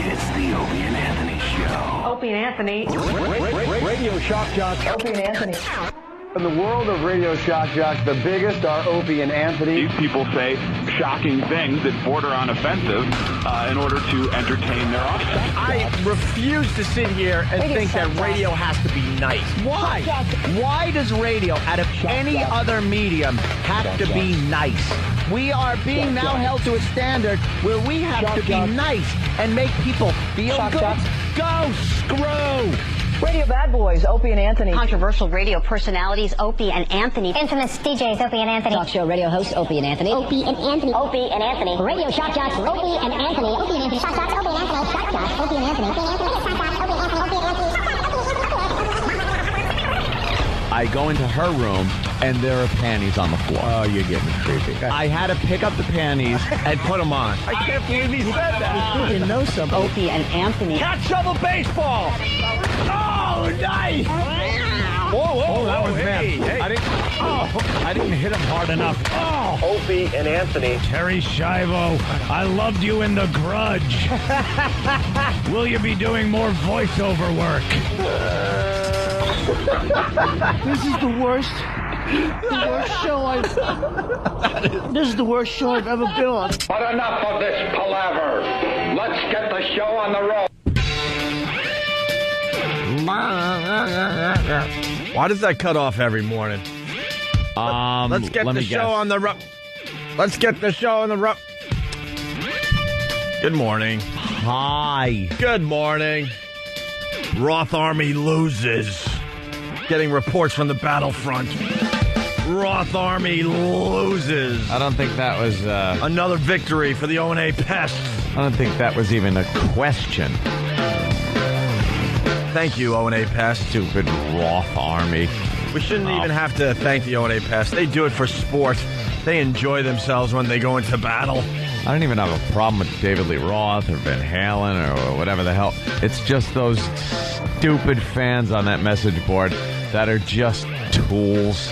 It's the Opie and Anthony Show. Opie and Anthony. Radio shock jocks. Opie and Anthony. In the world of radio shock jocks, the biggest are Opie and Anthony. These people say shocking things that border on offensive in order to entertain their audience. I refuse to sit here and think that radio has to be nice. Why? Why does radio, out of any other medium, have to be nice? We are being now held to a standard where we have to be nice and make people feel good. Go screw! Radio bad boys, Opie and Anthony. Controversial radio personalities, Opie and Anthony. Infamous DJs, Opie and Anthony. Talk show radio hosts, Opie and Anthony. Opie and Anthony. Opie and Anthony. Radio shock jocks, Opie and Anthony. Opie and Anthony. Shock jocks, Opie and Anthony. Shock jocks, Opie and Anthony. Opie and Anthony. Shock jocks, Opie and Anthony. Opie and Anthony. I go into her room, and there are panties on the floor. Oh, you're getting creepy. I had to pick up the panties and put them on. I can't believe he said that. You know something. Opie and Anthony. Cat shovel baseball. Oh, nice. Whoa, that was bad. Hey. I didn't hit him hard enough. Oh. Opie and Anthony. Terry Schiavo, I loved you in The Grudge. Will you be doing more voiceover work? This is the worst show This is the worst show I've ever been on. But enough of this palaver. Let's get the show on the road. Why does that cut off every morning? Let's get the show on the road. Let's get the show on the road. Good morning. Hi. Good morning. Roth Army loses. Getting reports from the battlefront. Roth Army loses. I don't think that was... Another victory for the O&A pests. I don't think that was even a question. Thank you, O&A pests. Stupid Roth Army. We shouldn't even have to thank the O&A pests. They do it for sport. They enjoy themselves when they go into battle. I don't even have a problem with David Lee Roth or Van Halen or whatever the hell. It's just those stupid fans on that message board that are just tools.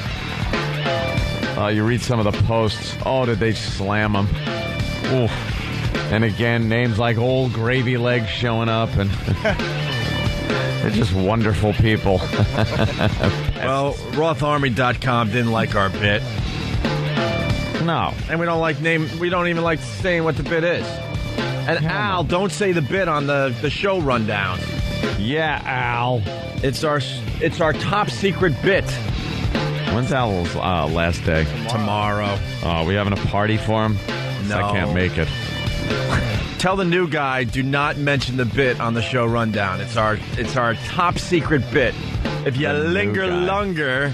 You read some of the posts. Oh, did they slam them? Oof. And again, names like Old Gravy Legs showing up, and they're just wonderful people. Well, RothArmy.com didn't like our bit. No. And we don't even like saying what the bit is. And Al, don't say the bit on the show rundown. Yeah, Al. It's our top secret bit. When's Al's last day? Tomorrow. Oh, we having a party for him? No. I can't make it. Tell the new guy, do not mention the bit on the show rundown. It's our top secret bit. If you linger longer,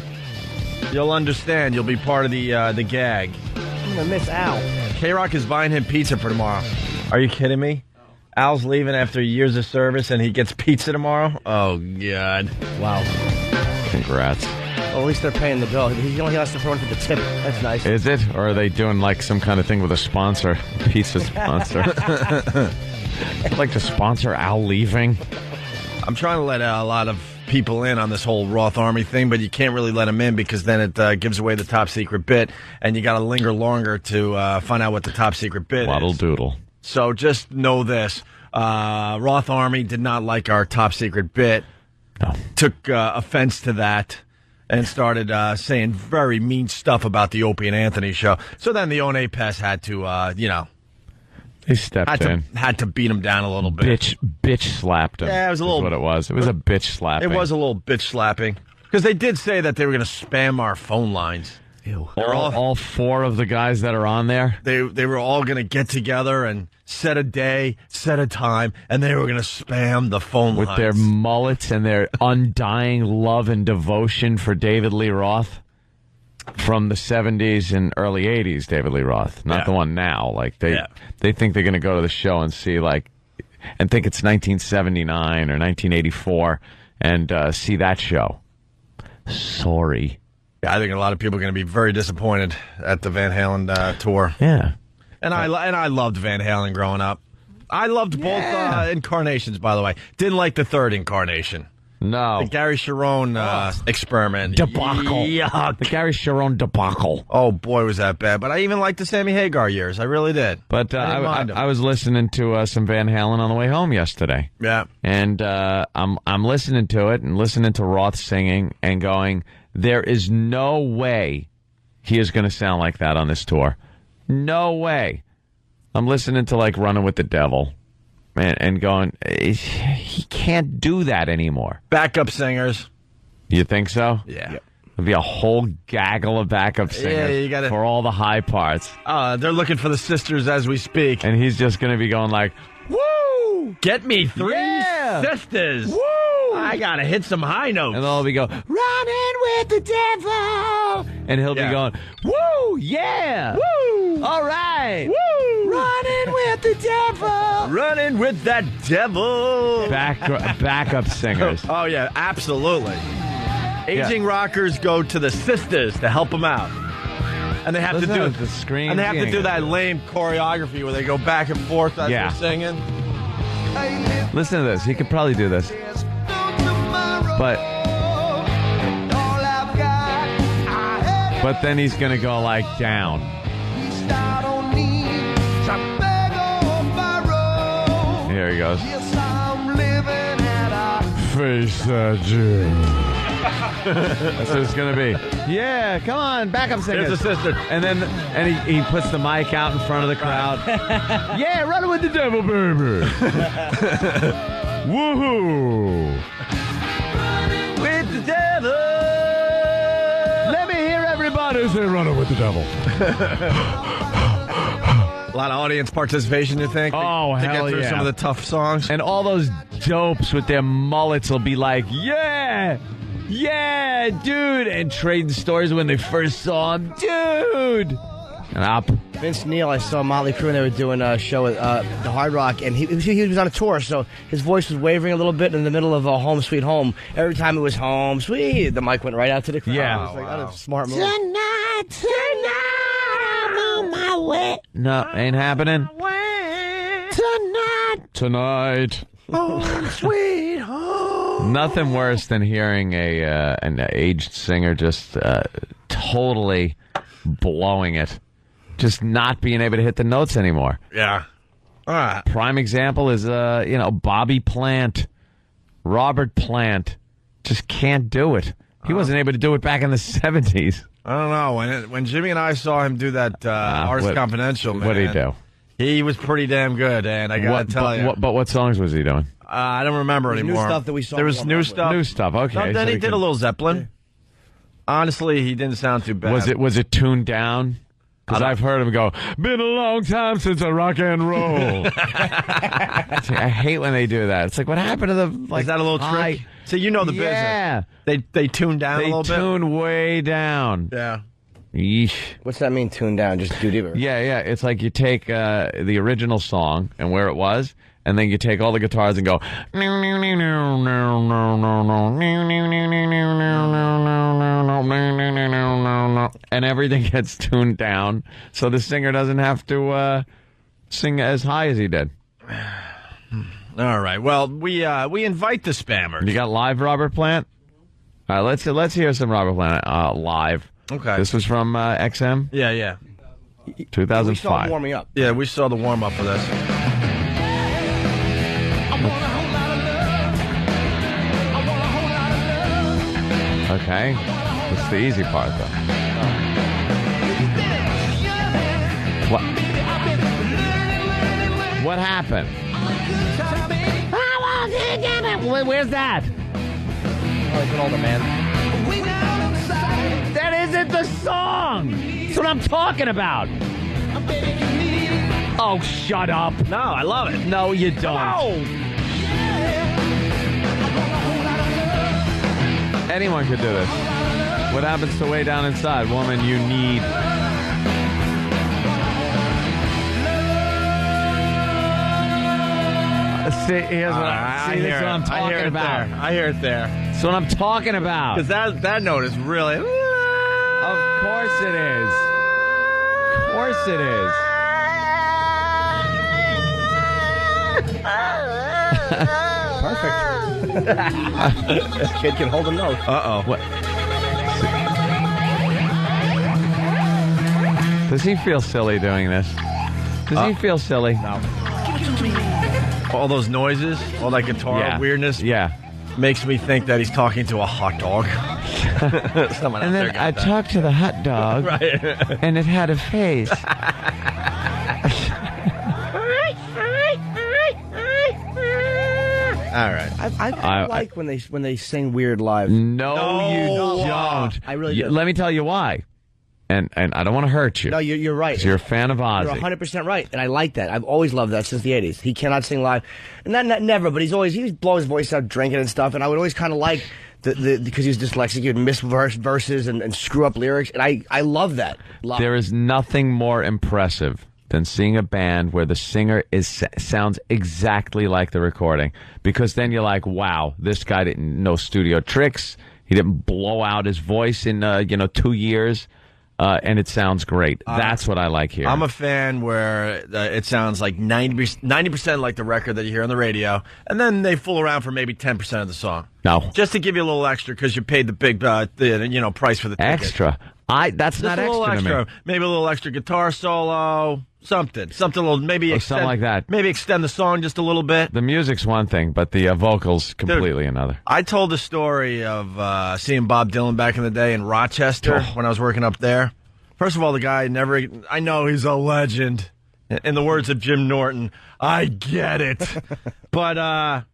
you'll understand. You'll be part of the gag. I'm going to miss Al. K-Rock is buying him pizza for tomorrow. Are you kidding me? Al's leaving after years of service and he gets pizza tomorrow? Oh, God. Wow. Congrats. Well, at least they're paying the bill. He only has to run for the tip. That's nice. Is it? Or are they doing like some kind of thing with a sponsor? Pizza sponsor. I'd like to sponsor Al leaving. I'm trying to let a lot of people in on this whole Roth Army thing, but you can't really let them in because then it gives away the top secret bit, and you got to linger longer to find out what the top secret bit Waddle is. doodle. So just know this. Roth Army did not like our top secret bit. No. Took offense to that and started saying very mean stuff about the Opie and Anthony show. So then the O&A Pest had to, They stepped in. Had to beat him down a little bit. Bitch slapped him. Yeah, it was a little... what it was. It was a bitch slapping. It was a little bitch slapping. Because they did say that they were going to spam our phone lines. Ew. All four of the guys that are on there? They were all going to get together and set a day, set a time, and they were going to spam the phone lines. With their mullets and their undying love and devotion for David Lee Roth. From the 70s and early 80s, David Lee Roth. Not the one now. Like they think they're going to go to the show and see and think it's 1979 or 1984 and see that show. Sorry. Yeah, I think a lot of people are going to be very disappointed at the Van Halen tour. Yeah. And I loved Van Halen growing up. I loved both incarnations, by the way. Didn't like the third incarnation. No. The Gary Sharon experiment. Debacle. Yuck. The Gary Sharon debacle. Oh, boy, was that bad. But I even liked the Sammy Hagar years. I really did. But I didn't mind 'em. I was listening to some Van Halen on the way home yesterday. Yeah. And I'm listening to it and listening to Roth singing and going, there is no way he is going to sound like that on this tour. No way. I'm listening to, like, Running with the Devil. And going, he can't do that anymore. Backup singers. You think so? Yeah. There'll be a whole gaggle of backup singers for all the high parts. They're looking for the sisters as we speak. And he's just going to be going like, woo! Get me 3 sisters. Woo! I got to hit some high notes. And they'll be going, running with the devil! And he'll be going, woo! Yeah! Woo! All right! Woo! Running with the devil! Running with that devil! Backup singers. Oh, yeah, absolutely. Aging rockers go to the sisters to help them out. And they have to do the scream. And they have to do that lame choreography where they go back and forth as they're singing. Listen to this. He could probably do this. But then he's going to go like down. Here he goes. Face that Jim. That's what it's going to be. Yeah, come on, backup singers. There's a sister. And then he puts the mic out in front of the crowd. Yeah, running with the devil, baby. Woohoo. With the devil. Let me hear everybody say running with the devil. A lot of audience participation, you think? Oh, to hell get through yeah. some of the tough songs. And all those dopes with their mullets will be like, yeah, dude. And trading stories when they first saw him, dude. And up. Vince Neil, I saw Motley Crue and they were doing a show at the Hard Rock, and he was on a tour, so his voice was wavering a little bit in the middle of Home Sweet Home. Every time it was Home Sweet, the mic went right out to the crowd. Yeah. It was like, that was a smart move. Tonight, I'm on my way. No, ain't happening. Tonight. Home sweet home. Nothing worse than hearing an aged singer just totally blowing it. Just not being able to hit the notes anymore. Yeah. All right. Prime example is, Bobby Plant, Robert Plant. Just can't do it. He wasn't able to do it back in the 70s. I don't know. When Jimmy and I saw him do that Ars Confidential, man. What did he do? He was pretty damn good, and I got to tell you. But what songs was he doing? I don't remember anymore. New stuff that we saw. There was new stuff. New stuff, okay. No, then he did a little Zeppelin. Honestly, he didn't sound too bad. Was it tuned down? Because I've heard him go, been a long time since I rock and roll. I hate when they do that. It's like, what happened to the... Like, is that a little trick? So you know the business. They tune down a little bit? They tune way down. Yeah. Yeesh. What's that mean, tune down? Just do deeper? Yeah. It's like you take the original song and where it was, and then you take all the guitars and go... And everything gets tuned down, so the singer doesn't have to sing as high as he did. All right. Well, we invite the spammers. You got live Robert Plant? All right, let's hear some Robert Plant live. Okay. This was from XM? Yeah. 2005. We saw him warming up. Yeah, we saw the warm-up for this. Okay. That's the easy part, though. What happened? Where's that? All the man. That isn't the song. That's what I'm talking about. Oh, shut up. No, I love it. No, you don't. No. Anyone could do this. What happens to Way Down Inside? Woman, you need... See, here's what I'm talking about. I hear it there. That's what I'm talking about. Because that note is really... Of course it is. Of course it is. Perfect. This kid can hold a note. Uh-oh. What? Does he feel silly doing this? Does he feel silly? No. All those noises, all that guitar weirdness, makes me think that he's talking to a hot dog. And then I talked to the hot dog, right. and it had a face. All right. I like when they sing weird live. No, you don't. I really do. Let me tell you why. And I don't want to hurt you. No, you're right. 'Cause you're a fan of Ozzy. You're 100% right, and I like that. I've always loved that since the 80s. He cannot sing live. And not never, but he would blow his voice out drinking and stuff, and I would always kind of like because he was dyslexic, he would miss verses and screw up lyrics, and I love that. There is nothing more impressive than seeing a band where the singer sounds exactly like the recording, because then you're like, wow, this guy didn't know studio tricks. He didn't blow out his voice in 2 years. And it sounds great. That's what I like here. I'm a fan where it sounds like 90% like the record that you hear on the radio, and then they fool around for maybe 10% of the song. No. Just to give you a little extra because you paid the big price for the ticket. Extra. That's not extra to me. Maybe a little extra guitar solo, something a little, maybe something like that. Maybe extend the song just a little bit. The music's one thing, but the vocals completely another. I told the story of seeing Bob Dylan back in the day in Rochester when I was working up there. First of all, the guy I know he's a legend. In the words of Jim Norton, I get it. But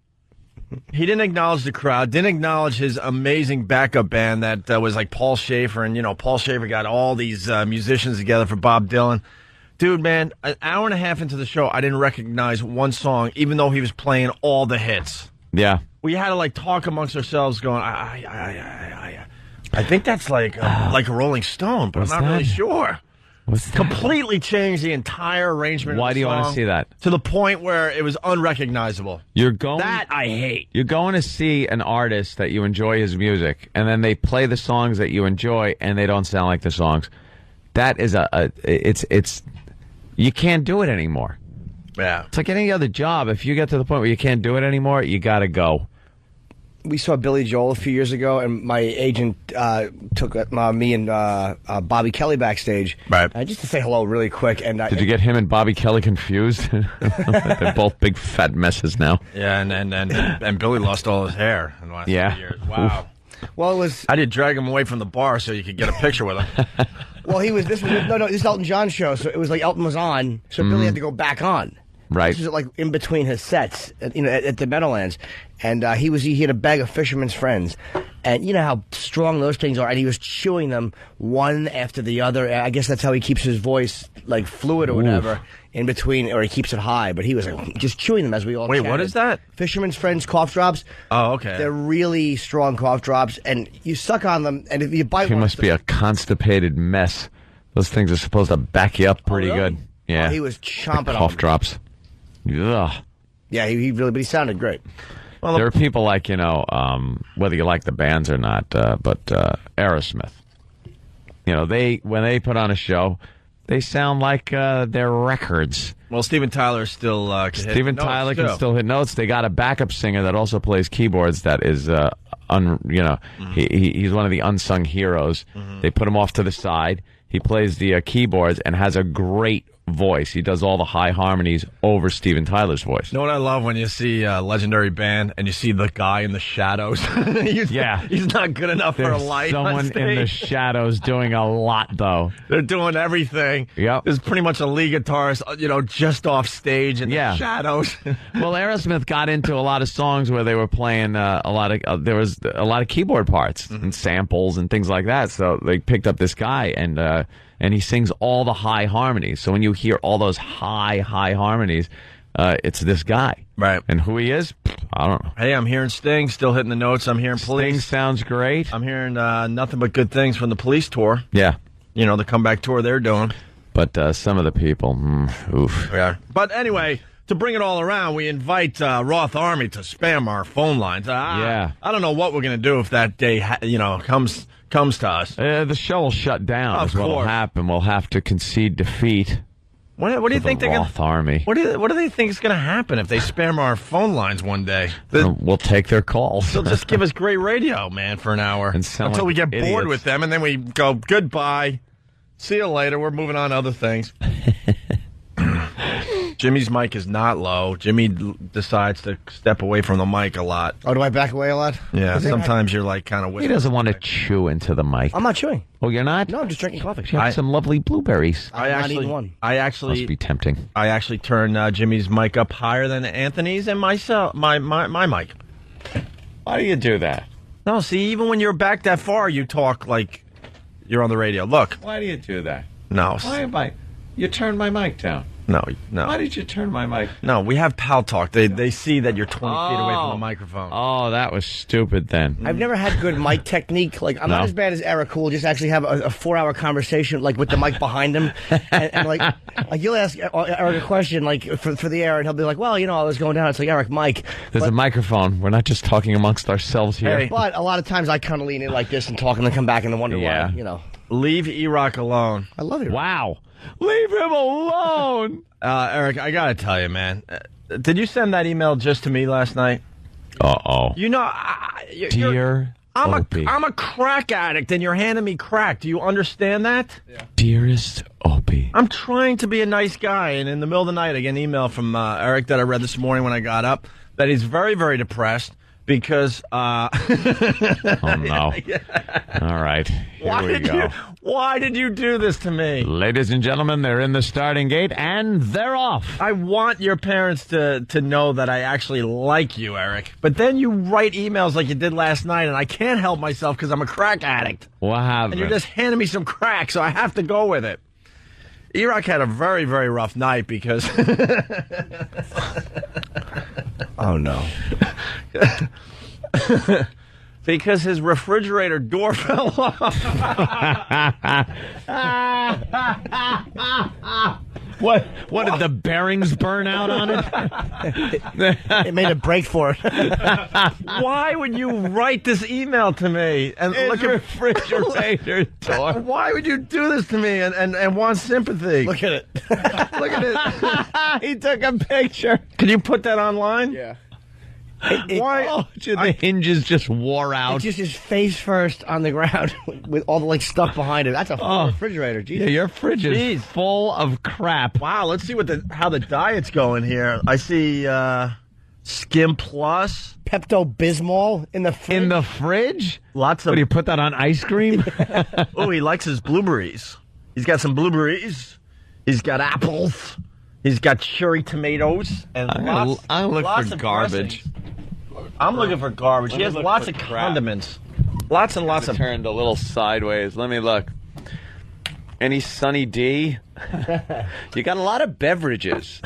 he didn't acknowledge the crowd, didn't acknowledge his amazing backup band that was like Paul Schaefer. And, Paul Schaefer got all these musicians together for Bob Dylan. Dude, man, an hour and a half into the show, I didn't recognize one song, even though he was playing all the hits. Yeah. We had to, talk amongst ourselves going, I think that's like a Rolling Stone, but I'm not really sure. Completely changed the entire arrangement. Why of the do you song want to see that? To the point where it was unrecognizable. That I hate. You're going to see an artist that you enjoy his music, and then they play the songs that you enjoy, and they don't sound like the songs. That is it's you can't do it anymore. Yeah. It's like any other job. If you get to the point where you can't do it anymore, you got to go. We saw Billy Joel a few years ago, and my agent took me and Bobby Kelly backstage, right? Just to say hello really quick. And did you get him and Bobby Kelly confused? They're both big fat messes now. Yeah, and Billy lost all his hair in the last 2 years. Wow. Oof. Well, I did drag him away from the bar so you could get a picture with him. Well, this is Elton John's show, so it was like Elton was on, so Billy had to go back on. Right. This was like in between his sets, at the Meadowlands, and he had a bag of Fisherman's Friends, and you know how strong those things are, and he was chewing them one after the other. I guess that's how he keeps his voice like fluid or whatever in between, or he keeps it high. But he was just chewing them as we all. Wait, chatted. what is that? Fisherman's Friends cough drops. Oh, okay. They're really strong cough drops, and you suck on them, and if you bite, he must be a constipated mess. Those things are supposed to back you up pretty good. Yeah, he was chomping on cough drops. Ugh. Yeah, he really, but he sounded great. Well, there are people like, whether you like the bands or not, but Aerosmith. When they put on a show, they sound like their records. Well, Steven Tyler still Steven Tyler can still hit notes. They got a backup singer that also plays keyboards that is, he's one of the unsung heroes. Mm-hmm. They put him off to the side. He plays the keyboards and has a great voice. He does all the high harmonies over Steven Tyler's voice. You know what I love when you see a legendary band and you see the guy in the shadows? He's not good enough for a light. Someone in the shadows doing a lot, though. They're doing everything. Yep. There's pretty much a lead guitarist, just off stage in the shadows. Well, Aerosmith got into a lot of songs where they were playing there was a lot of keyboard parts and samples and things like that. So they picked up this guy and he sings all the high harmonies. So when you hear all those high harmonies, it's this guy. Right. And who he is, I don't know. Hey, I'm hearing Sting, still hitting the notes. I'm hearing Police. Sting sounds great. I'm hearing nothing but good things from the Police tour. Yeah. The comeback tour they're doing. But some of the people, oof. Yeah. But anyway, to bring it all around, we invite Roth Army to spam our phone lines. I don't know what we're going to do if that day, comes to us. The show will shut down. Of is what will course. happen. We'll have to concede defeat What do you think the they're Roth Army. What do they think is going to happen if they spam our phone lines one day? We'll take their calls. They'll just give us great radio, man, for an hour until we get bored with them, and then we go goodbye. See you later. We're moving on to other things. Jimmy's mic is not low. Jimmy decides to step away from the mic a lot. Oh, do I back away a lot? Yeah, sometimes you're like kind of. He doesn't want to chew into the mic. I'm not chewing. Oh, you're not? No, I'm just drinking coffee. You have some lovely blueberries. I'm not eating one. I actually must be tempting. I actually turned Jimmy's mic up higher than Anthony's and myself. My mic. Why do you do that? No, see, even when you're back that far, you talk like you're on the radio. Look. Why do you do that? No. Why am I? You turned my mic down. No. Why did you turn my mic? No, we have pal talk. They see that you're 20 feet away from the microphone. Oh, that was stupid then. I've never had good mic technique. Like, I'm not as bad as Eric, who will just actually have a 4-hour conversation, like, with the mic behind him. And like you'll ask Eric a question, like, for the air, and he'll be like, well, I was going down. It's like, Eric, Mike. There's a microphone. We're not just talking amongst ourselves here. Hey. But a lot of times I kind of lean in like this and talk and then come back and wonder why, Leave E-Rock alone. I love you. Wow. Leave him alone. Eric, I got to tell you, man. Did you send that email just to me last night? Uh-oh. Dear Opie. I'm a crack addict, and you're handing me crack. Do you understand that? Yeah. Dearest Opie. I'm trying to be a nice guy, and in the middle of the night, I get an email from Eric that I read this morning when I got up that he's very, very depressed because... Oh, no. All right. Here we go. Why did you do this to me? Ladies and gentlemen, they're in the starting gate, and they're off. I want your parents to know that I actually like you, Eric. But then you write emails like you did last night, and I can't help myself because I'm a crack addict. What happened? And you're just handing me some crack, so I have to go with it. E-Rock had a very, very rough night because... Oh, no. Because his refrigerator door fell off. What did the bearings burn out on it? It made a break for it. Why would you write this email to me and look at refrigerator door? Why would you do this to me and want sympathy? Look at it. Look at it. He took a picture. Can you put that online? Yeah. Why? The hinges just wore out. It's just his face first on the ground with all the stuff behind it. That's a full refrigerator. Jesus. Yeah, your fridge is full of crap. Wow, let's see how the diet's going here. I see Skim Plus. Pepto-Bismol in the fridge? In the fridge? Lots of... What, do you put that on ice cream? Oh, he likes his blueberries. He's got some blueberries. He's got apples. He's got cherry tomatoes. And I look for garbage. Dressings. I'm looking for garbage. He has lots of condiments. Lots and lots of... Turned a little sideways. Let me look. Any Sunny D? You got a lot of beverages.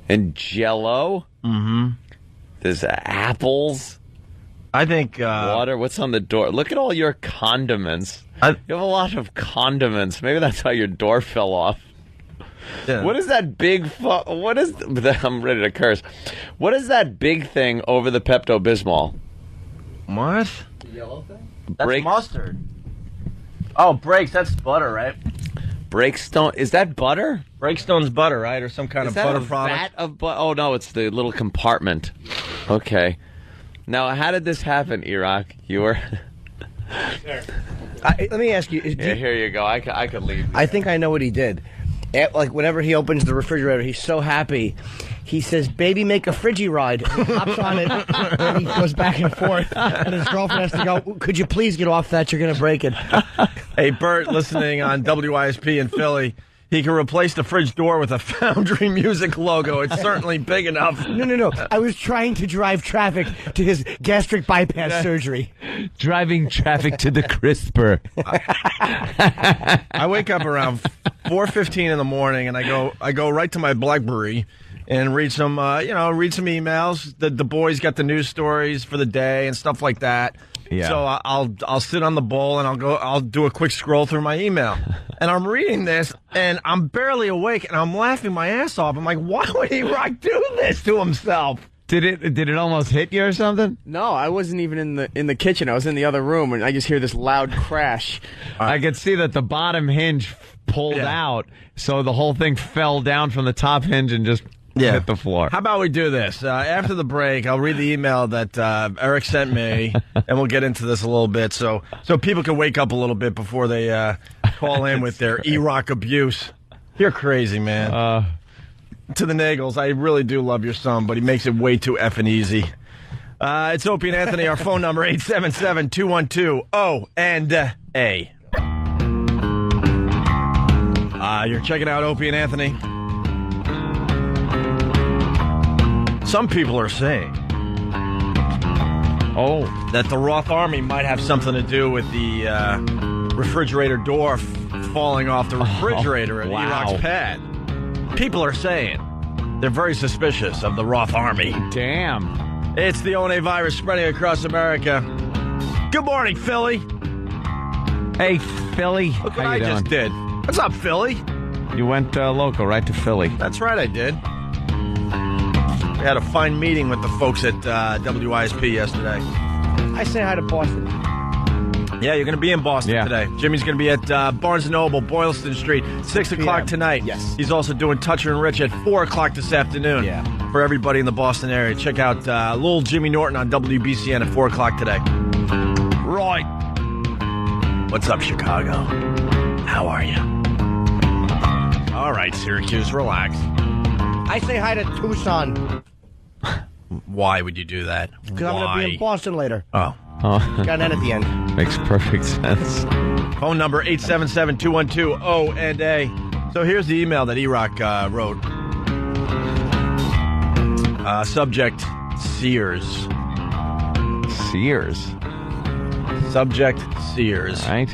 And Jell-O. Mm-hmm. There's apples. I think... water. What's on the door? Look at all your condiments. You have a lot of condiments. Maybe that's how your door fell off. Yeah. What is that big... I'm ready to curse. What is that big thing over the Pepto-Bismol? What? The yellow thing? That's mustard. Oh, Breaks. That's butter, right? Breakstone. Is that butter? Breakstone's butter, right? Or some kind of butter product? Oh, no, it's the little compartment. Okay. Now, how did this happen, E-Rock? You were... Let me ask you. Here you go. I could leave. I think I know what he did. Like, whenever he opens the refrigerator, he's so happy. He says, baby, make a Friggy ride. And he hops on it, and he goes back and forth. And his girlfriend has to go, could you please get off that? You're going to break it. Hey, Bert, listening on WISP in Philly, he can replace the fridge door with a Foundry Music logo. It's certainly big enough. No. I was trying to drive traffic to his gastric bypass surgery. Driving traffic to the CRISPR. I wake up around 4:15 in the morning, and I go right to my BlackBerry and read some emails. The boys got the news stories for the day and stuff like that. Yeah. So I'll sit on the bowl and I'll do a quick scroll through my email, and I'm reading this and I'm barely awake and I'm laughing my ass off. I'm like, why would he do this to himself? Did it almost hit you or something? No, I wasn't even in the kitchen. I was in the other room, and I just hear this loud crash. I could see that the bottom hinge pulled out, so the whole thing fell down from the top hinge and just hit the floor. How about we do this? After the break, I'll read the email that Eric sent me, and we'll get into this a little bit so people can wake up a little bit before they call in with their E-Rock abuse. You're crazy, man. To the Nagels, I really do love your son, but he makes it way too effing easy. It's Opie and Anthony. Our phone number, 877-212-O&A. You're checking out Opie and Anthony. Some people are saying that the Roth Army might have something to do with the refrigerator door falling off the refrigerator at E-Rock's pad. People are saying they're very suspicious of the Roth Army. Damn. It's the O&A virus spreading across America. Good morning, Philly. Hey, Philly. Look what I just did. What's up, Philly? You went local, right to Philly. That's right, I did. We had a fine meeting with the folks at WISP yesterday. I say hi to Boston. Yeah, you're going to be in Boston today. Jimmy's going to be at Barnes & Noble, Boylston Street, 6 o'clock tonight. Yes. He's also doing Toucher and Rich at 4 o'clock this afternoon. Yeah. For everybody in the Boston area. Check out little Jimmy Norton on WBCN at 4 o'clock today. Right. What's up, Chicago? How are you? All right, Syracuse, relax. I say hi to Tucson. Why would you do that? Because I'm going to be in Boston later. Oh. Got an N at the end. Makes perfect sense. Phone number 877-212-O&A. So here's the email that E-Rock wrote. Subject, Sears. Sears? Subject, Sears. All right.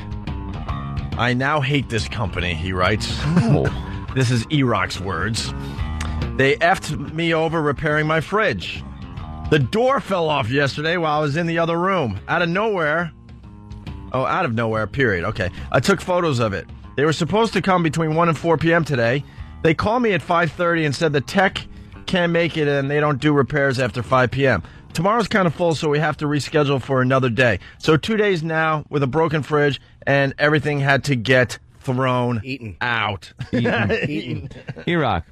I now hate this company, he writes. Oh. This is E-Rock's words. They effed me over repairing my fridge. The door fell off yesterday while I was in the other room. Out of nowhere, period. Okay. I took photos of it. They were supposed to come between 1 and 4 p.m. today. They called me at 5:30 and said the tech can't make it and they don't do repairs after 5 p.m. Tomorrow's kind of full, so we have to reschedule for another day. So 2 days now with a broken fridge, and everything had to get thrown out. Eaten. E-Rock.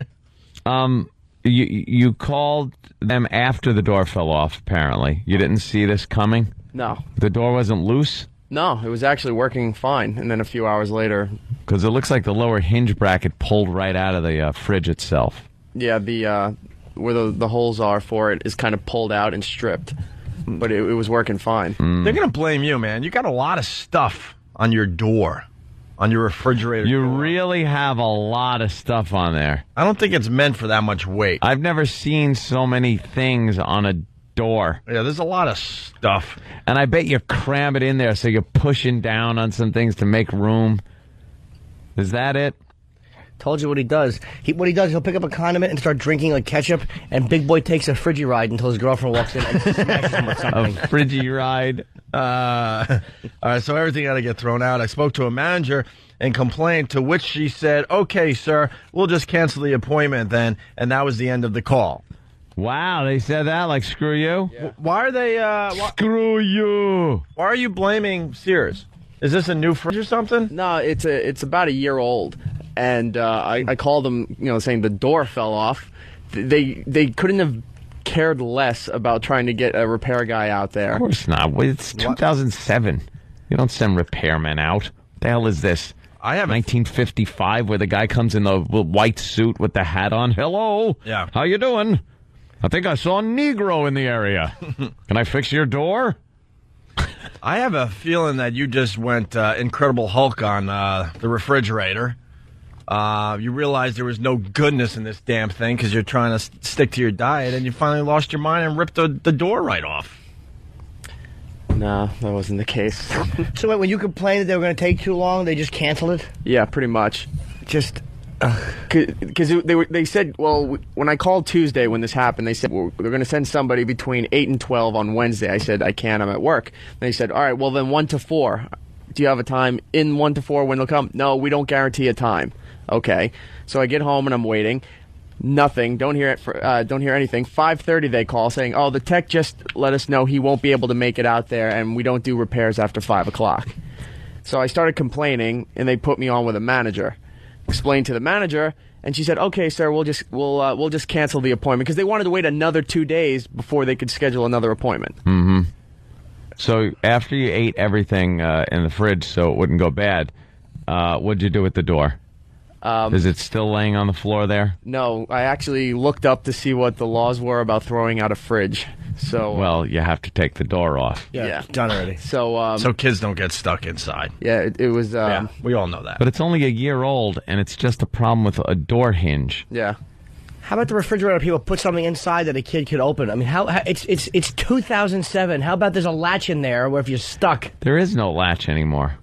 You called them after the door fell off, apparently. You didn't see this coming? No. The door wasn't loose? No, it was actually working fine. And then a few hours later... Because it looks like the lower hinge bracket pulled right out of the fridge itself. Yeah, where the holes are for it is kind of pulled out and stripped. But it was working fine. They're going to blame you, man. You got a lot of stuff on your door. On your refrigerator. You really have a lot of stuff on there. I don't think it's meant for that much weight. I've never seen so many things on a door. Yeah, there's a lot of stuff. And I bet you cram it in there so you're pushing down on some things to make room. Is that it? Told you what he does. What he does, he'll pick up a condiment and start drinking like ketchup, and Big Boy takes a friggy ride until his girlfriend walks in and smashes him with something. A friggy ride. All right, so everything got to get thrown out. I spoke to a manager and complained, to which she said, okay, sir, we'll just cancel the appointment then, and that was the end of the call. Wow, they said that? Like, screw you? Yeah. Why are they... screw you! Why are you blaming Sears? Is this a new fridge or something? No, it's about a year old. And I called them, saying the door fell off. They couldn't have cared less about trying to get a repair guy out there. Of course not. It's 2007. You don't send repairmen out. What the hell is this? I have 1955, where the guy comes in the white suit with the hat on. Hello. Yeah. How you doing? I think I saw a Negro in the area. Can I fix your door? I have a feeling that you just went Incredible Hulk on the refrigerator. You realized there was no goodness in this damn thing because you're trying to stick to your diet, and you finally lost your mind and ripped the door right off. No, that wasn't the case. So wait, when you complained that they were going to take too long, they just canceled it? Yeah, pretty much. Just... Because they said, well, when I called Tuesday when this happened, they said, well, they're going to send somebody between 8 and 12 on Wednesday. I said, I can't, I'm at work. They said, all right, well, then 1 to 4. Do you have a time in 1 to 4 when they'll come? No, we don't guarantee a time. Okay. So I get home and I'm waiting. Nothing. Don't hear anything. 5:30 they call saying, oh, the tech just let us know he won't be able to make it out there and we don't do repairs after 5 o'clock. So I started complaining and they put me on with a manager. explained to the manager, and she said, "Okay, sir, we'll just cancel the appointment," because they wanted to wait another 2 days before they could schedule another appointment. Mm-hmm. So after you ate everything in the fridge so it wouldn't go bad, what'd you do with the door? Is it still laying on the floor there? No, I actually looked up to see what the laws were about throwing out a fridge. So well, you have to take the door off. Yeah. Done already. So kids don't get stuck inside. Yeah, it was. Yeah, we all know that. But it's only a year old, and it's just a problem with a door hinge. Yeah. How about the refrigerator? People put something inside that a kid could open. I mean, it's 2007. How about there's a latch in there where if you're stuck? There is no latch anymore.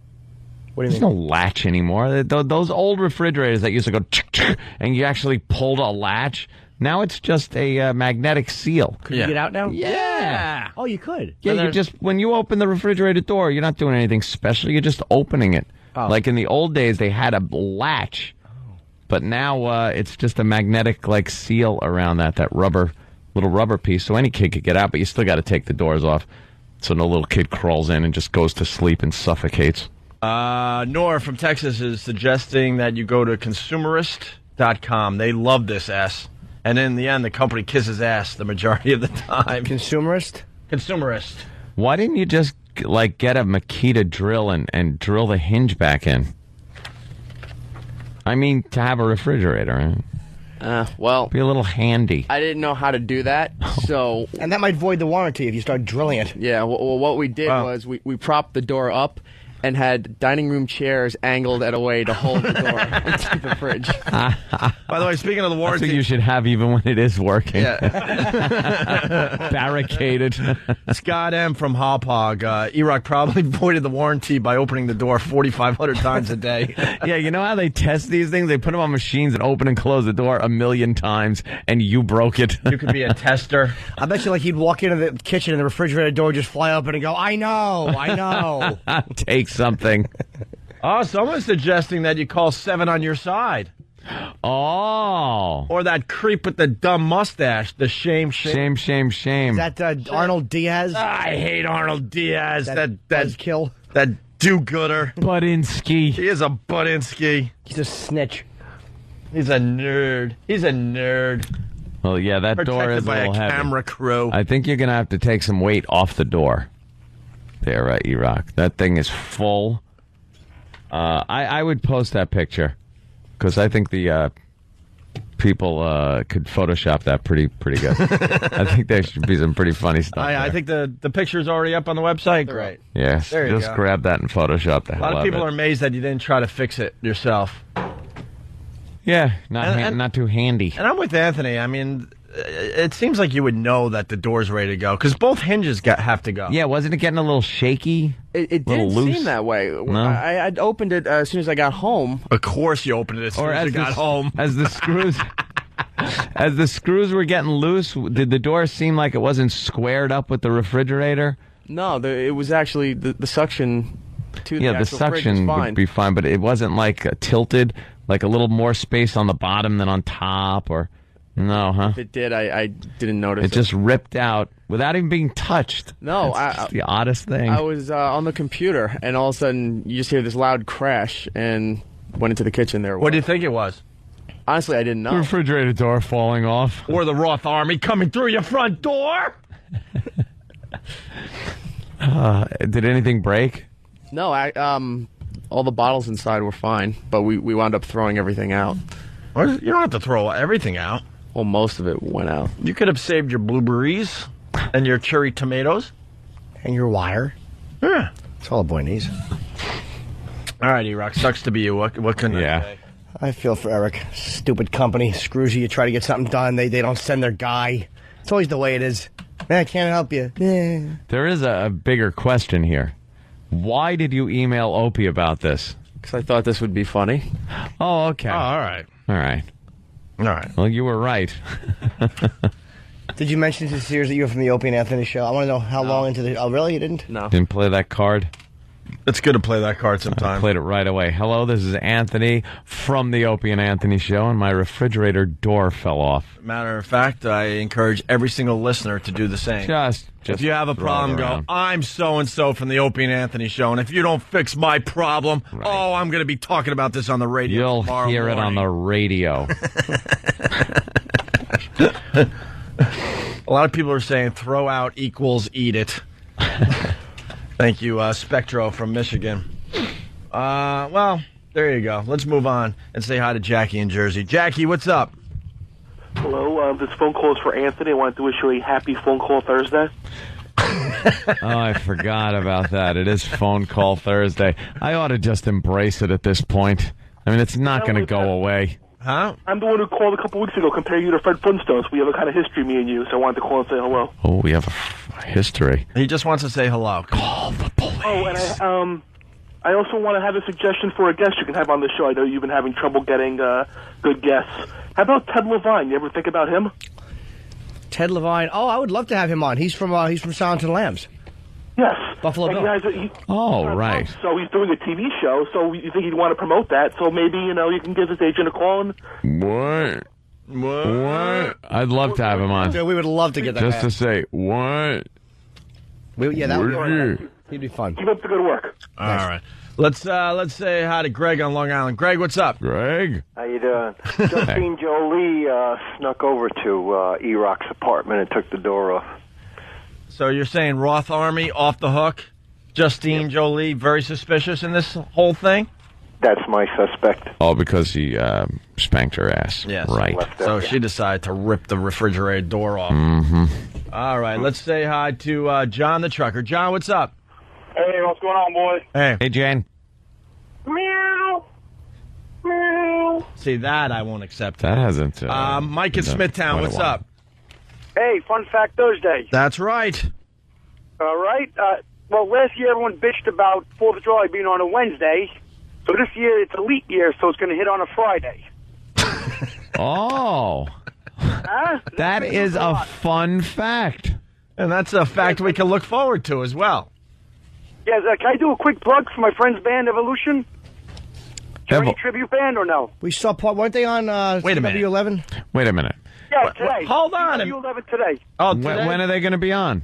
What do you There's no latch anymore. Those old refrigerators that used to go and you actually pulled a latch. Now it's just a magnetic seal. Could you get out now? Yeah. Oh, you could. Yeah, you just when you open the refrigerator door, you're not doing anything special. You're just opening it. Oh. Like in the old days, they had a latch, but now it's just a magnetic seal around that little rubber piece, so any kid could get out. But you still got to take the doors off, so no little kid crawls in and just goes to sleep and suffocates. Nora from Texas is suggesting that you go to consumerist.com. They love this S. And in the end, the company kisses ass the majority of the time. Consumerist? Consumerist. Why didn't you just get a Makita drill and drill the hinge back in? I mean, to have a refrigerator. Well, be a little handy. I didn't know how to do that, so... And that might void the warranty if you start drilling it. Yeah, well, what we did was we propped the door up and had dining room chairs angled at a way to hold the door into the fridge. By the way, speaking of the warranty... That's what you should have even when it is working. Yeah. Barricaded. Scott M. from Hauppauge. E-Rock probably voided the warranty by opening the door 4,500 times a day. Yeah, you know how they test these things? They put them on machines and open and close the door 1,000,000 times, and you broke it. You could be a tester. I bet you he'd walk into the kitchen and the refrigerator door would just fly open and go, I know. Take something. Oh, someone's suggesting that you call 7 on your side. Oh. Or that creep with the dumb mustache, the shame. Is that Arnold Diaz? I hate Arnold Diaz. That kill. That do-gooder. Budinsky. He is a Budinsky. He's a snitch. He's a nerd. Well, yeah, that door Protected is a by little heavy. Camera crew. I think you're going to have to take some weight off the door. There, E-Rock. That thing is full. I would post that picture because I think the people could Photoshop that pretty good. I think there should be some pretty funny stuff. I think the picture's already up on the website. Right. Yes, There you just go. grab that and Photoshop the hell A lot of people it. are amazed that you didn't try to fix it yourself. Yeah, not too handy. And I'm with Anthony. I mean, it seems like you would know that the door's ready to go because both hinges have to go. Yeah, wasn't it getting a little shaky? It Little didn't loose? seem that way. No? I'd opened it as soon as I got home. Of course you opened it as soon as you got home. As the screws... As the screws were getting loose, did the door seem like it wasn't squared up with the refrigerator? No, it was actually the suction to the Yeah, the actual fridge suction was fine. would be fine, but it wasn't tilted, like a little more space on the bottom than on top, or... No, huh? If it did, I didn't notice It just ripped out without even being touched. No, That's just the oddest thing. I was on the computer, and all of a sudden, you just hear this loud crash, and went into the kitchen there. What do you think it was? Honestly, I didn't know. The refrigerator door falling off. Or the Roth Army coming through your front door? Did anything break? No, all the bottles inside were fine, but we wound up throwing everything out. You don't have to throw everything out. Well, most of it went out. You could have saved your blueberries and your cherry tomatoes. And your wire. Yeah. That's all a boy needs. All right, E-Rock. Sucks to be you. What can I say? I feel for Eric. Stupid company. Screws you. You try to get something done. They don't send their guy. It's always the way it is. I can't help you. There is a bigger question here. Why did you email Opie about this? Because I thought this would be funny. Oh, okay. Oh, all right. All right. All right. Well, you were right. Did you mention to Sears that you were from the Opie and Anthony show? I want to know how long into the... Oh, really? You didn't? No. Didn't play that card? It's good to play that card sometime. I played it right away. Hello, this is Anthony from the Opie and Anthony Show, and my refrigerator door fell off. Matter of fact, I encourage every single listener to do the same. Just if you have a problem, go, I'm so-and-so from the Opie and Anthony Show, and if you don't fix my problem, I'm going to be talking about this on the radio You'll hear it on the radio. A lot of people are saying throw out equals eat it. Thank you, Spectro from Michigan. Well, there you go. Let's move on and say hi to Jackie in Jersey. Jackie, what's up? Hello, this phone call is for Anthony. I wanted to wish you a happy phone call Thursday. Oh, I forgot about that. It is phone call Thursday. I ought to just embrace it at this point. I mean, it's not going to go away. Huh? I'm the one who called a couple weeks ago comparing you to Fred Flintstone. So we have a kind of history, me and you, so I wanted to call and say hello. Oh, we have a history. He just wants to say hello. Call the police. Oh, and I also want to have a suggestion for a guest you can have on the show. I know you've been having trouble getting good guests. How about Ted Levine? You ever think about him? Ted Levine? Oh, I would love to have him on. He's from Silence and Lambs. Yes. Buffalo Bill. Right. So he's doing a TV show, so you think he'd want to promote that, so maybe, you can give his agent a call and... What? I'd love to have him on. Yeah, we would love to get that Just to say, what? That would be He'd be fun. Keep up the good work. All right. Let's say hi to Greg on Long Island. Greg, what's up? Greg. How you doing? Justine Jolie snuck over to E-Rock's apartment and took the door off. So you're saying Roth Army off the hook? Justine Jolie very suspicious in this whole thing? That's my suspect. Oh, because he spanked her ass. Yes. Right. So she decided to rip the refrigerator door off. Mm-hmm. All right. Let's say hi to John the trucker. John, what's up? Hey, what's going on, boy? Hey, Jane. Meow. Meow. See, that I won't accept. That hasn't... Mike in Smithtown, what's up? Hey, Fun Fact Thursday. That's right. All right. Well, last year everyone bitched about 4th of July being on a Wednesday. So this year it's a leap year, so it's going to hit on a Friday. Oh. That is a fun fact. And that's a fact we can look forward to as well. Yes, can I do a quick plug for my friend's band, Evolution? Journey tribute band or no? We saw weren't they on Wait a minute. W11? Wait a minute. Yeah, today. Hold on. W11 today. Oh, today? When are they going to be on?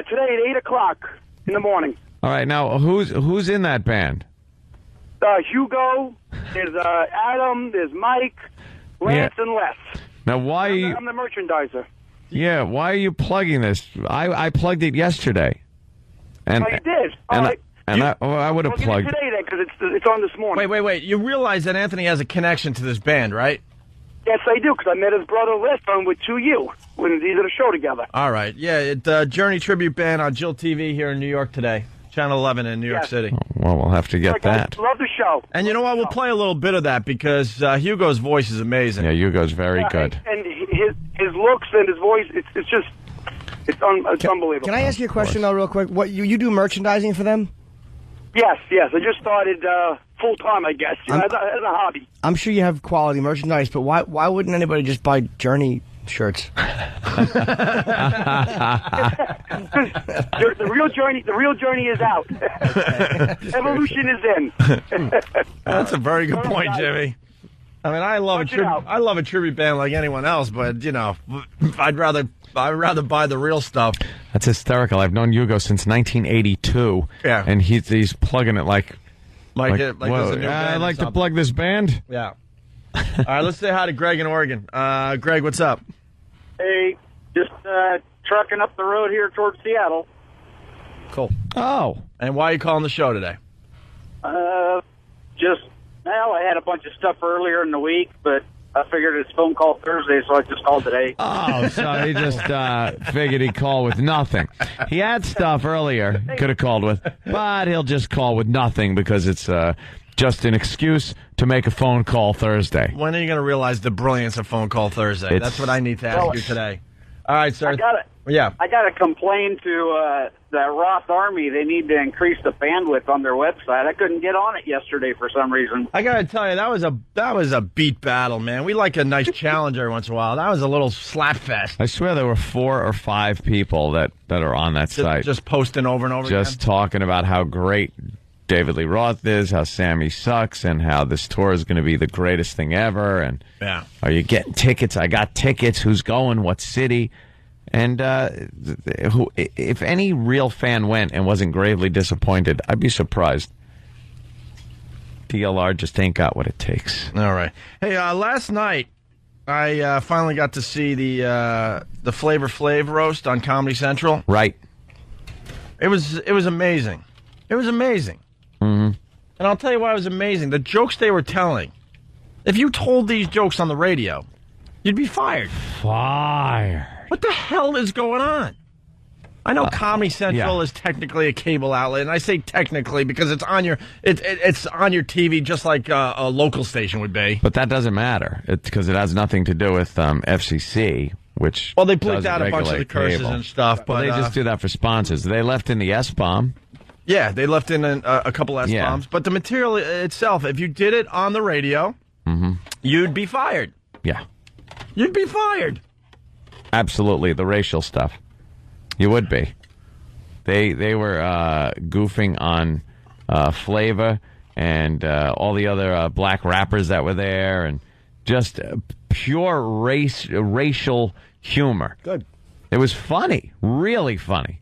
Today at 8 o'clock in the morning. All right, now, who's in that band? Hugo, there's Adam, there's Mike, Lance, and Les. Now, why are you... I'm the merchandiser. Yeah, why are you plugging this? I plugged it yesterday. And, you did? I would have plugged it today then, because it's on this morning. Wait. You realize that Anthony has a connection to this band, right? Yes, I do, because I met his brother last time with 2U when they did a show together. All right. Yeah, Journey Tribute Band on Jill TV here in New York today. Channel 11 in New York City. Well, we'll have to get that. Love the show. And you know what? We'll play a little bit of that because Hugo's voice is amazing. Yeah, Hugo's very good. And his looks and his voice, it's unbelievable. Can I ask you a question, though, real quick? What you do merchandising for them? Yes. I just started full-time, I guess, as a hobby. I'm sure you have quality merchandise, but why wouldn't anybody just buy Journey shirts? The real journey is out. Evolution is in. That's a very good point, Jimmy. I mean, I love a tribute band like anyone else, but I'd rather buy the real stuff. That's hysterical. I've known Hugo since 1982. Yeah, and he's plugging it like there's a new band. I'd like to plug this band. Yeah. All right, let's say hi to Greg in Oregon. Greg, what's up? Hey, just trucking up the road here towards Seattle. Cool. Oh. And why are you calling the show today? I had a bunch of stuff earlier in the week, but I figured it's phone call Thursday, so I just called today. Oh, so he just figured he'd call with nothing. He had stuff earlier, could have called with, but he'll just call with nothing because it's just an excuse to make a phone call Thursday. When are you going to realize the brilliance of phone call Thursday? That's what I need to ask you today. All right, sir. I got it. Yeah. I got to complain to that Roth Army. They need to increase the bandwidth on their website. I couldn't get on it yesterday for some reason. I got to tell you, that was a beat battle, man. We like a nice challenge every once in a while. That was a little slap fest. I swear there were 4 or 5 people that are on that site. Just posting over and over again. Just talking about how great David Lee Roth is, how Sammy sucks, and how this tour is going to be the greatest thing ever. And are you getting tickets? I got tickets. Who's going? What city? And if any real fan went and wasn't gravely disappointed, I'd be surprised. DLR just ain't got what it takes. All right. Hey, last night I finally got to see the Flavor Flav roast on Comedy Central. Right. It was amazing. It was amazing. Mm-hmm. And I'll tell you why it was amazing. The jokes they were telling. If you told these jokes on the radio, you'd be fired. Fired. What the hell is going on? I know Comedy Central is technically a cable outlet, and I say technically because it's on your it's on your TV just like a local station would be. But that doesn't matter. It's because it has nothing to do with FCC, which they bleeped out a bunch of the curses and stuff. But they just do that for sponsors. They left in the S-bomb. Yeah, they left in a couple S-bombs. Yeah. But the material itself, if you did it on the radio, you'd be fired. Yeah. You'd be fired. Absolutely, the racial stuff. You would be. They were goofing on Flavor and all the other black rappers that were there, and just pure racial humor. Good. It was funny, really funny.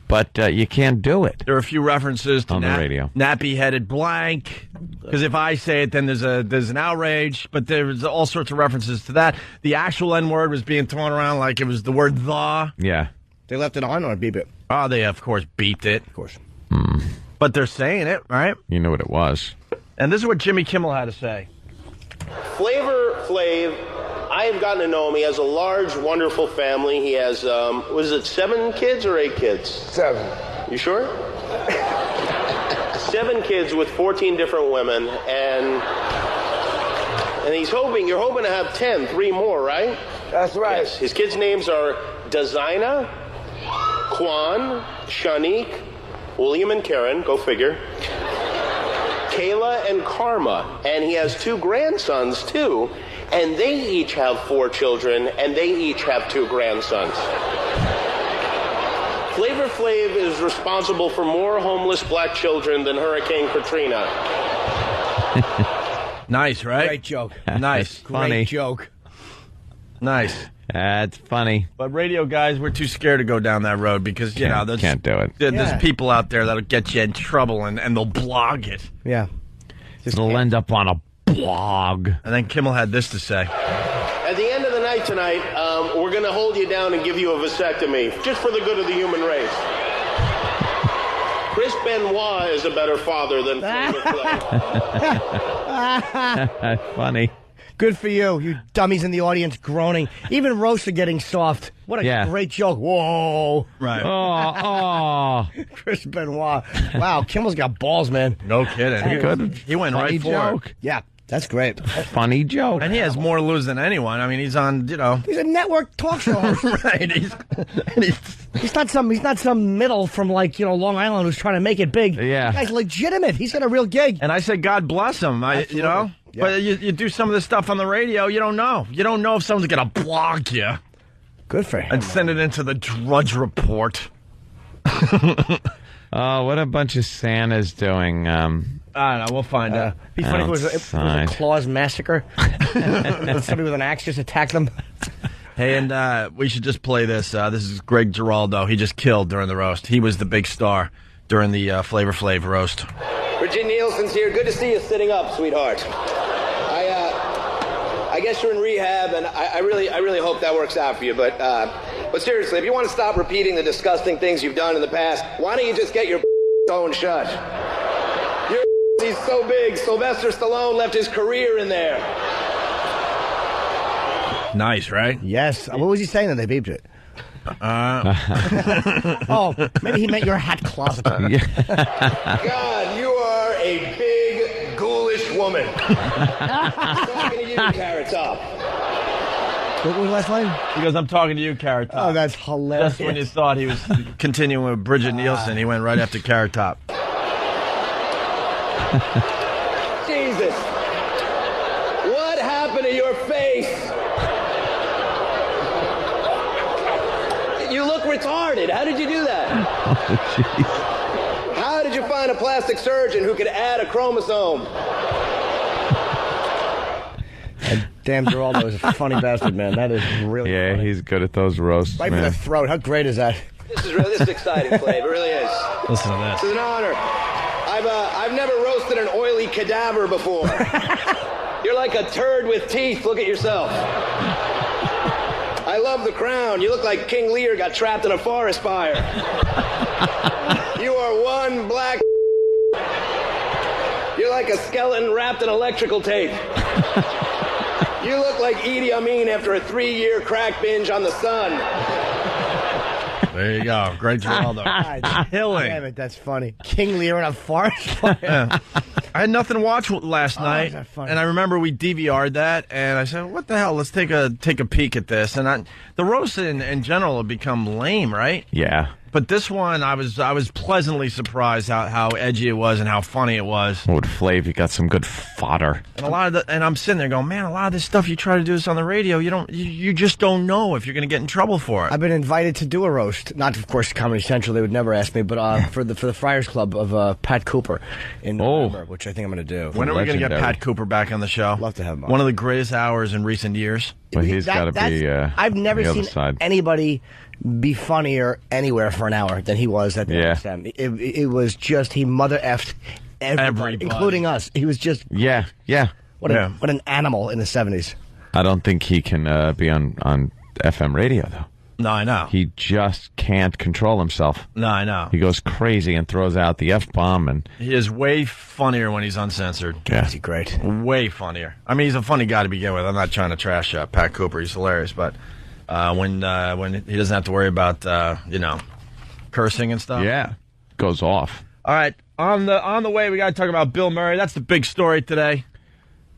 But you can't do it. There are a few references to on the radio. Nappy-headed blank, because if I say it, then there's an outrage. But there's all sorts of references to that. The actual N-word was being thrown around like it was the word the. Yeah. They left it on or beep it? Oh, they, of course, beeped it. Of course. But they're saying it, right? You know what it was. And this is what Jimmy Kimmel had to say. Flavor Flav, I have gotten to know him. He has a large, wonderful family. He has, was it 7 kids or 8 kids? 7. You sure? 7 kids with 14 different women, and you're hoping to have 3 more, right? That's right. Yes. His kids' names are Dazina, Quan, Shanique, William and Karen, go figure, Kayla and Karma, and he has 2 grandsons, too. And they each have 4 children, and they each have 2 grandsons. Flavor Flav is responsible for more homeless black children than Hurricane Katrina. Nice, right? Great joke. Nice. Funny. Great joke. Nice. That's funny. But radio guys, we're too scared to go down that road because, you know, can't do it. There's people out there that'll get you in trouble, and they'll blog it. Yeah. It'll end up on a blog. And then Kimmel had this to say. At the end of the night tonight, we're going to hold you down and give you a vasectomy, just for the good of the human race. Chris Benoit is a better father than Flavor Flav. Funny. Good for you, you dummies in the audience groaning. Even roasts are getting soft. What a great joke. Whoa. Right. Oh. Chris Benoit. Wow, Kimmel's got balls, man. No kidding. Good. He went right for it. Yeah, that's great. Funny joke. And he has more to lose than anyone. I mean, he's on, you know. He's a network talk show host. Right. He's not some middle from, like, you know, Long Island who's trying to make it big. Yeah. The guy's legitimate. He's got a real gig. And I said, God bless him. You know. Yeah. But you do some of this stuff on the radio, you don't know. You don't know if someone's going to block you. Good for him. And send it into the Drudge Report. Oh, what a bunch of Santas doing. I don't know. We'll find out. It'd be funny if it was a Claus massacre. Somebody with an axe just attacked them. Hey, and we should just play this. This is Greg Giraldo. He just killed during the roast. He was the big star during the Flavor Flav roast. Virginia Nielsen's here. Good to see you sitting up, sweetheart. I guess you're in rehab, and I really hope that works out for you. But seriously, if you want to stop repeating the disgusting things you've done in the past, why don't you just get your phone shut? He's so big. Sylvester Stallone left his career in there. Nice, right? Yes. What was he saying that they beeped it? Oh, maybe he meant your hat closet. God, you are a big, ghoulish woman. Talking to you, Carrot Top. What was the last line? He goes, I'm talking to you, Carrot Top. Oh, that's hilarious. Just when you thought he was continuing with Bridget Nielsen, he went right after Carrot Top. Jesus. What happened to your face? You look retarded. How did you do that? How did you find a plastic surgeon who could add a chromosome? And damn Geraldo is a funny bastard, man. That is really funny. He's good at those roasts, Right man. for the throat. How great is that? This is exciting, Flav. It really is. Listen to this. This is an honor. I've never roasted an oily cadaver before. You're like a turd with teeth. Look at yourself. I love the crown. You look like King Lear got trapped in a forest fire. You are one black. You're like a skeleton wrapped in electrical tape. You look like Idi Amin after a 3-year crack binge on the sun. There you go. Great Geraldo. Killing. Damn it, that's funny. King Lear in a forest fire. Yeah. I had nothing to watch last night, is that funny? and I remember we DVR'd that, and I said, "What the hell? Let's take a peek at this." And the roasts in general have become lame, right? Yeah. But this one, I was pleasantly surprised how edgy it was and how funny it was. Oh, with Flav, you got some good fodder. And and I'm sitting there going, man, a lot of this stuff you try to do this on the radio, you just don't know if you're going to get in trouble for it. I've been invited to do a roast, not of course Comedy Central. They would never ask me, but for the Friars Club of Pat Cooper in November, which I think I'm going to do. When are we going to get Pat Cooper back on the show? Love to have him on. One of the greatest hours in recent years. Well, he's got to be. I've never the seen other side. anybody be funnier anywhere for an hour than he was at the XM. It was just, he mother effed everybody, including us. He was just what an animal in the 70s. I don't think he can be on FM radio though. No, I know. He just can't control himself. No, I know. He goes crazy and throws out the F-bomb. And he is way funnier when he's uncensored. Yeah. Is he great? Way funnier. I mean, he's a funny guy to begin with. I'm not trying to trash Pat Cooper. He's hilarious. But when he doesn't have to worry about, cursing and stuff. Yeah. Goes off. All right. On the way, we got to talk about Bill Murray. That's the big story today.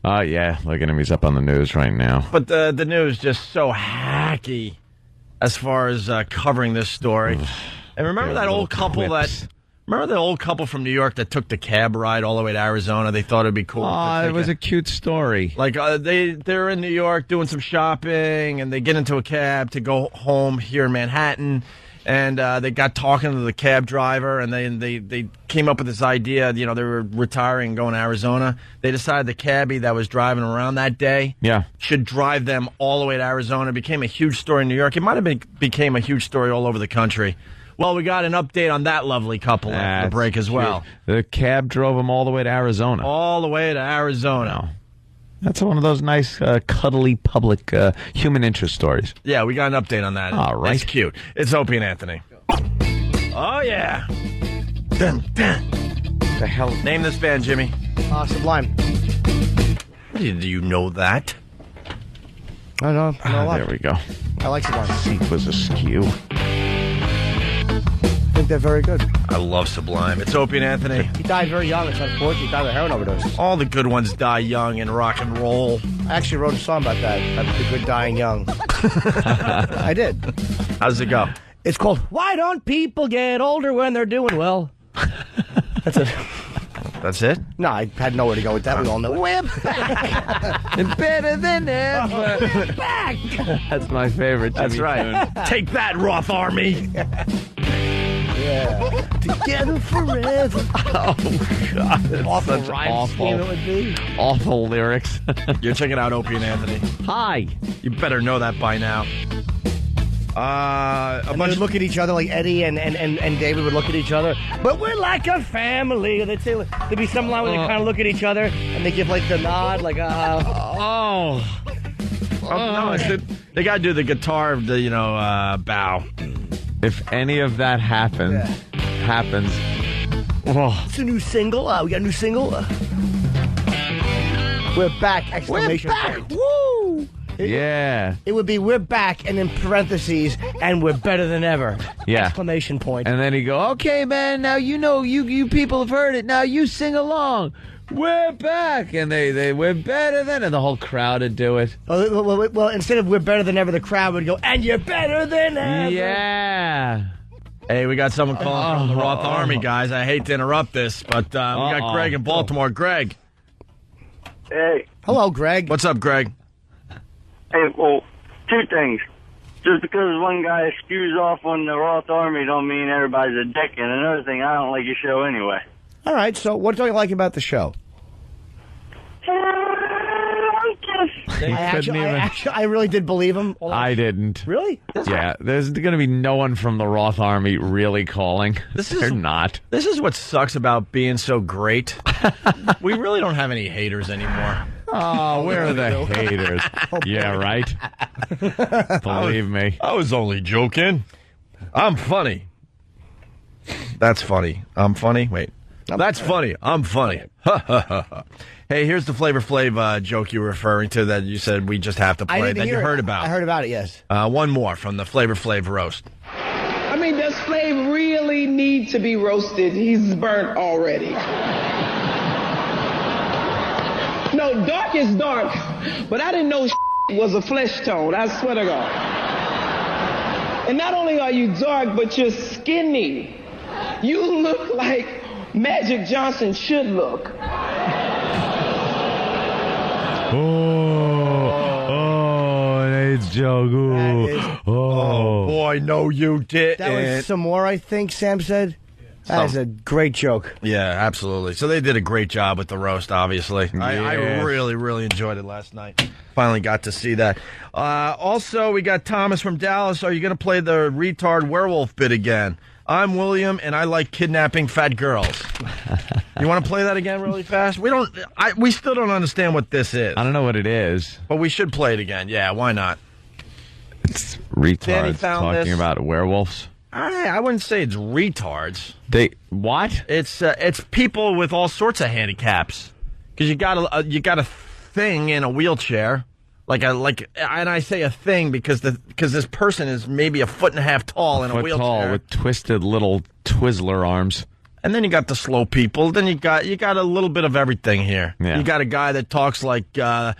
Yeah. Look at him. He's up on the news right now. But the news just so hacky as far as covering this story. And remember that old couple from New York that took the cab ride all the way to Arizona? They thought it'd be cool. Oh, it was a cute story. Like they're in New York doing some shopping, and they get into a cab to go home here in Manhattan. And they got talking to the cab driver, and they came up with this idea. They were retiring and going to Arizona. They decided the cabbie that was driving around that day should drive them all the way to Arizona. It became a huge story in New York. It might have became a huge story all over the country. Well, we got an update on that lovely couple after the break as well. The cab drove them all the way to Arizona. All the way to Arizona. That's one of those nice, cuddly public human interest stories. Yeah, we got an update on that. All right. That's cute. It's Opie and Anthony. Oh, yeah. Dun, dun. The hell? Name this band, Jimmy. Sublime. Do you know that? I know a lot. There we go. I like Sublime. Seat was askew. I think they're very good. I love Sublime. It's Opie and Anthony. He died very young. It's unfortunate. He died of a heroin overdose. All the good ones die young in rock and roll. I actually wrote a song about that. The good dying young. I did. How does it go? It's called "Why Don't People Get Older When They're Doing Well." That's it. That's it? No, I had nowhere to go with that. We all know it. We're back. Better than ever. We're back. That's my favorite Jimmy That's right. tune. Take that, Roth Army. Yeah. Together forever. Oh, God. That's Awful such rhyme awful, scheme it would be. awful lyrics. You're checking out Opie and Anthony. Hi. You better know that by now. A bunch would look at each other like Eddie and David would look at each other. But we're like a family. They'd say there'd be some line where they kind of look at each other and they give like the nod, like no, they gotta do the guitar, bow. If any of that happens, It's a new single. We got a new single. We're back! Exclamation We're back! point. Woo! Yeah. It would be we're back, and in parentheses, and we're better than ever. Yeah. Exclamation point. And then he'd go, okay, man, now you people have heard it. Now you sing along. We're back. And we're better than, and the whole crowd would do it. Well, instead of we're better than ever, the crowd would go, and you're better than ever. Yeah. Hey, we got someone calling from the Roth Army, guys. I hate to interrupt this, but we got Greg in Baltimore. Greg. Hey. Hello, Greg. What's up, Greg? Hey, well, two things. Just because one guy spews off on the Roth Army don't mean everybody's a dick. And another thing, I don't like your show anyway. All right, so what don't you like about the show? I really did believe him. I didn't. Really? Yeah, there's going to be no one from the Roth Army really calling. They're not. This is what sucks about being so great. We really don't have any haters anymore. Oh, where are the haters? Yeah, right? Believe me. I was only joking. I'm funny. That's funny. I'm funny? Wait. That's funny. I'm funny. Hey, here's the Flavor Flav joke you were referring to that you said we just have to play that you heard about. I heard about it, yes. One more from the Flavor Flav roast. I mean, does Flav really need to be roasted? He's burnt already. No, dark is dark, but I didn't know was a flesh tone. I swear to God. And not only are you dark, but you're skinny. You look like Magic Johnson should look. It's Joe. Oh, boy, no, you didn't. That was some more, I think, Sam said. That is a great joke. Yeah, absolutely. So they did a great job with the roast, obviously. I really, really enjoyed it last night. Finally got to see that. Also, we got Thomas from Dallas. Are you going to play the retard werewolf bit again? I'm William, and I like kidnapping fat girls. You want to play that again really fast? We still don't understand what this is. I don't know what it is. But we should play it again. Yeah, why not? It's retards talking about werewolves. I wouldn't say it's retards. What? It's people with all sorts of handicaps. Because you got a thing in a wheelchair. And I say a thing because this person is maybe 1.5 feet tall in a wheelchair. Tall with twisted little Twizzler arms. And then you got the slow people. Then you got a little bit of everything here. Yeah. You got a guy that talks with the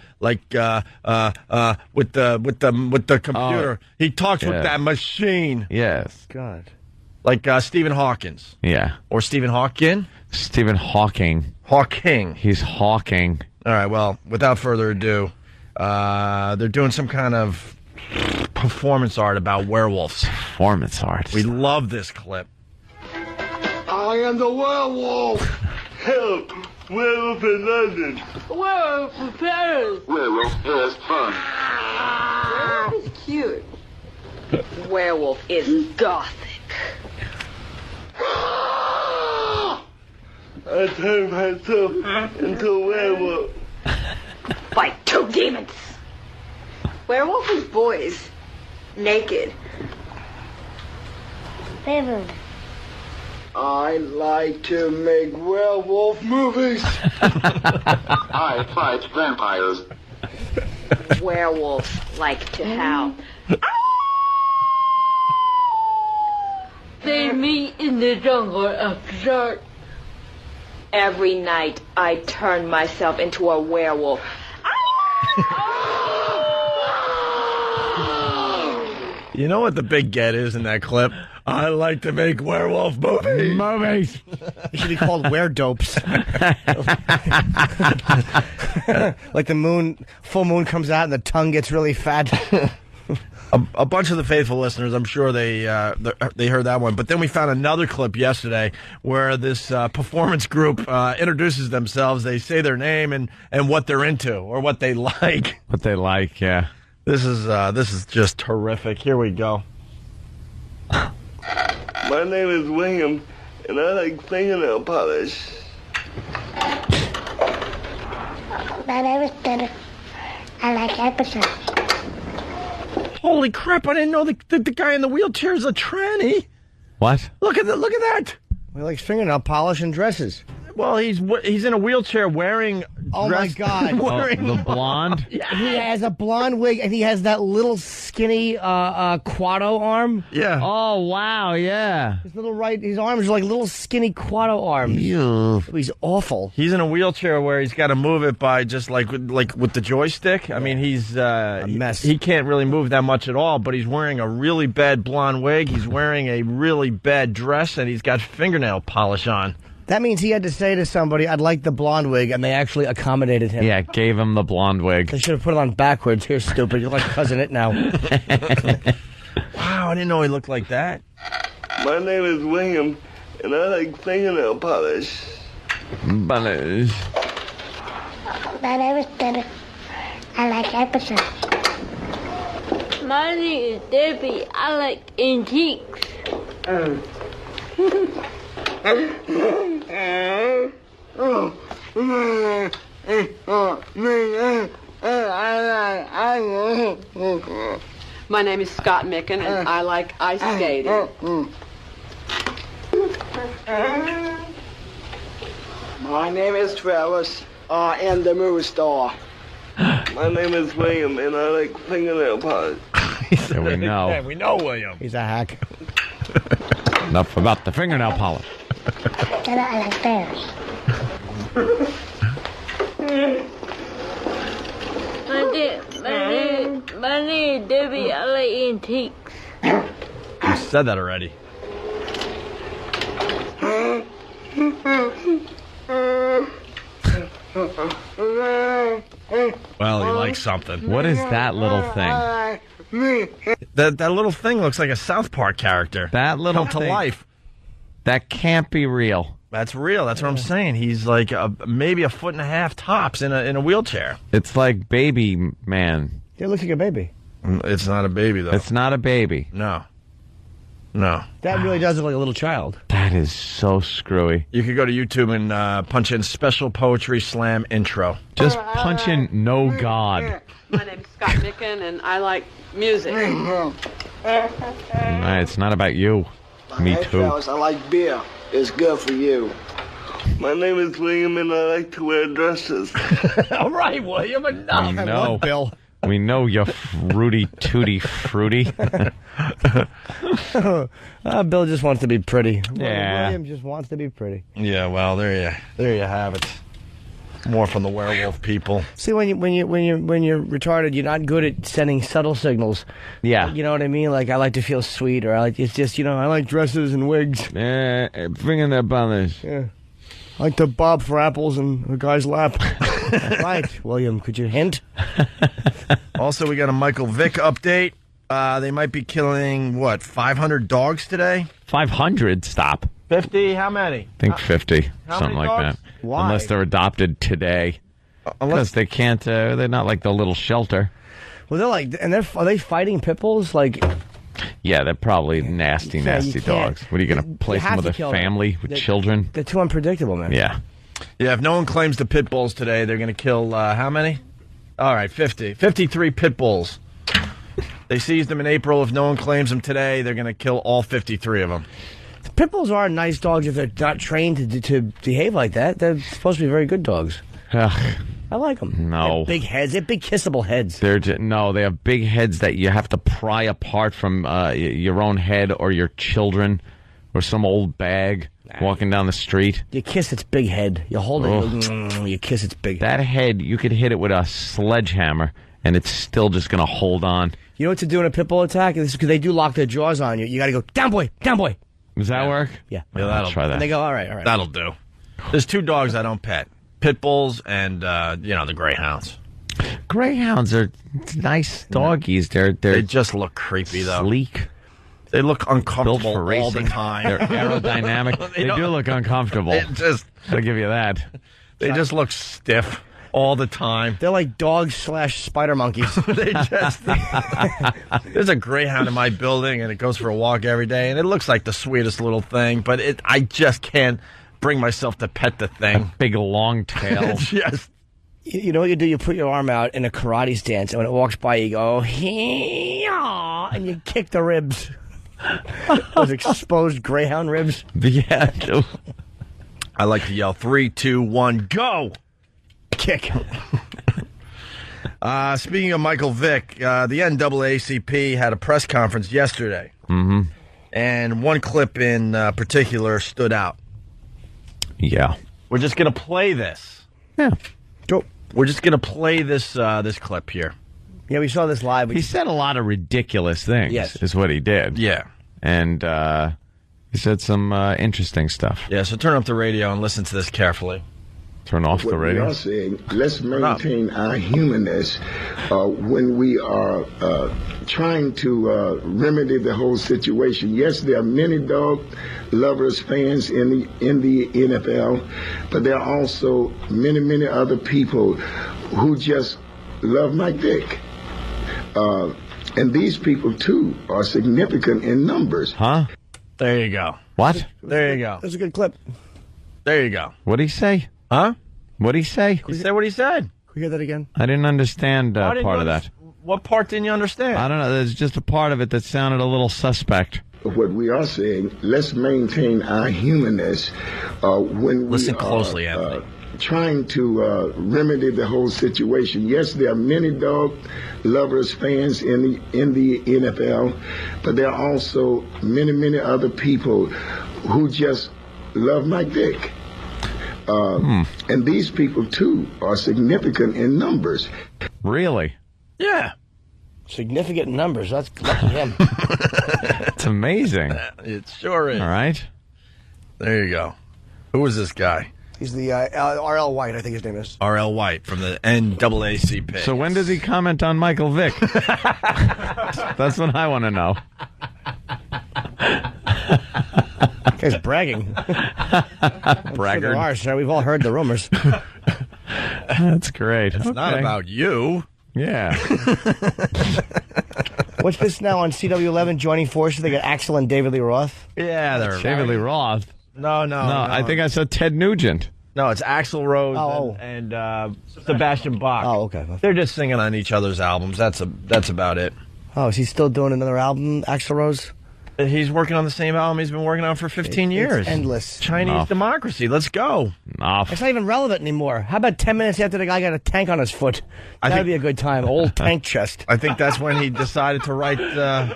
computer. He talks with that machine. Yes. God. Like Stephen Hawkins. Yeah. Or Stephen Hawking. Stephen Hawking. Hawking. He's hawking. All right. Well, without further ado, they're doing some kind of performance art about werewolves. Performance art. We love this clip. I am the werewolf. Help! Werewolf in London. Werewolf in Paris. Werewolf has fun. Werewolf is cute. Werewolf is gothic. I turned myself into a werewolf. By 2 demons. Werewolf is boys. Naked. Favorite. I like to make werewolf movies. I fight vampires. Werewolves like to howl. They meet in the jungle after dark. Every night I turn myself into a werewolf. You know what the big get is in that clip? I like to make werewolf movies. Movies. It should be called Weredopes. Like the full moon comes out and the tongue gets really fat. A bunch of the faithful listeners, I'm sure they heard that one. But then we found another clip yesterday where this performance group introduces themselves. They say their name and what they're into or what they like. What they like, yeah. This is just terrific. Here we go. My name is William, and I like fingernail polish. My name is Dennis. I like episodes. Holy crap! I didn't know the guy in the wheelchair is a tranny. What? Look at that! We like fingernail polish and dresses. Well, he's in a wheelchair wearing. Oh my God! The blonde. He has a blonde wig, and he has that little skinny quado arm. Yeah. Oh wow! Yeah. His arms are like little skinny quado arms. Ew. He's awful. He's in a wheelchair where he's got to move it by just like with the joystick. I mean, he's a mess. He can't really move that much at all. But he's wearing a really bad blonde wig. He's wearing a really bad dress, and he's got fingernail polish on. That means he had to say to somebody, "I'd like the blonde wig," and they actually accommodated him. Yeah, gave him the blonde wig. They should have put it on backwards. Here, stupid. You're like Cousin It now. Wow, I didn't know he looked like that. My name is William, and I like fingernail polish. Polish. My name is Dennis. I like episodes. My name is Debbie. I like antiques. My name is Scott Micken, and I like ice skating. My name is Travis, and the Moose Star. My name is William, and I like fingernail polish. Yeah, we know. Yeah, we know William. He's a hack. Enough about the fingernail polish. And I like bears. My name is Debbie. I like antiques. You said that already. Well, he likes something. What is that little thing? That little thing looks like a South Park character. That little come to thing. life. That can't be real. That's real. That's what I'm saying. He's like maybe a foot and a half tops in a wheelchair. It's like baby man. It looks like a baby. It's not a baby though. It's not a baby. No. That really does look like a little child. That is so screwy. You could go to YouTube and punch in Special Poetry Slam intro. Just punch in No God. My name is Scott Micken, and I like music. It's not about you. Me Hey, too. fellas, I like beer. It's good for you. My name is William, and I like to wear dresses. All right, William, enough. We know, Bill. We know you're fruity tooty fruity. Bill just wants to be pretty. Yeah. William just wants to be pretty. Yeah, well, there you have it. More from the werewolf people. See, when you're retarded, you're not good at sending subtle signals. Yeah. You know what I mean? Like, I like to feel sweet, or it's just, I like dresses and wigs. Fingernail polish. Yeah. I like to bob for apples in a guy's lap. Right, William, could you hint? Also, we got a Michael Vick update. They might be killing, 500 dogs today? 500? Stop. 50? How many? I think 50. How Something many like dogs? that. Why? Unless they're adopted today. Because they can't, they're not like the little shelter. Well, they're like, are they fighting pit bulls? Like, yeah, they're probably nasty, you nasty can't. dogs. What are you going to place them have with a to kill them. family, with children? They're too unpredictable, man. Yeah. Yeah, if no one claims the pit bulls today, they're going to kill, how many? All right, 50. 53 pit bulls. They seized them in April. If no one claims them today, they're going to kill all 53 of them. Pit bulls are nice dogs if they're not trained to behave like that. They're supposed to be very good dogs. I like them. No. Big heads. They're big kissable heads. No, they have big heads that you have to pry apart from your own head or your children or some old bag walking down the street. You kiss its big head. You hold it. You kiss its big head. That head, you could hit it with a sledgehammer, and it's still just going to hold on. You know what to do in a pit bull attack? This is because they do lock their jaws on you. You got to go, down boy, down boy. Does that work? Yeah. That'll try that. And they go, all right. That'll do. There's two dogs I don't pet. Pit bulls and, the greyhounds. Greyhounds are nice doggies. They just look creepy, though. Sleek. They look uncomfortable Built for racing. all the time. They're aerodynamic. They do look uncomfortable. I'll give you that. They just look stiff all the time. They're like dogs / spider monkeys. There's a greyhound in my building, and it goes for a walk every day, and it looks like the sweetest little thing, but I just can't bring myself to pet the thing. Big long tail. Just. You know what you do? You put your arm out in a karate stance, and when it walks by, you go, hee-yaw, and you kick the ribs. Those exposed greyhound ribs. Yeah. I like to yell 3, 2, 1, go! Kick. Speaking of Michael Vick, the NAACP had a press conference yesterday. Mm-hmm. And one clip in particular stood out. Yeah. We're just going to play this. Yeah. Go. We're just going to play this this clip here. Yeah, we saw this live. He said a lot of ridiculous things, is what he did. Yeah. And he said some interesting stuff. Yeah, so turn up the radio and listen to this carefully. Turn off the radio. We are saying, let's maintain our humanness when we are trying to remedy the whole situation. Yes, there are many dog lovers, fans in the NFL, but there are also many other people who just love Mike Vick. And these people, too, are significant in numbers. Huh? There you go. What? There you go. That's a good clip. There you go. What'd he say? Huh? What'd he say? He said what he said. Can we hear that again? I didn't understand part of that. What part didn't you understand? I don't know. There's just a part of it that sounded a little suspect. What we are saying, let's maintain our humanness when Listen we closely, are Anthony. trying to remedy the whole situation. Yes, there are many dog lovers, fans in the NFL, but there are also many other people who just love Mike Vick. And these people, too, are significant in numbers. Really? Yeah. Significant numbers. That's lucky him. It's amazing. It sure is. All right. There you go. Who is this guy? He's the R.L. White, I think his name is. R.L. White from the NAACP. So when does he comment on Michael Vick? That's what I want to know. Guy's bragging. Braggart. Sure are, sir. We've all heard the rumors. That's great. It's not about you. Yeah. What's this now on CW11 joining forces? They got Axel and David Lee Roth. Yeah, they're David Lee Roth. No. I think I saw Ted Nugent. No, it's Axl Rose and Sebastian Bach. Oh, okay. They're just singing on each other's albums. That's about it. Oh, is he still doing another album, Axl Rose? He's working on the same album he's been working on for 15 years. It's endless. Chinese democracy. Let's go. It's not even relevant anymore. How about 10 minutes after the guy got a tank on his foot? That'd be a good time. Old tank chest. I think that's when he decided to write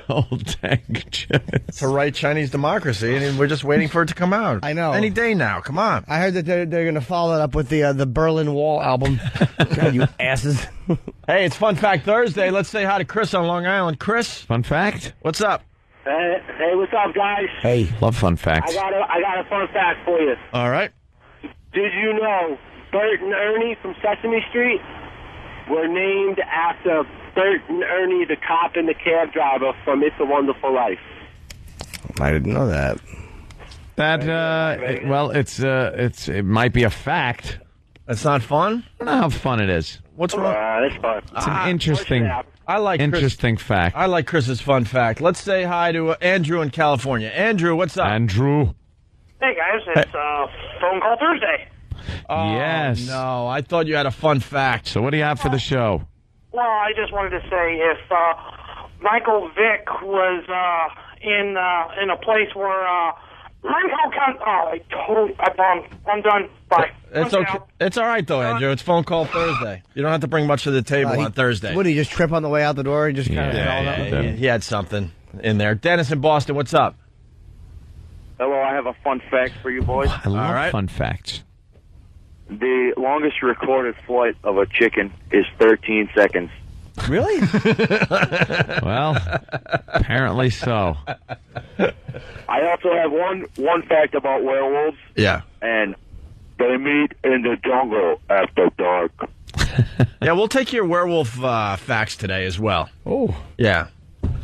old tank chest. To write Chinese democracy, and we're just waiting for it to come out. I know. Any day now. Come on. I heard that they're going to follow that up with the Berlin Wall album. God, you asses. Hey, it's Fun Fact Thursday. Let's say hi to Chris on Long Island. Chris. Fun fact? What's up? Hey, what's up, guys? Hey, love fun facts. I got a fun fact for you. All right. Did you know Bert and Ernie from Sesame Street were named after Bert and Ernie, the cop and the cab driver from It's a Wonderful Life? I didn't know that. It might be a fact. It's not fun? I don't know how fun it is. What's wrong? That's fun. It's an interesting fact. I like Chris's fun fact. Let's say hi to Andrew in California. Andrew, what's up? Andrew. Hey, guys. It's Phone Call Thursday. Oh, yes. No, I thought you had a fun fact. So what do you have for the show? Well, I just wanted to say if Michael Vick was in a place where I'm done. Bye. It's okay. It's all right though, Andrew. It's Phone Call Thursday. You don't have to bring much to the table on Thursday. What did he just trip on the way out the door? He just kind of he had something in there. Dennis in Boston, what's up? Hello, I have a fun fact for you boys. I love fun facts. The longest recorded flight of a chicken is 13 seconds. Really? Well, apparently so. I also have one fact about werewolves. Yeah. And they meet in the jungle after dark. Yeah, we'll take your werewolf facts today as well. Oh. Yeah.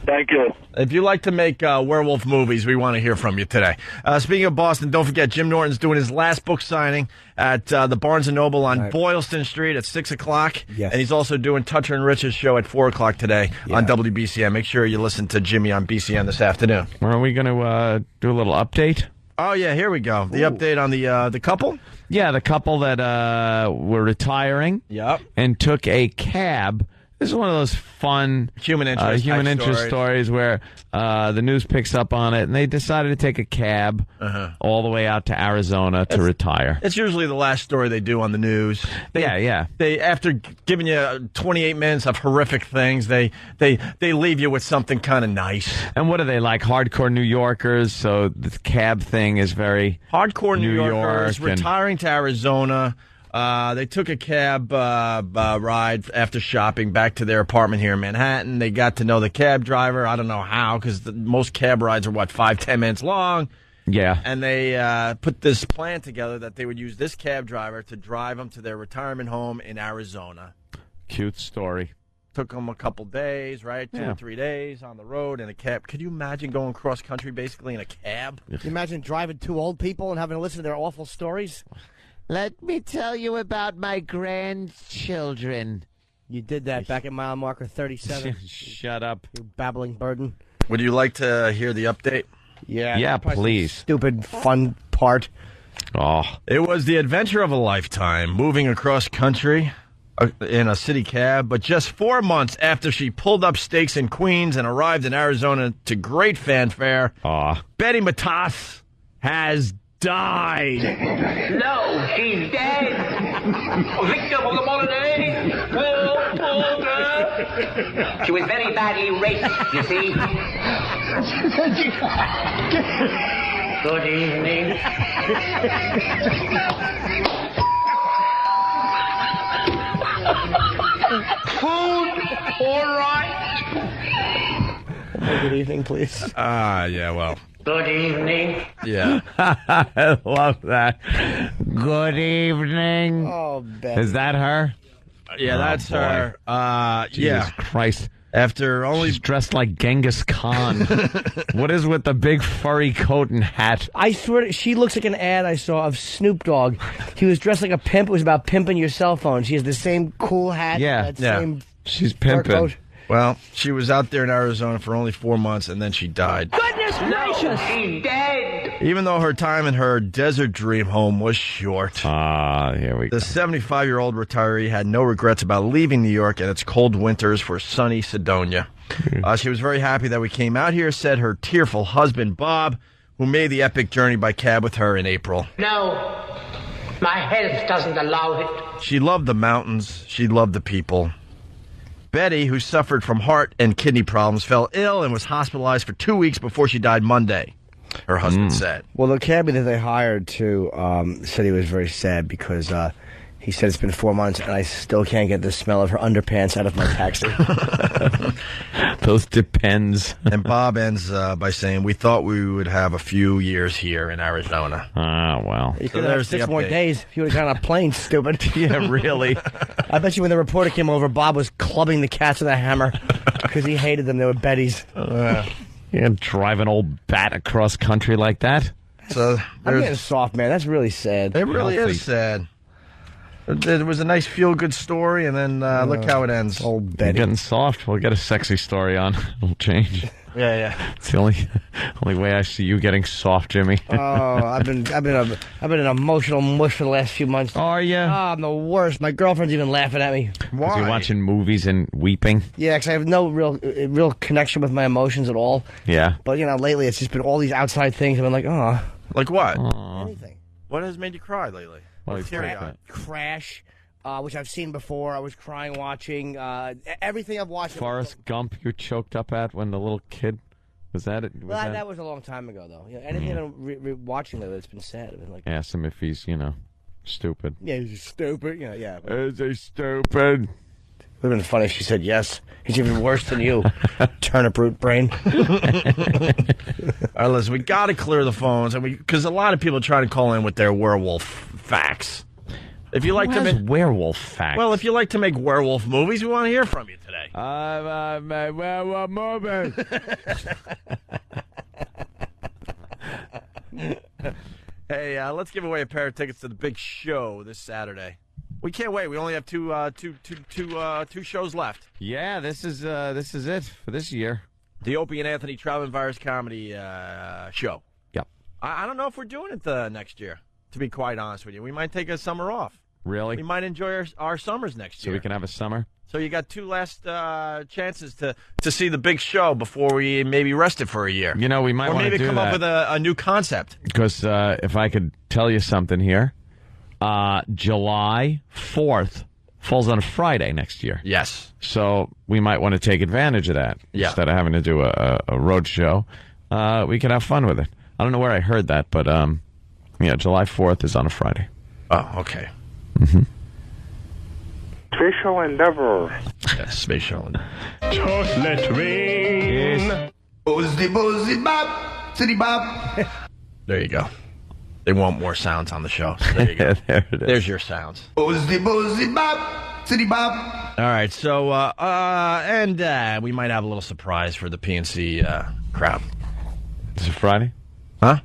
Thank you. If you like to make werewolf movies, we want to hear from you today. Speaking of Boston, don't forget, Jim Norton's doing his last book signing at the Barnes & Noble on Boylston Street at 6 o'clock. Yes. And he's also doing Toucher and Rich's show at 4 o'clock today on WBCN. Make sure you listen to Jimmy on BCN this afternoon. Are we going to do a little update? Oh, yeah, here we go. The update on the couple? Yeah, the couple that were retiring Yep. and took a cab This is one of those fun human interest stories where the news picks up on it, and they decided to take a cab all the way out to Arizona to retire. It's usually the last story they do on the news. They after giving you 28 minutes of horrific things, they leave you with something kind of nice. And what are they, like hardcore New Yorkers? So the cab thing is very hardcore New York Yorkers retiring to Arizona. They took a cab ride after shopping back to their apartment here in Manhattan. They got to know the cab driver. I don't know how, because most cab rides are, 5-10 minutes long. Yeah. And they put this plan together that they would use this cab driver to drive them to their retirement home in Arizona. Cute story. Took them a couple days, right? 2 or 3 days on the road in a cab. Could you imagine going cross-country basically in a cab? Can you imagine driving 2 old people and having to listen to their awful stories? Let me tell you about my grandchildren. You did that back at mile marker 37. Shut up. You babbling burden. Would you like to hear the update? Yeah, please. Stupid, fun part. Oh. It was the adventure of a lifetime, moving across country in a city cab, but just 4 months after she pulled up stakes in Queens and arrived in Arizona to great fanfare, Betty Matas has died. No, she's dead. Victim of the Molyneux. She was very badly raped, you see. Good evening. Food, all right. Good evening, please. Yeah, well. Good evening. Yeah. I love that. Good evening. Oh, Betty. Is that her? Yeah, that's her. Jesus Christ. After only... She's dressed like Genghis Khan. What is with the big furry coat and hat? I swear, she looks like an ad I saw of Snoop Dogg. He was dressed like a pimp. It was about pimping your cell phone. She has the same cool hat. Same she's fur pimping. coat. Well, she was out there in Arizona for only 4 months, and then she died. Goodness gracious! She's dead! Even though her time in her desert dream home was short. Here we go. The 75-year-old retiree had no regrets about leaving New York and its cold winters for sunny Sedona. She was very happy that we came out here, said her tearful husband, Bob, who made the epic journey by cab with her in April. No, my health doesn't allow it. She loved the mountains. She loved the people. Betty, who suffered from heart and kidney problems, fell ill and was hospitalized for 2 weeks before she died Monday, her husband said. Well, the cabbie that they hired said he was very sad because he said it's been 4 months and I still can't get the smell of her underpants out of my taxi. Those depends. And Bob ends by saying, we thought we would have a few years here in Arizona. Well. You could have 6 more days if you would have gone on a plane, stupid. Yeah, really. I bet you when the reporter came over, Bob was clubbing the cats with a hammer because he hated them. They were Betty's. You drive an old bat across country like that? So I'm getting soft, man. That's really sad. It really is sad. It was a nice feel-good story, and then look how it ends. Old Betty. Getting soft. We'll get a sexy story on. It'll change. Yeah. It's the only way I see you getting soft, Jimmy. I've been an emotional mush for the last few months. Are you? I'm the worst. My girlfriend's even laughing at me. Why? Is he watching movies and weeping? Yeah, because I have no real connection with my emotions at all. Yeah. But lately it's just been all these outside things. I've been like, oh. Like what? Anything. What has made you cry lately? Crash, which I've seen before. I was crying watching everything I've watched. Forrest Gump, you're choked up at when the little kid was that it? That was a long time ago, though. Anything I'm watching lately that's been sad. I've been like, ask him if he's stupid. Yeah, he's stupid. Yeah. Is he stupid? It would have been funny if she said yes. He's even worse than you. Turnip root brain. All right, listen, we got to clear the phones, because a lot of people try to call in with their werewolf facts. If you like to make werewolf facts, well, if you like to make werewolf movies, we want to hear from you today. My werewolf movie. Hey, let's give away a pair of tickets to the big show this Saturday. We can't wait. We only have two shows left. Yeah, this is it for this year. The Opie and Anthony Traveling Virus comedy show. Yep. I don't know if we're doing it next year, to be quite honest with you. We might take a summer off. Really? We might enjoy our summers next year. So we can have a summer? So you got 2 last chances to see the big show before we maybe rest it for a year. You know, we might or want to maybe do come that. up with a new concept. Because if I could tell you something here, July 4th falls on a Friday next year. Yes. So we might want to take advantage of that. Yeah. Instead of having to do a road show, we could have fun with it. I don't know where I heard that, but July 4th is on a Friday. Oh, okay. Mm-hmm. Spatial endeavor. Yes, spatial endeavor. Chocolate rain. Boozy, boozy, bop, city bop. There you go. They want more sounds on the show. So there you go. There it is. There's your sounds. Boozy, boozy, bop, city bop. All right, so we might have a little surprise for the PNC crowd. Is it Friday? Huh?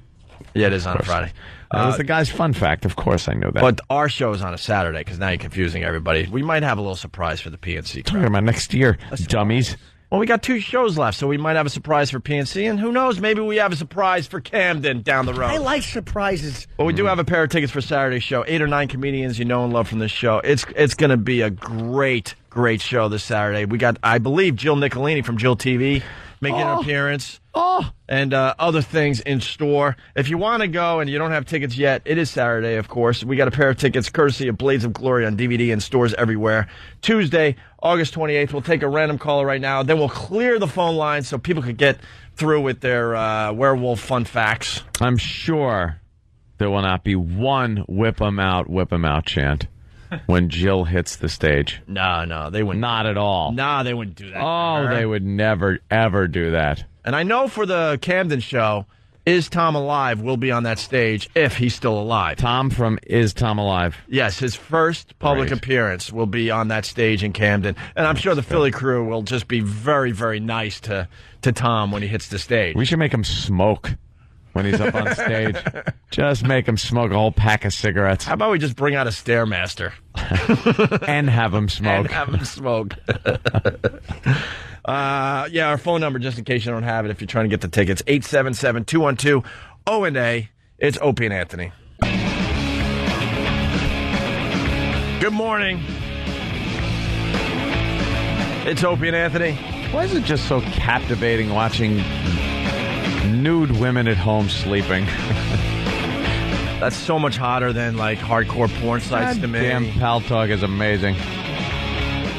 Yeah, it is on a Friday. That was the guy's fun fact. Of course, I know that. But our show is on a Saturday because now you're confusing everybody. We might have a little surprise for the PNC crowd. Talking about next year, dummies. Well, we got 2 shows left, so we might have a surprise for PNC, and who knows, maybe we have a surprise for Camden down the road. I like surprises. Well, we do have a pair of tickets for Saturday's show. 8 or 9 comedians you know and love from this show. It's going to be a great show this Saturday. We got, I believe, Jill Nicolini from Jill TV making an appearance. And other things in store. If you want to go and you don't have tickets yet, it is Saturday, of course. We got a pair of tickets courtesy of Blades of Glory on DVD in stores everywhere. Tuesday, August 28th, we'll take a random caller right now. Then we'll clear the phone lines so people could get through with their werewolf fun facts. I'm sure there will not be one whip 'em out chant when Jill hits the stage. No, they wouldn't. Not at all. No, they wouldn't do that. Oh, they would never, ever do that. And I know for the Camden show, Is Tom Alive will be on that stage if he's still alive. Tom from Is Tom Alive? Yes, his first public appearance will be on that stage in Camden. And I'm sure the Philly crew will just be very, very nice to Tom when he hits the stage. We should make him smoke when he's up on stage. Just make him smoke a whole pack of cigarettes. How about we just bring out a Stairmaster? And have him smoke. Our phone number, just in case you don't have it, if you're trying to get the tickets, 877-212-ONA. It's Opie and Anthony. Good morning. It's Opie and Anthony. Why is it just so captivating watching nude women at home sleeping? That's so much hotter than, like, hardcore porn sites to me. Damn, Pal Talk is amazing.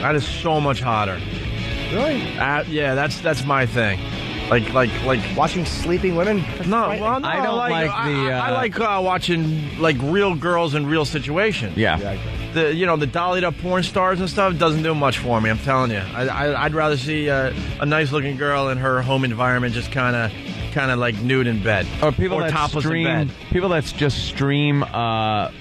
That is so much hotter. Really? Yeah, that's my thing. Like watching sleeping women. No, well, no, I don't like the. I like watching like real girls in real situations. Yeah. The dollied up porn stars and stuff doesn't do much for me. I'm telling you. I'd rather see a nice looking girl in her home environment, just kind of like nude in bed, or people that topless stream. in bed. People that just stream a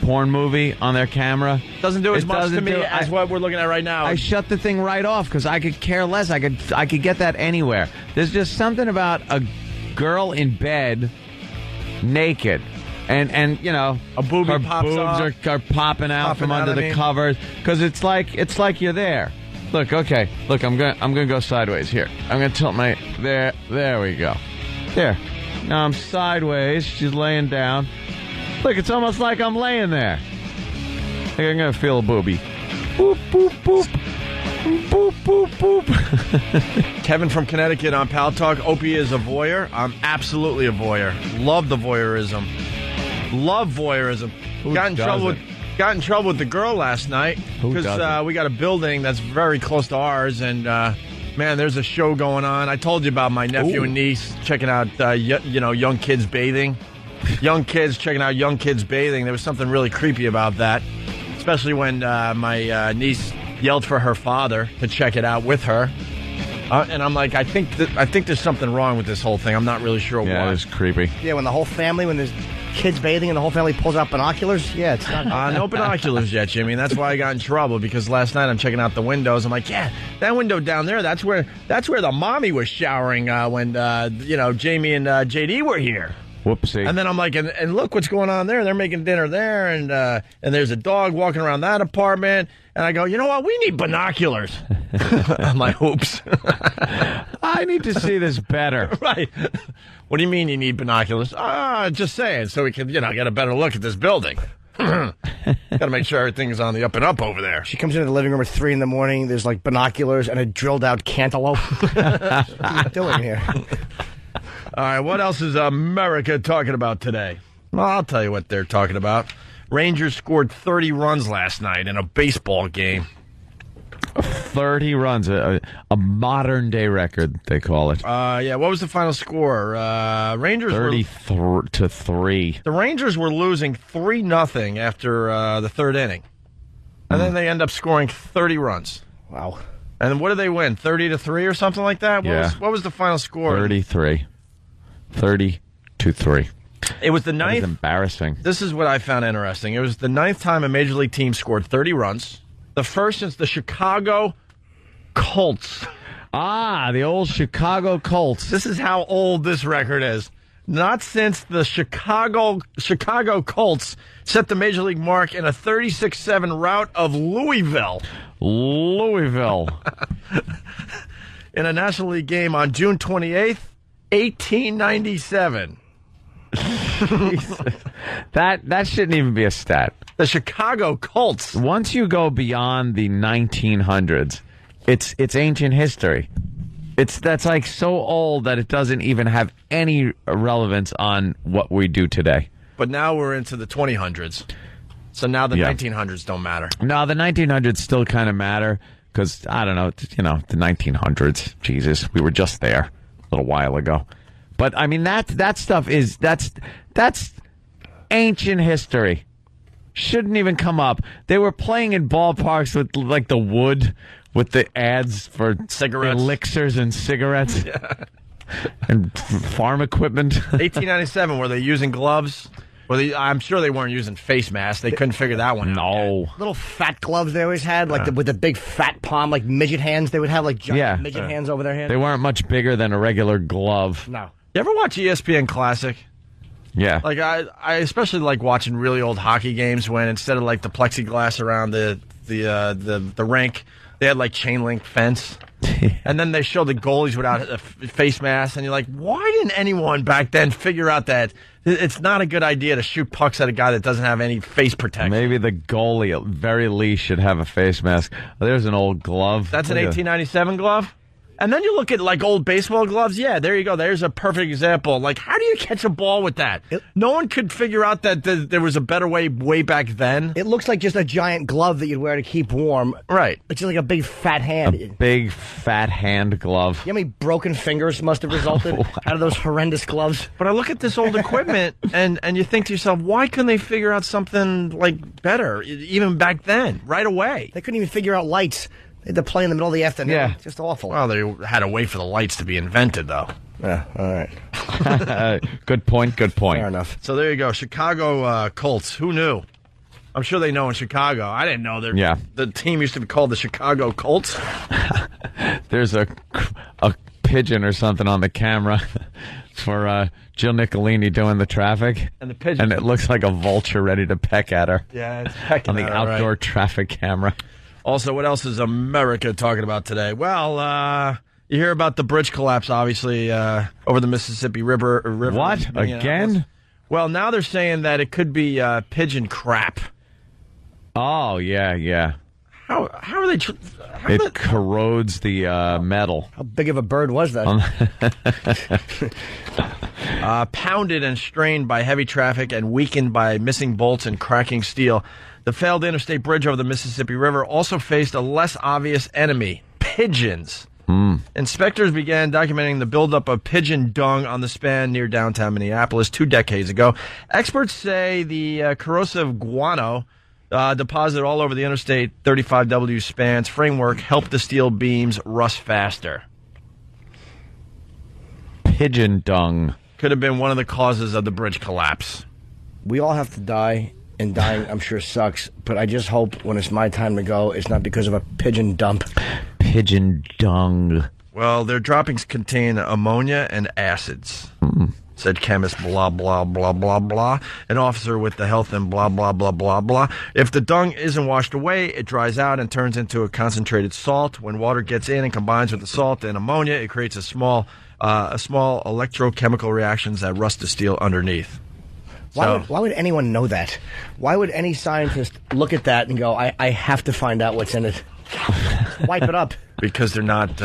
porn movie on their camera doesn't do as much to me as what we're looking at right now. I shut the thing right off because I could care less. I could get that anywhere. There's just something about a girl in bed, naked, and a boobie her pops boobs off. are popping out from under the covers because it's like you're there. Look, okay. Look, I'm gonna go sideways here. I'm gonna tilt my there. There we go. There. Now I'm sideways. She's laying down. Look, it's almost like I'm laying there. I think I'm gonna feel a boobie. Boop boop boop. Boop boop boop. Kevin from Connecticut on Pal Talk. Opie is a voyeur. I'm absolutely a voyeur. Love the voyeurism. Love voyeurism. Got in trouble with the girl last night because we got a building that's very close to ours, and man, there's a show going on. I told you about my nephew and niece checking out young kids bathing. Young kids checking out young kids bathing. There was something really creepy about that, especially when my niece yelled for her father to check it out with her. And I'm like, I think there's something wrong with this whole thing. I'm not really sure why. Yeah, it's creepy. Yeah, when there's kids bathing and the whole family pulls out binoculars. Yeah, it's not. No binoculars yet, Jimmy. And that's why I got in trouble, because last night I'm checking out the windows. I'm like, yeah, that window down there, that's where the mommy was showering when Jamie and JD were here. Whoopsie. And then I'm like, and look what's going on there. They're making dinner there, and there's a dog walking around that apartment. And I go, you know what? We need binoculars. I'm like, oops. I need to see this better. Right. What do you mean you need binoculars? Just saying, so we can, get a better look at this building. Got to make sure everything's on the up and up over there. She comes into the living room at 3 in the morning. There's like binoculars and a drilled out cantaloupe. What are you doing here? All right, what else is America talking about today? Well, I'll tell you what they're talking about. Rangers scored 30 runs last night in a baseball game. 30 runs, a modern-day record, they call it. Yeah, what was the final score? Rangers 30-3. The Rangers were losing 3-0 after the third inning. And then they end up scoring 30 runs. Wow. And what did they win? 30-3 or something like that? What was the final score? 30-3. 30-3. It was the ninth. That is embarrassing. This is what I found interesting. It was the 9th time a Major League team scored 30 runs. The first since the Chicago Colts. Ah, the old Chicago Colts. This is how old this record is. Not since the Chicago Colts set the Major League mark in a 36-7 rout of Louisville. In a National League game on June 28th, 1897. That shouldn't even be a stat. The Chicago Colts. Once you go beyond the 1900s, it's ancient history. That's like so old that it doesn't even have any relevance on what we do today. But now we're into the 2000s. So now the 1900s don't matter. No, the 1900s still kind of matter because, I don't know, the 1900s. Jesus, we were just there a little while ago. But, I mean, that stuff is, that's ancient history. Shouldn't even come up. They were playing in ballparks with, like, the wood with the ads for cigarettes, elixirs and cigarettes, and farm equipment. 1897, were they using gloves? I'm sure they weren't using face masks. They couldn't figure that one out. No. Little fat gloves they always had, like with the big fat palm, like midget hands. They would have like giant midget hands over their hands. They weren't much bigger than a regular glove. No. You ever watch ESPN Classic? Yeah. Like I especially like watching really old hockey games when instead of like the plexiglass around the rink, they had like chain link fence. And then they show the goalies without a face mask, and you're like, why didn't anyone back then figure out that it's not a good idea to shoot pucks at a guy that doesn't have any face protection? Maybe the goalie, at very least, should have a face mask. There's an old glove. That's an 1897 glove? And then you look at, like, old baseball gloves. Yeah, there you go. There's a perfect example. Like, how do you catch a ball with that? No one could figure out that there was a better way back then. It looks like just a giant glove that you'd wear to keep warm. Right. It's just like a big fat hand. A big fat hand glove. You know how many broken fingers must have resulted out of those horrendous gloves? But I look at this old equipment, and you think to yourself, why couldn't they figure out something, like, better, even back then, right away? They couldn't even figure out lights. They had to play in the middle of the afternoon. Yeah. Just awful. Well, they had to wait for the lights to be invented, though. Yeah, all right. Good point. Fair enough. So there you go. Chicago Colts. Who knew? I'm sure they know in Chicago. I didn't know the team used to be called the Chicago Colts. There's a pigeon or something on the camera for Jill Nicolini doing the traffic. And the pigeon. And it looks like a vulture ready to peck at her. Yeah, it's pecking on the at her, outdoor right. traffic camera. Also, what else is America talking about today? Well, you hear about the bridge collapse, obviously, over the Mississippi River. What? Again? Well, now they're saying that it could be pigeon crap. Oh, yeah. How are they... It corrodes the metal. How big of a bird was that? Pounded and strained by heavy traffic and weakened by missing bolts and cracking steel, the failed interstate bridge over the Mississippi River also faced a less obvious enemy, pigeons. Inspectors began documenting the buildup of pigeon dung on the span near downtown Minneapolis 2 decades ago. Experts say the corrosive guano deposited all over the Interstate 35W span's framework helped the steel beams rust faster. Pigeon dung. Could have been one of the causes of the bridge collapse. We all have to die, and dying, I'm sure, sucks. But I just hope when it's my time to go, it's not because of a pigeon dump. Pigeon dung. Well, their droppings contain ammonia and acids, said chemist blah, blah, blah, blah, blah, an officer with the health and blah, blah, blah, blah, blah. If the dung isn't washed away, it dries out and turns into a concentrated salt. When water gets in and combines with the salt and ammonia, it creates a small electrochemical reactions that rust the steel underneath. Why would anyone know that? Why would any scientist look at that and go, I have to find out what's in it? Wipe it up. Because they're not,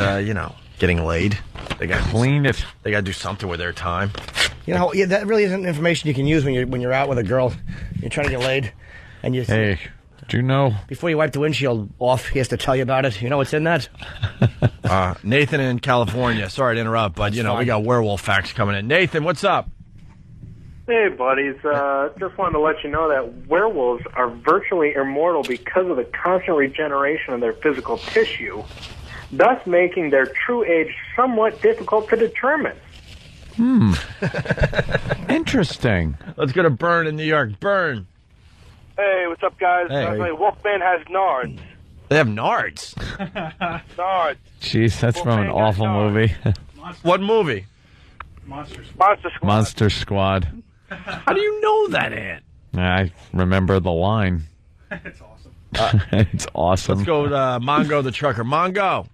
getting laid. They got to clean it. They got to do something with their time. That really isn't information you can use when you're out with a girl. You're trying to get laid, and you. Hey, do you know? Before you wipe the windshield off, he has to tell you about it. You know what's in that? Nathan in California. Sorry to interrupt, but we got werewolf facts coming in. Nathan, what's up? Hey, buddies. Just wanted to let you know that werewolves are virtually immortal because of the constant regeneration of their physical tissue, thus making their true age somewhat difficult to determine. Interesting. Let's go to Bern in New York. Bern. Hey, what's up, guys? Hey. Wolfman has nards. They have nards. Nards. Jeez, that's from an awful movie. What movie? Monster Squad. Monster Squad. How do you know that, Ant? I remember the line. It's awesome. It's awesome. Let's go with Mongo the trucker. Mongo.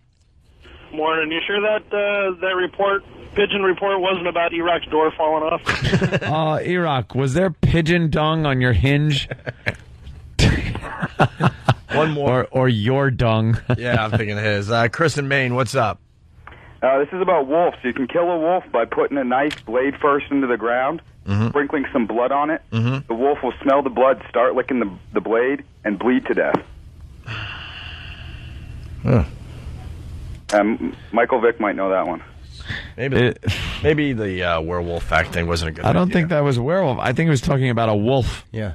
Morning. You sure that pigeon report wasn't about Iraq's door falling off? Iraq, was there pigeon dung on your hinge? One more. Or your dung. Yeah, I'm thinking his. Chris in Maine, what's up? This is about wolves. You can kill a wolf by putting a knife blade first into the ground, sprinkling some blood on it. The wolf will smell the blood, start licking the blade, and bleed to death. Michael Vick might know that one. Maybe the werewolf fact thing wasn't a good idea. I don't think that was a werewolf. I think he was talking about a wolf. Yeah.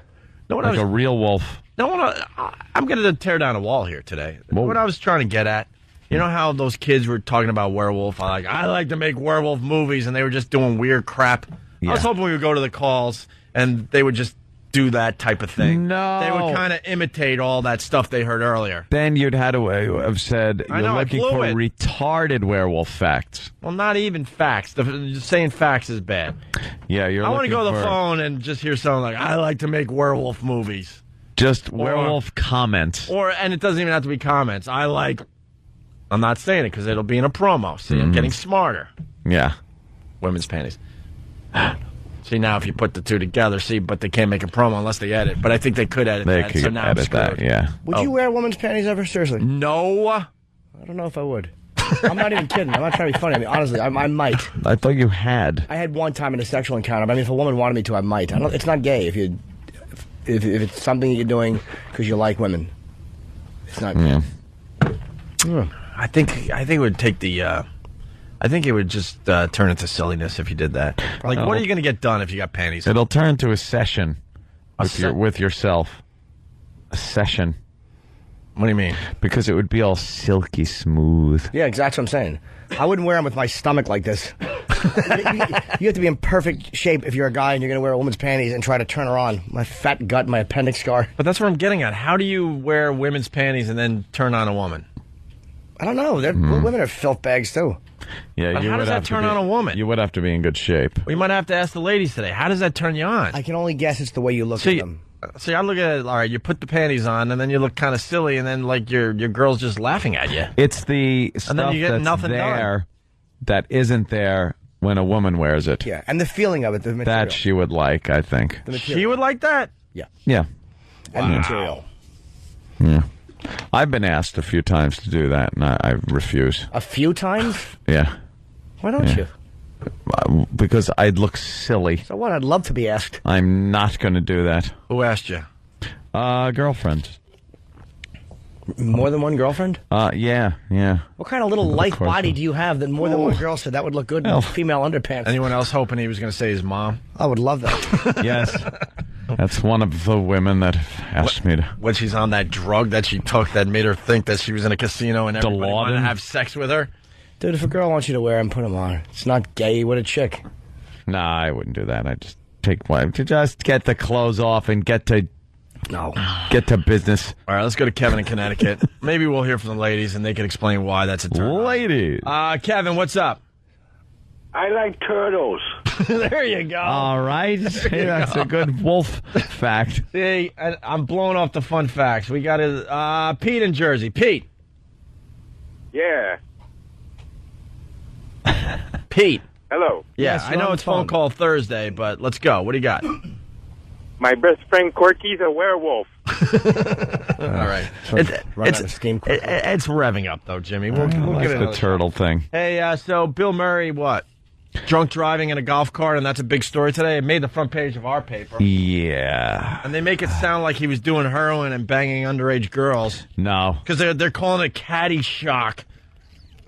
Like a real wolf. I'm going to tear down a wall here today. Whoa. What I was trying to get at, you know how those kids were talking about werewolf? I like to make werewolf movies, and they were just doing weird crap. Yeah. I was hoping we would go to the calls, and they would just do that type of thing. No. They would kind of imitate all that stuff they heard earlier. Then you'd had to have said I you're know, I looking blew for it. retarded werewolf facts. Well, not even facts. Just saying facts is bad. Yeah, you're I want to looking go to the for phone and just hear something like, I like to make werewolf movies. Just werewolf comments. And it doesn't even have to be comments. I'm not saying it because it'll be in a promo. See, I'm getting smarter. Yeah. Women's panties. See, now if you put the two together, but they can't make a promo unless they edit. But I think they could edit They that. could So now I'm edit screwed. that, yeah. Would you wear women's panties ever? Seriously? No. I don't know if I would. I'm not even kidding. I'm not trying to be funny. I mean, honestly, I might. I thought you had. I had one time in a sexual encounter. But I mean, if a woman wanted me to, I might. It's not gay if it's something you're doing because you like women. It's not. Yeah. I think it would take the. I think it would just turn into silliness if you did that. Like, what are you going to get done if you got panties? It'll turn into a session with yourself. A session. What do you mean? Because it would be all silky smooth. Yeah, exactly what I'm saying. I wouldn't wear them with my stomach like this. You have to be in perfect shape if you're a guy and you're going to wear a woman's panties and try to turn her on. My fat gut, my appendix scar. But that's what I'm getting at. How do you wear women's panties and then turn on a woman? I don't know. Women are filth bags, too. Yeah, But how does that turn on a woman? You would have to be in good shape. We might have to ask the ladies today. How does that turn you on? I can only guess it's the way you look at them. See, I look at it, all right, you put the panties on, and then you look kind of silly, and then, like, your girl's just laughing at you. It's the And stuff then you get that's nothing there done. that isn't there when a woman wears it. Yeah, and the feeling of it, the material. That she would like, I think. She would like that? Yeah. Yeah. And the material. Yeah. I've been asked a few times to do that, and I refuse. A few times? Yeah. Why don't you? Because I'd look silly. So what? I'd love to be asked. I'm not going to do that. Who asked you? Girlfriend. More than one girlfriend? Yeah. What kind of little light course. body do you have that more than one girl said that would look good in female underpants? Anyone else hoping he was going to say his mom? I would love that. Yes. That's one of the women that asked me to. When she's on that drug that she took that made her think that she was in a casino and everybody wanted to Dilaudid? have sex with her? Dude, if a girl wants you to wear them, put them on. It's not gay with a chick. Nah, I wouldn't do that. I'd just take one to just get the clothes off and get to business. All right, let's go to Kevin in Connecticut. Maybe we'll hear from the ladies and they can explain why that's a turn. Ladies. Kevin, what's up? I like turtles. There you go. All right. Hey, that's a good wolf fact. See, I'm blowing off the fun facts. We got Pete in Jersey. Pete. Yeah. Pete. Hello. Yeah, Yes, I you're know on it's the phone. phone call Thursday, but let's go. What do you got? My best friend Corky's a werewolf. All right. It's revving up, though, Jimmy. We'll get the turtle thing. Hey, so Bill Murray, what? Drunk driving in a golf cart, and that's a big story today. It made the front page of our paper. Yeah. And they make it sound like he was doing heroin and banging underage girls. No. Because they're calling it caddy shock.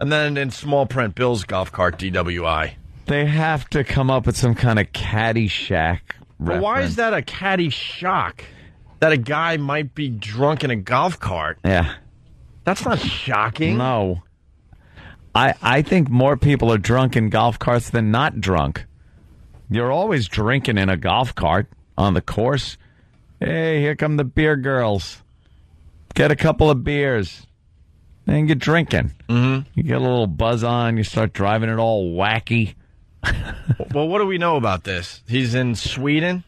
And then in small print, Bill's golf cart DWI. They have to come up with some kind of caddy shack But why is that a caddy shock? That a guy might be drunk in a golf cart? Yeah. That's not shocking. No. I think more people are drunk in golf carts than not drunk. You're always drinking in a golf cart on the course. Hey, here come the beer girls. Get a couple of beers. Then get drinking. Mm-hmm. You get a little buzz on. You start driving it all wacky. Well, what do we know about this? He's in Sweden?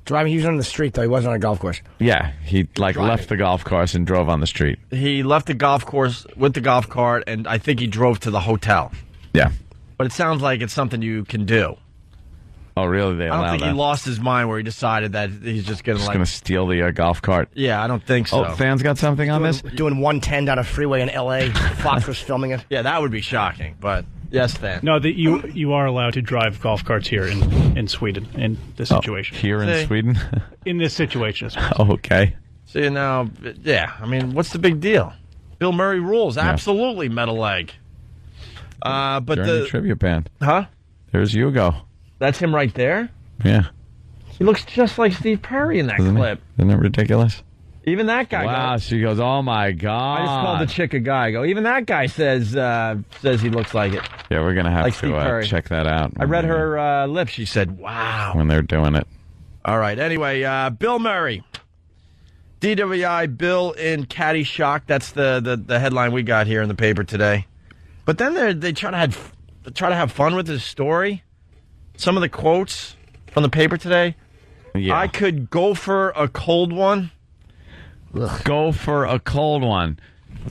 Driving, he was on the street, though. He wasn't on a golf course. Yeah, he left the golf course and drove on the street. He left the golf course with the golf cart, and I think he drove to the hotel. Yeah. But it sounds like it's something you can do. Oh, really? They I allow don't think that? he lost his mind where he decided that he's just going to steal the golf cart. Yeah, I don't think so. Oh, fans got something on this? Doing 110 down a freeway in L.A. Fox was filming it. Yeah, that would be shocking, but yes, fan. No, you are allowed to drive golf carts here in Sweden in this situation. Here in Sweden? In this situation. Oh, okay. See, now, yeah, I mean, what's the big deal? Bill Murray rules. Absolutely, metal leg. But During the tribute band. Huh? There's Hugo. That's him right there? Yeah. He looks just like Steve Perry in that clip. Isn't that ridiculous? Even that guy. Wow, she goes, oh, my God. I just called the chick a guy. I go, even that guy says he looks like it. Yeah, we're going to have Like Steve to Perry. check that out. I read her lips. She said, wow. When they're doing it. All right. Anyway, Bill Murray. DWI, Bill in caddy shock. That's the headline we got here in the paper today. But then they try to have fun with his story. Some of the quotes from the paper today. Yeah. I could go for a cold one. Ugh. Go for a cold one.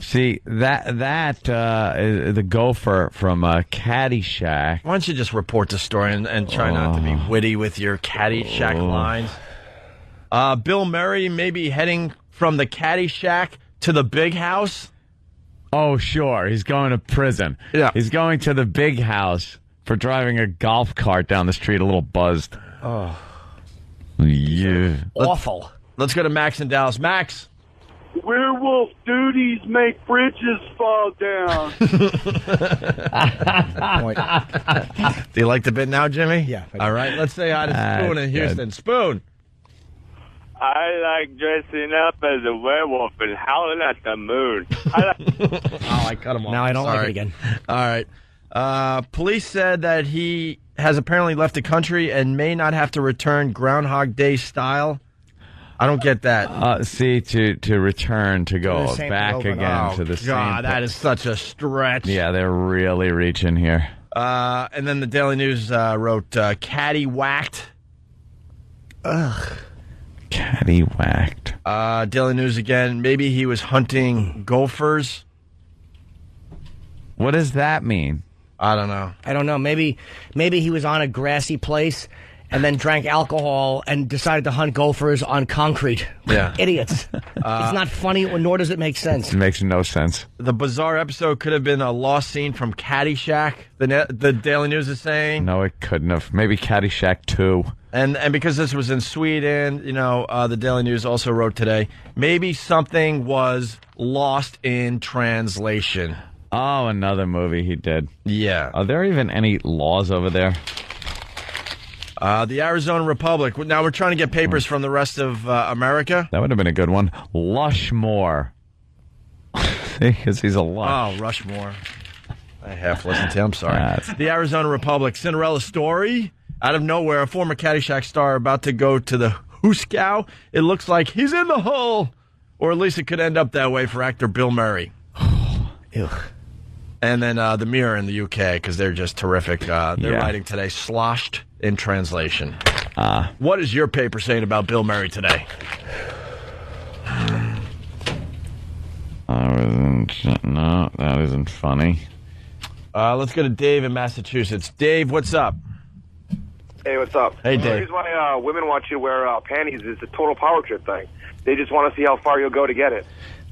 See, that is the gopher from Caddyshack. Why don't you just report the story and try not to be witty with your Caddyshack lines? Bill Murray may be heading from the Caddyshack to the big house. Oh, sure. He's going to prison. Yeah. He's going to the big house for driving a golf cart down the street a little buzzed. Oh. Yeah. Awful. Let's go to Max in Dallas. Max. Werewolf duties make bridges fall down. Do you like the bit now, Jimmy? Yeah. All right. Let's say hi to Spoon in Houston. Good. Spoon. I like dressing up as a werewolf and howling at the moon. I cut him off. Now I don't like it again. All right. Police said that he has apparently left the country and may not have to return Groundhog Day style. I don't get that. See, to return, to go back again to the same. God, that is such a stretch. Yeah, they're really reaching here. And then the Daily News wrote, caddy whacked. Ugh. Caddy whacked. Daily News again, maybe he was hunting gophers. What does that mean? I don't know. Maybe he was on a grassy place and then drank alcohol and decided to hunt gophers on concrete. Yeah. Idiots. It's not funny, nor does it make sense. It makes no sense. The bizarre episode could have been a lost scene from Caddyshack, the Daily News is saying. No, it couldn't have. Maybe Caddyshack 2. And because this was in Sweden, the Daily News also wrote today, maybe something was lost in translation. Oh, another movie he did. Yeah. Are there even any laws over there? The Arizona Republic. Now we're trying to get papers from the rest of America. That would have been a good one. Lushmore. Because he's a lush. Oh, Rushmore. I half listened to. I'm sorry. The Arizona Republic. Cinderella story. Out of nowhere, a former Caddyshack star about to go to the Hooskow. It looks like he's in the hole. Or at least it could end up that way for actor Bill Murray. Ew. And then the Mirror in the UK, because they're just terrific. They're writing today, sloshed in translation. What is your paper saying about Bill Murray today? No, that isn't funny. Let's go to Dave in Massachusetts. Dave, what's up? Hey, what's up? Hey, The Dave. reason why women want you to wear panties is the total power trip thing. They just want to see how far you'll go to get it.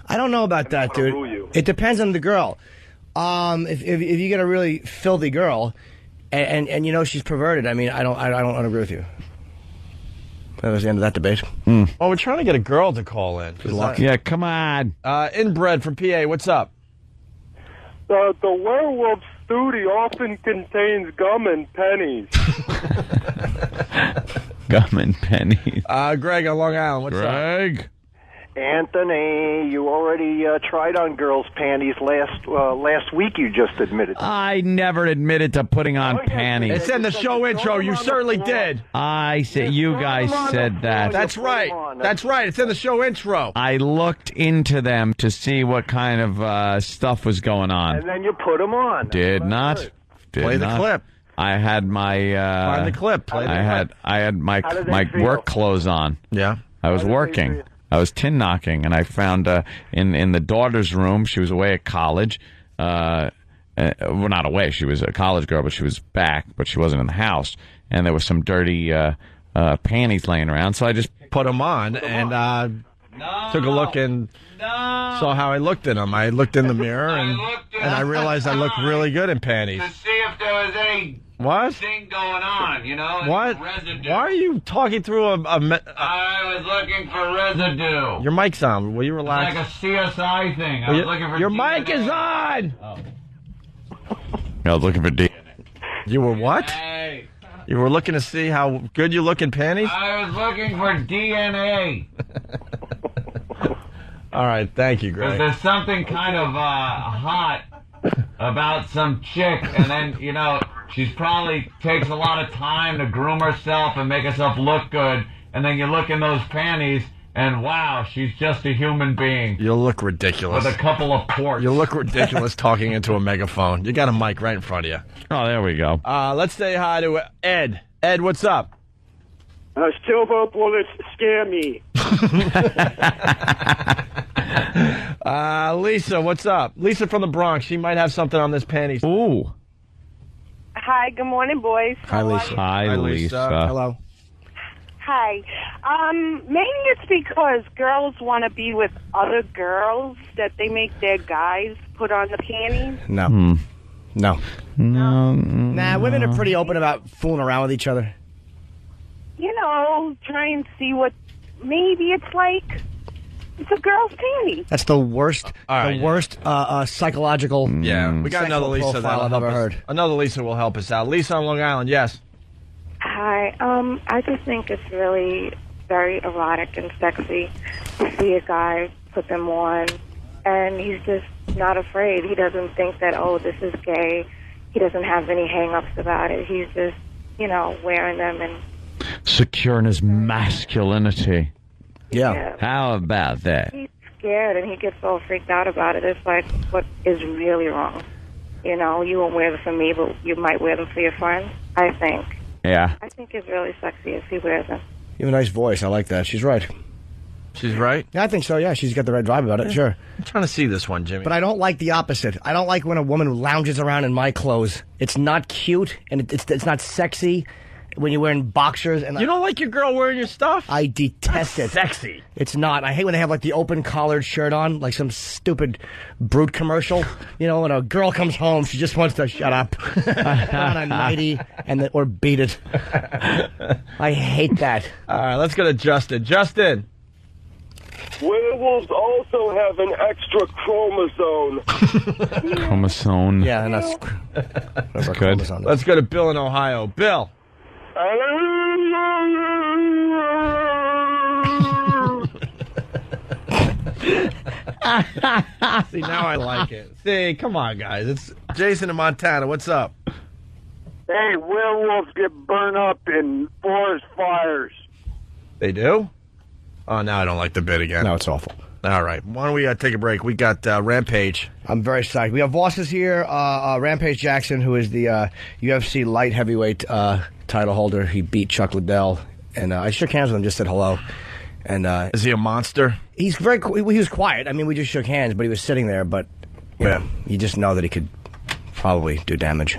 I don't know about that, dude. It depends on the girl. If you get a really filthy girl, and you know she's perverted, I mean, I don't agree with you. That was the end of that debate. Well, we're trying to get a girl to call in. Yeah, come on. Inbred from PA, what's up? The werewolf stooty often contains gum and pennies. Gum and pennies. Greg on Long Island, what's up? Greg. Anthony, you already tried on girls' panties last week. You just admitted. I never admitted to putting on panties. It's in the show intro. You certainly did. I said you guys said that. That's right. That's right. It's in the show intro. I looked into them to see what kind of stuff was going on. And then you put them on. Did not. Did Play the not. clip. I had my. Find the clip. Play the clip. I had my work clothes on. Yeah. I was working. I was tin knocking, and I found in the daughter's room. She was away at college. Well, not away. She was a college girl, but she was back. But she wasn't in the house. And there was some dirty panties laying around. So I just put them on and took a look and saw how I looked in them. I looked in the mirror and I realized I looked really good in panties. To see if there was any thing going on, you know? What? Residue. Why are you talking through I was looking for residue. Your mic's on. Will you relax? It's like a CSI thing. I was looking for your DNA. mic is on! I was looking for DNA. You were what? Hey. You were looking to see how good you look in panties? I was looking for DNA. All right, thank you, Because Greg. there's something kind of hot about some chick, and then, you know, she's probably takes a lot of time to groom herself and make herself look good, and then you look in those panties, and wow, she's just a human being. You'll look ridiculous. With a couple of ports. You look ridiculous talking into a megaphone. You got a mic right in front of you. Oh, there we go. Let's say hi to Ed. Ed, what's up? Silver bullets scare me. Lisa, what's up? Lisa from the Bronx. She might have something on this panties. Ooh. Hi, good morning, boys. Hi, Lisa. Hi, Lisa. Hello. Hi. Maybe it's because girls want to be with other girls that they make their guys put on the panties. No. No. No. Nah, women are pretty open about fooling around with each other. You know, try and see what maybe it's like. It's a girl's panty. That's the worst, right. the worst psychological. Yeah, we got another sexual Lisa profile that'll I've help ever us. heard. Another Lisa will help us out. Lisa on Long Island, yes. Hi. I just think it's really very erotic and sexy to see a guy put them on, and he's just not afraid. He doesn't think that, oh, this is gay. He doesn't have any hang-ups about it. He's just, you know, wearing them and... Secure in his masculinity. Yeah. How about that? He's scared, and he gets all freaked out about it. It's like, what is really wrong? You know, you won't wear them for me, but you might wear them for your friends, I think. Yeah. I think it's really sexy if he wears them. You have a nice voice. I like that. She's right. She's right? Yeah, I think so, yeah. She's got the right vibe about it, sure. I'm trying to see this one, Jimmy. But I don't like the opposite. I don't like when a woman lounges around in my clothes. It's not cute, and it's not sexy when you're wearing boxers. And You don't like your girl wearing your stuff? I detest it. Sexy. It's not. I hate when they have like the open collared shirt on, like some stupid Brute commercial. You know, when a girl comes home, she just wants to shut up, put on a nightie, or beat it. I hate that. All right, let's go to Justin. Justin. Werewolves also have an extra chromosome. Chromosome. Yeah, and that's good. Let's go to Bill in Ohio. Bill. See, now I like it. See, come on, guys. It's Jason in Montana. What's up? Hey, werewolves get burned up in forest fires. They do? Oh, now I don't like the bit again. No, it's awful. All right. Why don't we take a break? We got Rampage. I'm very psyched. We have bosses here. Rampage Jackson, who is the UFC light heavyweight title holder. He beat Chuck Liddell. And I shook hands with him, just said hello. And is he a monster? He's he was quiet. I mean, we just shook hands, but he was sitting there. But you know, you just know that he could probably do damage.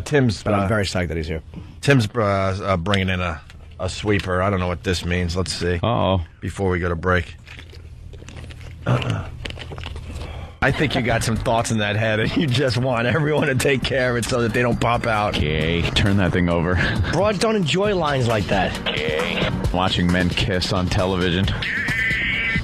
Tim's. But I'm very psyched that he's here. Tim's bringing in a sweeper. I don't know what this means. Let's see. Uh-oh. Before we go to break. I think you got some thoughts in that head, and you just want everyone to take care of it so that they don't pop out. Okay, turn that thing over. Broads don't enjoy lines like that. Okay. Watching men kiss on television.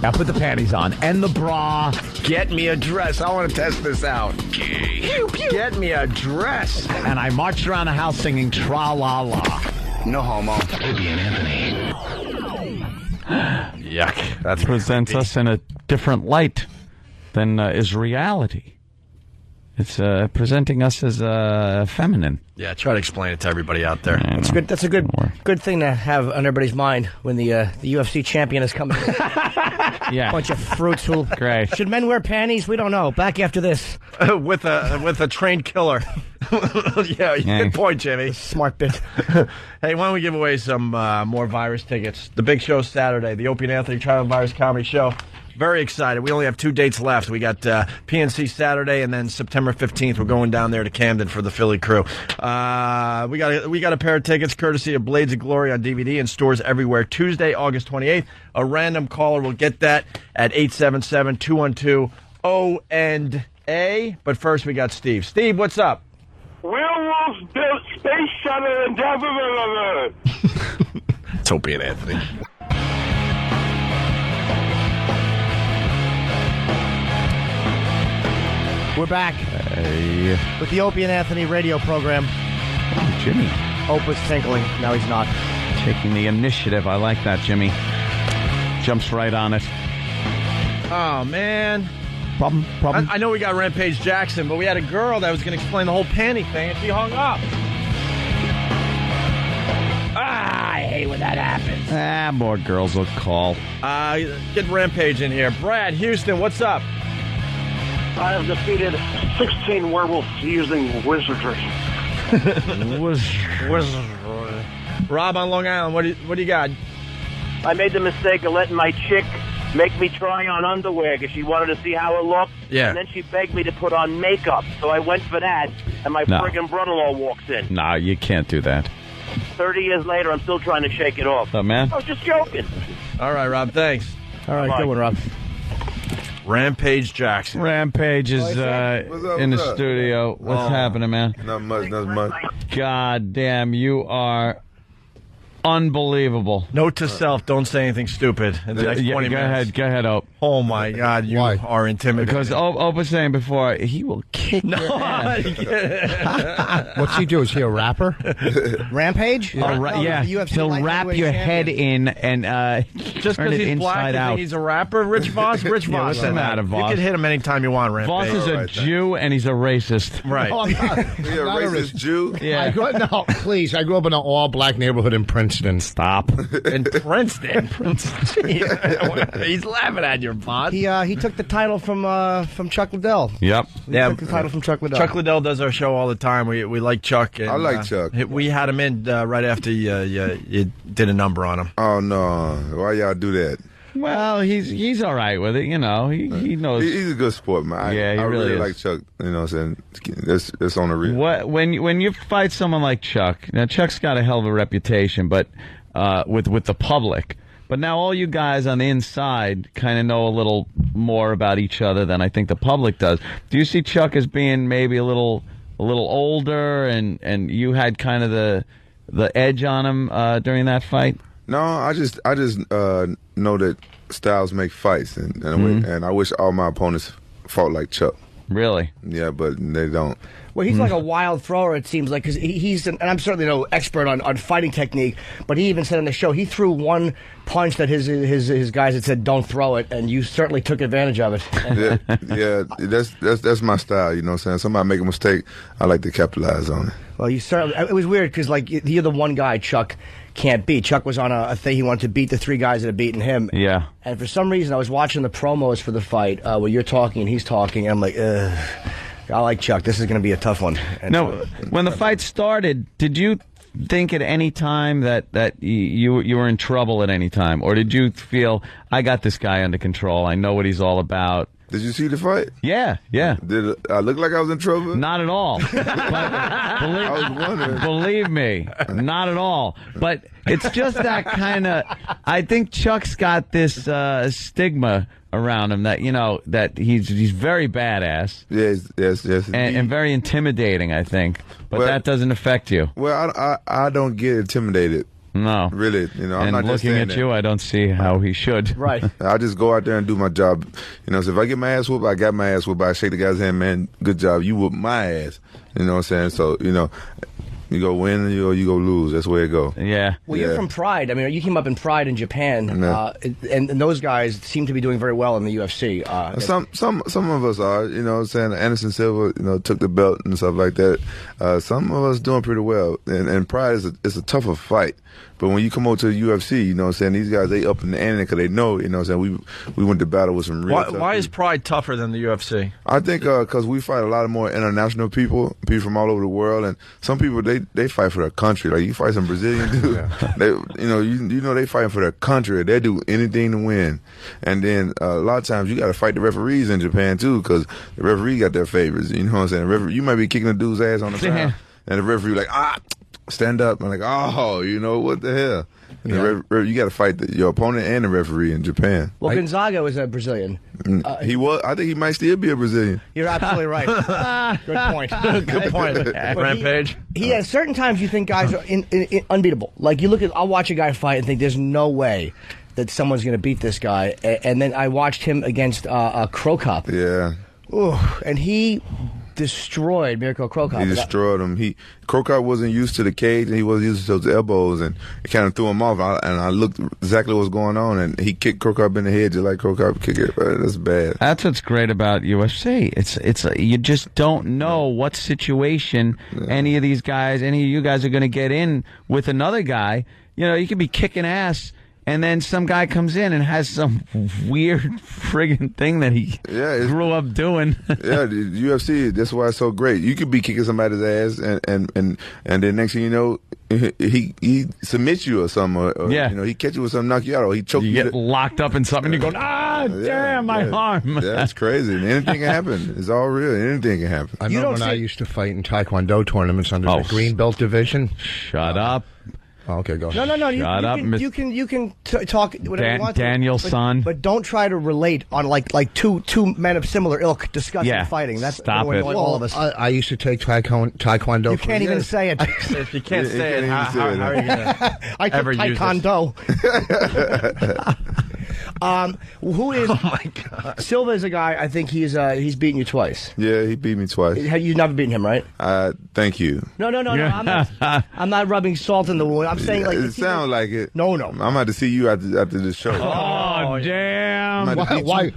Now put the panties on and the bra. Get me a dress. I want to test this out. Pew, pew. Get me a dress. And I marched around the house singing tra-la-la. No homo. Opie and Anthony. Yuck. That presents us in a different light than is reality. It's presenting us as feminine. Yeah, try to explain it to everybody out there. That's good. That's a good thing to have on everybody's mind when the UFC champion is coming. Yeah, bunch of fruits who. Great. Should men wear panties? We don't know. Back after this. with a trained killer. Yeah, good point, Jimmy. Smart bit. Hey, why don't we give away some more virus tickets? The big show Saturday, the Opie and Anthony Traveling Virus Comedy Show. Very excited. We only have 2 dates left. We got PNC Saturday, and then September 15th, we're going down there to Camden for the Philly crew. We got a pair of tickets courtesy of Blades of Glory on DVD in stores everywhere. Tuesday, August 28th. A random caller will get that at 877-212-O&A. But first, we got Steve. Steve, what's up? Werewolves built space shuttle and It's Opie and Anthony. We're back with the Opie and Anthony radio program. Oh, Jimmy. Hope was tinkling. Now he's not. Taking the initiative. I like that, Jimmy. Jumps right on it. Oh, man. Problem? I know we got Rampage Jackson, but we had a girl that was going to explain the whole panty thing, and she hung up. I hate when that happens. More girls will call. Get Rampage in here. Brad, Houston, what's up? I have defeated 16 werewolves using wizardry. Rob on Long Island, what do you got? I made the mistake of letting my chick make me try on underwear because she wanted to see how it looked. Yeah. And then she begged me to put on makeup. So I went for that, and my friggin' brother-in-law walks in. No, you can't do that. 30 years later, I'm still trying to shake it off. Oh, man? I was just joking. All right, Rob, thanks. All right, good one, Rob. Rampage Jackson. Rampage is in the studio. What's happening, man? Not much. God damn, you are unbelievable. Note to self, don't say anything stupid in the next 20 minutes. Go ahead, Ope. Oh, my God, you are intimidating. Because Ope was saying before, he will kick your ass. What's he do? Is he a rapper? Rampage? Yeah, he'll wrap your head in and just turn because it he's black, inside you out. think he's a rapper? Rich Voss? Rich Voss. What's the matter, Voss? You can hit him anytime you want, Rampage. Voss is a Jew and he's a racist. Right. No, I'm not. You're a racist Jew? Yeah. No, please. I grew up in an all-black neighborhood in Princeton. Stop. In Princeton? He's laughing at your Voss. He took the title from Chuck Liddell. Yep. He took the title from Chuck Liddell. Chuck Liddell does our show all the time. We like Chuck. And, I like Chuck. We had him in right after you did a number on him. Oh, no. Why y'all do that? Well, he's all right with it, you know. He knows. He's a good sport, man. He I really is. like Chuck. You know what I'm saying? That's on the real. When you fight someone like Chuck, now Chuck's got a hell of a reputation, but with the public. But now all you guys on the inside kind of know a little more about each other than I think the public does. Do you see Chuck as being maybe a little older, and you had kind of the edge on him during that fight? No, I just know that styles make fights, and I wish all my opponents fought like Chuck. Really? Yeah, but they don't. Well, he's like a wild thrower, it seems like, because he's, and I'm certainly no expert on fighting technique, but he even said on the show, he threw one punch that his guys had said, don't throw it, and you certainly took advantage of it. yeah, that's my style, you know what I'm saying? Somebody make a mistake, I like to capitalize on it. Well, you certainly, it was weird, because like, you're the one guy Chuck can't beat. Chuck was on a thing, he wanted to beat the three guys that had beaten him. Yeah. And for some reason, I was watching the promos for the fight, where you're talking and he's talking, and I'm like, ugh. I like Chuck. This is going to be a tough one. No, when the fight started, did you think at any time that you were in trouble at any time? Or did you feel, I got this guy under control, I know what he's all about, Did you see the fight? Yeah. Did I look like I was in trouble? Not at all. I was wondering. Believe me, not at all. But it's just that kind of. I think Chuck's got this stigma around him that that he's very badass. Yes. And very intimidating. I think, but that doesn't affect you. Well, I don't get intimidated. No, really. I'm not just looking at that. you, I don't see how he should. Right. I just go out there and do my job. So if I get my ass whooped, I got my ass whooped. I shake the guy's hand, man. Good job. You whooped my ass. You know what I'm saying? So you go win or you go lose. That's the way it go. Yeah. Well, you're from Pride. I mean, you came up in Pride in Japan, and those guys seem to be doing very well in the UFC. Some of us are. You know what I'm saying? Anderson Silva, took the belt and stuff like that. Some of us doing pretty well. And Pride is a tougher fight. But when you come over to the UFC, you know what I'm saying, these guys, they up in the ante because they know, you know what I'm saying, we went to battle with some real tough Why is Pride tougher than the UFC? I think because we fight a lot of more international people from all over the world, and some people, they fight for their country. Like, you fight some Brazilian dude, they fighting for their country. They do anything to win. And then a lot of times you got to fight the referees in Japan, too, because the referee got their favorites. You know what I'm saying? You might be kicking a dude's ass on the ground, and the referee like, stand up. I'm like, what the hell? Yeah. You got to fight your opponent and the referee in Japan. Well, Gonzaga was a Brazilian. He was. I think he might still be a Brazilian. You're absolutely right. Good point. Good point. Rampage. He at certain times you think guys are unbeatable. Like I'll watch a guy fight and think there's no way that someone's going to beat this guy. And then I watched him against Crow Cop. Yeah. Ooh, and he destroyed Mirko Crow Cop. He destroyed him. Crow Cop wasn't used to the cage, and he wasn't used to those elbows, and it kind of threw him off. And I looked exactly what was going on, and he kicked Crow Cop in the head just like Crow Cop kicked it. That's bad. That's what's great about UFC. It's you just don't know what situation any of you guys are going to get in with another guy. You could be kicking ass, and then some guy comes in and has some weird friggin' thing that he grew up doing. Yeah, the UFC, that's why it's so great. You could be kicking somebody's ass, and then next thing you know, he submits you or something. Or he catch you with something, knock you out, or he choke you. You get locked up in something, and you go, damn, my arm. That's crazy. And anything can happen. It's all real. Anything can happen. I remember when I used to fight in Taekwondo tournaments under the green belt division. Shut up. Oh, okay, go ahead. No. Shut up, you can talk whatever you want to. Daniel's son. But don't try to relate on like two men of similar ilk discussing fighting. That's stop it. All of us. I used to take Taekwondo. You can't even say it. If you can't say it, how are you going to I took Taekwondo. Who is? Oh my God! Silva is a guy. I think he's beaten you twice. Yeah, he beat me twice. You've never beaten him, right? Thank you. No. I'm not rubbing salt in the wound. I'm saying it sounds like it. No. I'm about to see you after this show. Oh damn! Why?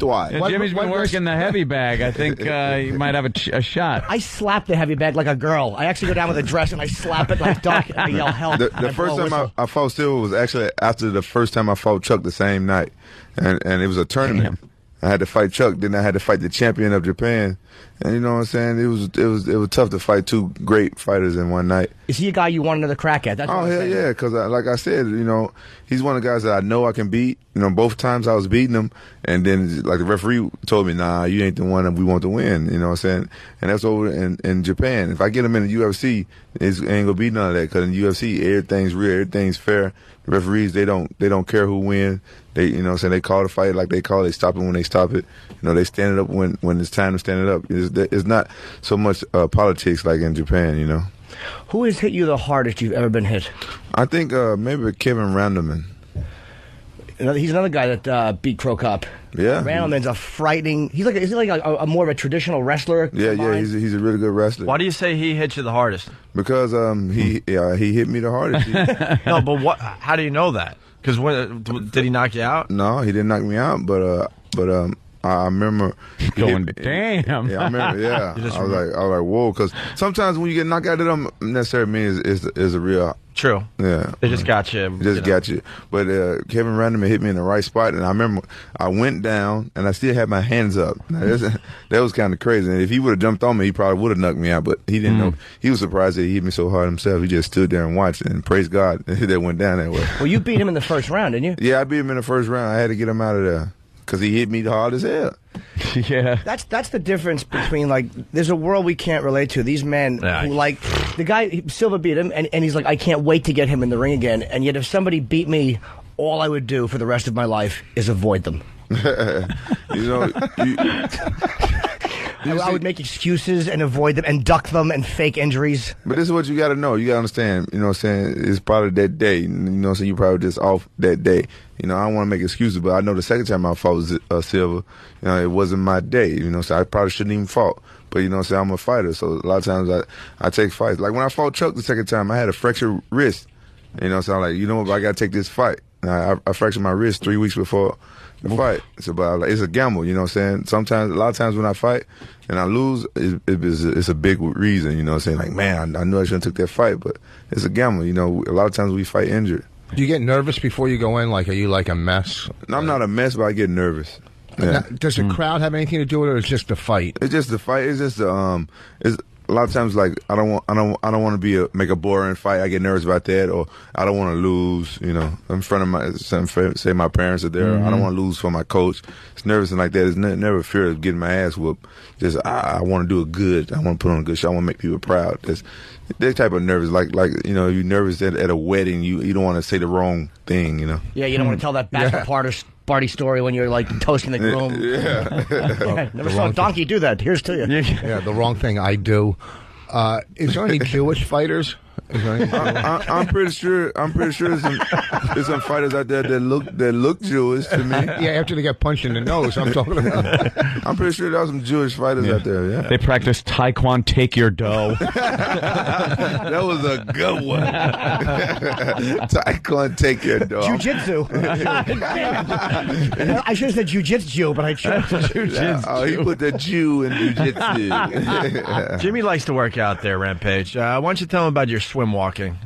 Jimmy's been working the heavy bag. I think he might have a shot. I slap the heavy bag like a girl. I actually go down with a dress and I slap it like duck and I yell help. The first time I fought Silva was actually after the first time I fought Chuck the same night. And it was a tournament. Damn. I had to fight Chuck, then I had to fight the champion of Japan. And you know what I'm saying? It was tough to fight two great fighters in one night. Is he a guy you want another crack at? That's hell yeah, because like I said, he's one of the guys that I know I can beat. Both times I was beating him, and then like the referee told me, nah, you ain't the one that we want to win. You know what I'm saying? And that's over in Japan. If I get him in the UFC, it ain't gonna be none of that, because in the UFC everything's real, everything's fair. The referees, they don't care who wins. They, they call the fight like they call it. They stop it when they stop it. They stand it up when it's time to stand it up. It's not so much politics like in Japan, Who has hit you the hardest you've ever been hit? I think maybe Kevin Randleman. He's another guy that beat Crow Cop. Yeah, Randleman's a frightening. Is he like a more of a traditional wrestler? Yeah, he's a really good wrestler. Why do you say he hit you the hardest? Because he hit me the hardest. No, but what? How do you know that? Because did he knock you out? No, he didn't knock me out, but I remember going, damn. Yeah, I remember. Yeah, I was like, whoa. Because sometimes when you get knocked out, it don't necessarily mean is a real. True. Yeah. They just got you. Got you. But Kevin Randleman hit me in the right spot, and I remember I went down, and I still had my hands up. Now, that was kind of crazy. And if he would have jumped on me, he probably would have knocked me out. But he didn't know. He was surprised that he hit me so hard himself. He just stood there and watched it, and praise God that went down that way. Well, you beat him in the first round, didn't you? Yeah, I beat him in the first round. I had to get him out of there. because he hit me hard as hell. Yeah. That's the difference between, like, there's a world we can't relate to. These men who, like, the guy, Silva beat him, and he's like, I can't wait to get him in the ring again. And yet if somebody beat me, all I would do for the rest of my life is avoid them. I would make excuses and avoid them and duck them and fake injuries. But this is what you got to know. You got to understand, you know what I'm saying? It's probably that day. You know what I'm saying? You probably just off that day. You know, I don't want to make excuses, but I know the second time I fought Silva, you know, it wasn't my day. You know, so I probably shouldn't even fought. But, you know what I'm saying? I'm a fighter, so a lot of times I take fights. Like when I fought Chuck the second time, I had a fractured wrist. You know, so I'm like, you know what, I got to take this fight. And I fractured my wrist 3 weeks before the fight. So, but it's a gamble, you know what I'm saying? Sometimes, a lot of times when I fight and I lose, it's a big reason, you know what I'm saying? Like, man, I knew I shouldn't have took that fight, but it's a gamble, you know. A lot of times we fight injured. Do you get nervous before you go in? Like, are you like a mess? No, I'm not a mess, but I get nervous. Yeah. Now, does the crowd have anything to do with it, or it's just the fight? It's just the fight. It's just it's a lot of times, like, I don't want to make a boring fight. I get nervous about that, or I don't want to lose. You know, in front of say my parents are there. I don't want to lose for my coach. It's nervous and like that. It's never fear of getting my ass whooped. Just I want to do it good. I want to put on a good show. I want to make people proud. That type of nervous, like you know, you're nervous at a wedding. You don't want to say the wrong thing. You know. Yeah, you don't want to tell that bachelor party story when you're like toasting the groom. Yeah. Never saw a donkey do that. Here's to you. Yeah, the wrong thing I do. Is there any Jewish fighters? I'm pretty sure there's some fighters out there that look Jewish to me. Yeah, after they get punched in the nose, I'm talking about. I'm pretty sure there's some Jewish fighters out there. Yeah, they practice Taekwondo, take your dough. That was a good one. Taekwondo, take your dough. Jiu-jitsu. I should have said jiu-jitsu, but I chose jiu-jitsu. Oh, he put the Jew in jiu-jitsu. Jimmy likes to work out there, Rampage. Why don't you tell him about your swim walking?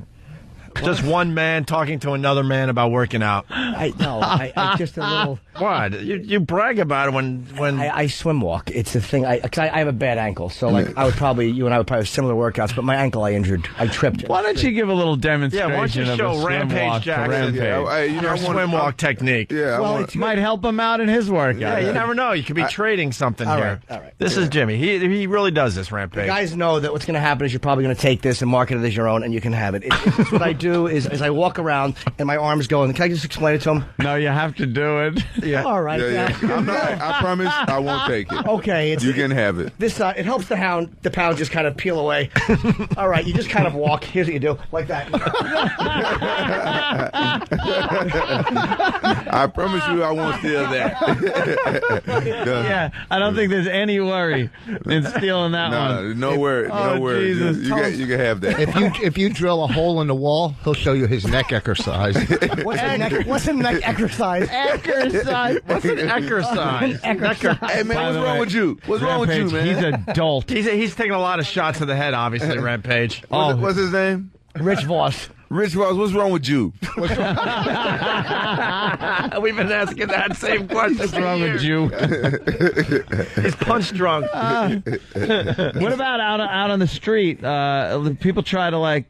Just one man talking to another man about working out. I just a little. What? You brag about it when I swim walk. It's a thing. I have a bad ankle, so like you and I would probably have similar workouts. But my ankle, I injured. I tripped. Why don't you give a little demonstration? Yeah, why don't you show Rampage Jackson your swim walk technique? Yeah, well, it might help him out in his workout. Yeah, you never know. You could be trading something here. All right. This is Jimmy. He really does this, Rampage. The guys know that what's going to happen is you're probably going to take this and market it as your own, and you can have it. It's what I do is I walk around and my arms go. Can I just explain it to him? No, you have to do it. Yeah. All right. Yeah. I promise I won't take it. Okay. You can have it. This it helps the pound just kind of peel away. All right. You just kind of walk. Here's what you do, like that. I promise you I won't steal that. Yeah, I don't think there's any worry in stealing that one. No worry. Oh, no worry. Jesus. You can have that. If you drill a hole in the wall, he'll show you his neck exercise. What's a neck exercise? What's an exercise? Hey, man, what's wrong with you? What's wrong with you, man? He's an adult. He's taking a lot of shots to the head, obviously, Rampage. What's his name? Rich Voss. Rich Voss, what's wrong with you? We've been asking that same question. What's wrong with you? He's punch drunk. What about out on the street? People try to like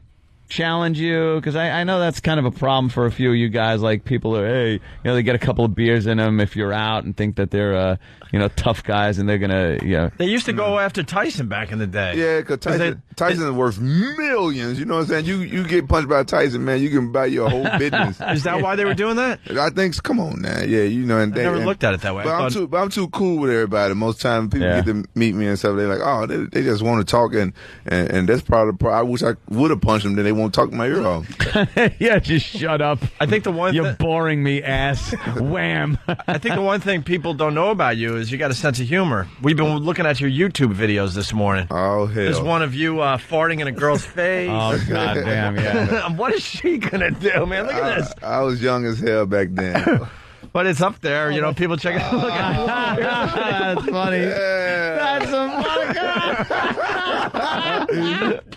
challenge you, because I know that's kind of a problem for a few of you guys. Like people are, hey, they get a couple of beers in them if you're out and think that they're tough guys and they're gonna They used to go after Tyson back in the day. Yeah, because Tyson is worth millions. You know what I'm saying? You get punched by Tyson, man, you can buy your whole business. Is that why they were doing that? I think. Come on now, yeah, And I never looked at it that way. But I'm too cool with everybody. Most times people get to meet me and stuff. They're like, oh, they just want to talk, and that's probably the problem. I wish I would have punched them. Then they won't talk my ear off. Yeah, just shut up. I think the one you're boring me, ass. Wham. I think the one thing people don't know about you is you got a sense of humor. We've been looking at your YouTube videos this morning. Oh, hell. There's one of you farting in a girl's face. Oh, goddamn, yeah. What is she gonna do, man? Look at this. I was young as hell back then. But it's up there, people check it out. Look at it. That's funny. Yeah. That's funny.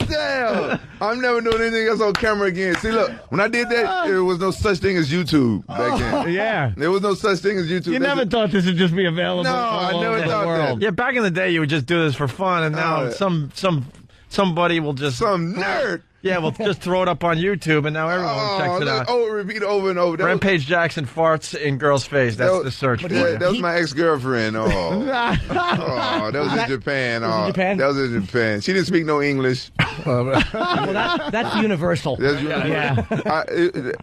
Damn. I'm never doing anything else on camera again. See, look, when I did that, there was no such thing as YouTube back then. Yeah. There was no such thing as YouTube. You never thought this would just be available I never thought the world. Yeah, back in the day, you would just do this for fun, and now somebody will just... Some nerd. Yeah, well, just throw it up on YouTube, and now everyone checks it out. Oh, repeat it over and over. Rampage Jackson farts in girl's face. That's the search. That was my ex-girlfriend. That was in Japan. That was in Japan. She didn't speak no English. Well, that's universal. That's universal.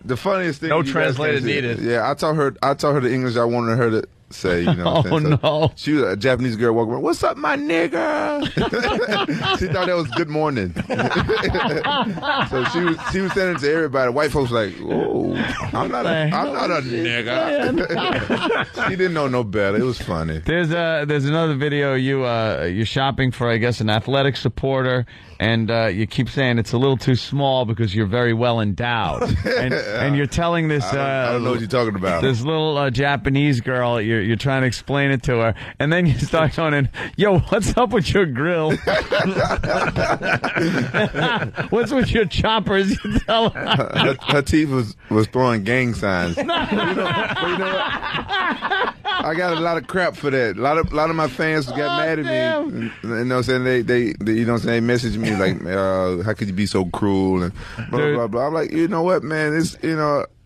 The funniest thing. No translated needed. Yeah, I taught her the English I wanted her to say. You know. No. She was a Japanese girl walking around. What's up, my nigga? She thought that was good morning. So she was saying it to everybody. White folks like, oh, I'm not a nigga. She didn't know no better. It was funny. There's another video you're shopping for, I guess, an athletic supporter, and you keep saying it's a little too small because you're very well endowed, and you're telling this I don't know what you're talking about. This little Japanese girl, you're trying to explain it to her, and then you start going in, yo, what's up with your grill? What's with your choppers? You tell her. Her teeth was throwing gang signs. You know what? I got a lot of crap for that. A lot of my fans got mad at me. You know what I'm saying? They you know what I'm saying? They messaged me like, how could you be so cruel and blah blah blah. I'm like, you know what, man? It's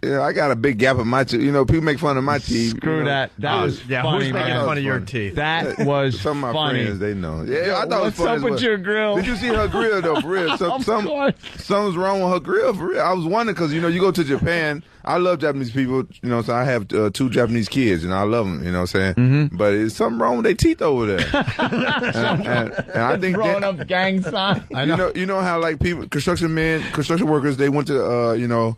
I got a big gap in my teeth. You know, people make fun of my teeth. Screw that. That was funny. Who's making fun of your teeth? That was some of my funny. friends, they know. Yeah, I thought what's it was funny. up with your grill? Did you see her grill though? For real, something's wrong with her grill. For real, I was wondering because you go to Japan. I love Japanese people. You know, so I have 2 Japanese kids, and I love them. You know what I'm saying? Mm-hmm. But it's something wrong with their teeth over there. and I think throwing up gang signs. You know how like construction workers, they went to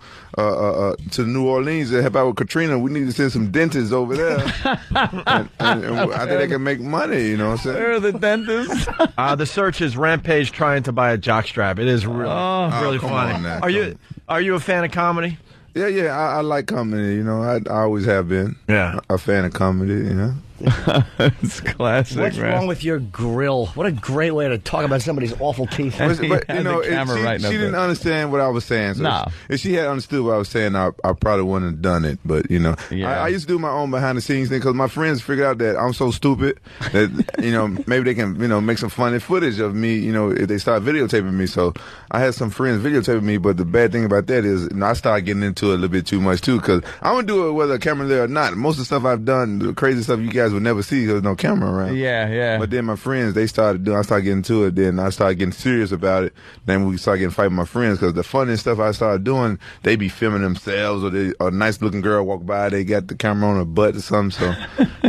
to New Orleans to help out with Katrina. We need to send some dentists over there, and I think they can make money. You know what I'm saying? Where are the dentists? The search is Rampage trying to buy a jockstrap. It is really funny. Are you a fan of comedy? Yeah, I like comedy. You know, I always have been. Yeah, a fan of comedy. You know. It's classic. What's wrong with your grill? What a great way to talk about somebody's awful teeth. But you know, she didn't understand what I was saying. So no. If she had understood what I was saying, I probably wouldn't have done it. But you know, I used to do my own behind the scenes thing because my friends figured out that I'm so stupid that maybe they can make some funny footage of me. You know, if they start videotaping me. So I had some friends videotaping me. But the bad thing about that is I started getting into it a little bit too much too because I would do it whether a camera there or not. Most of the stuff I've done, the crazy stuff you guys would never see because there's no camera around. Yeah. But then my friends, I started getting to it. Then I started getting serious about it. Then we started getting fight with my friends because the funniest stuff I started doing, they be filming themselves or a nice looking girl walk by, they got the camera on her butt or something. So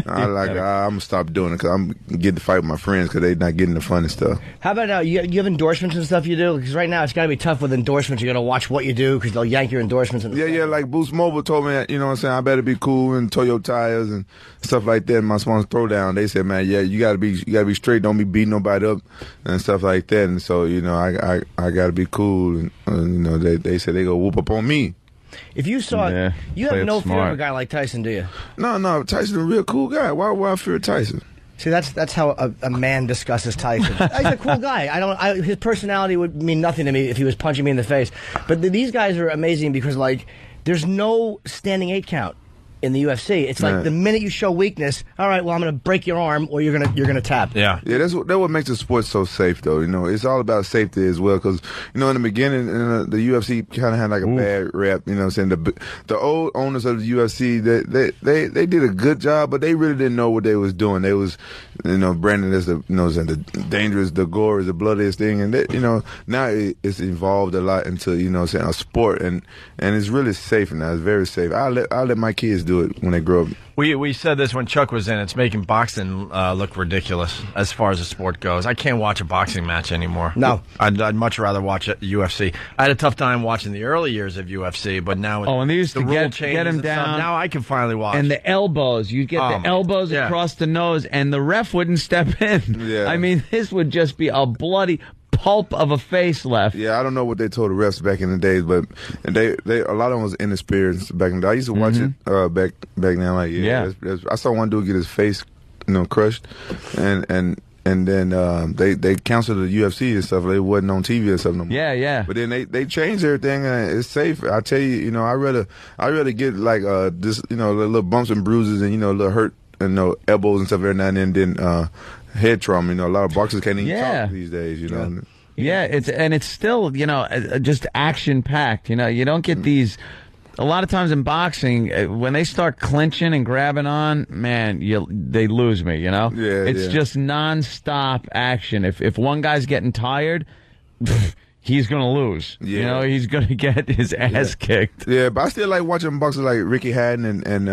I'm gonna stop doing it because I'm getting to fight with my friends because they not getting the funny stuff. How about now? You have endorsements and stuff you do? Because right now it's got to be tough with endorsements. You got to watch what you do because they'll yank your endorsements. Yeah. Like Boost Mobile told me, you know what I'm saying, I better be cool and Toyo tires and stuff like that. My sponsor Throwdown, they said, man, yeah, you gotta be straight. Don't be beating nobody up and stuff like that. And so I gotta be cool. And they said they go whoop up on me. If you saw it, you have no fear of a guy like Tyson, do you? No, Tyson's a real cool guy. Why would I fear Tyson? See, that's how a man discusses Tyson. He's a cool guy. His personality would mean nothing to me if he was punching me in the face. But these guys are amazing because there's no standing 8 count in the UFC. It's like the minute you show weakness, all right, well, I'm going to break your arm or you're going to tap. Yeah, that's what makes the sport so safe, though. You know, it's all about safety as well because, in the beginning, the UFC kind of had like a bad rep, you know what I'm saying? The old owners of the UFC, they did a good job, but they really didn't know what they was doing. They was, branded as the dangerous, the gore is the bloodiest thing. And, now it's evolved a lot into, a sport. And it's really safe now. It's very safe. I'll let my kids do it when they grow up. We said this when Chuck was in. It's making boxing look ridiculous as far as the sport goes. I can't watch a boxing match anymore. No. I'd much rather watch UFC. I had a tough time watching the early years of UFC, but now and they used to get him down. Now I can finally watch. And the elbows. You'd get the elbows across the nose, and the ref wouldn't step in. Yeah. I mean, this would just be a bloody pulp of a face left. Yeah, I don't know what they told the refs back in the days, but they a lot of them was inexperienced back in the day. I used to watch it back then. Like, I saw one dude get his face, crushed, and then they canceled the UFC and stuff. They wasn't on TV and stuff no more. Yeah. But then they changed everything, and it's safe. I tell you, I rather get like this, little bumps and bruises and little hurt and elbows and stuff every now and then head trauma. A lot of boxers can't even talk these days. Yeah, it's still, just action-packed. You don't get these... A lot of times in boxing, when they start clinching and grabbing on, man, they lose me, Yeah, it's just non-stop action. If one guy's getting tired... he's going to lose. Yeah. He's going to get his ass kicked. Yeah, but I still like watching boxers like Ricky Hatton and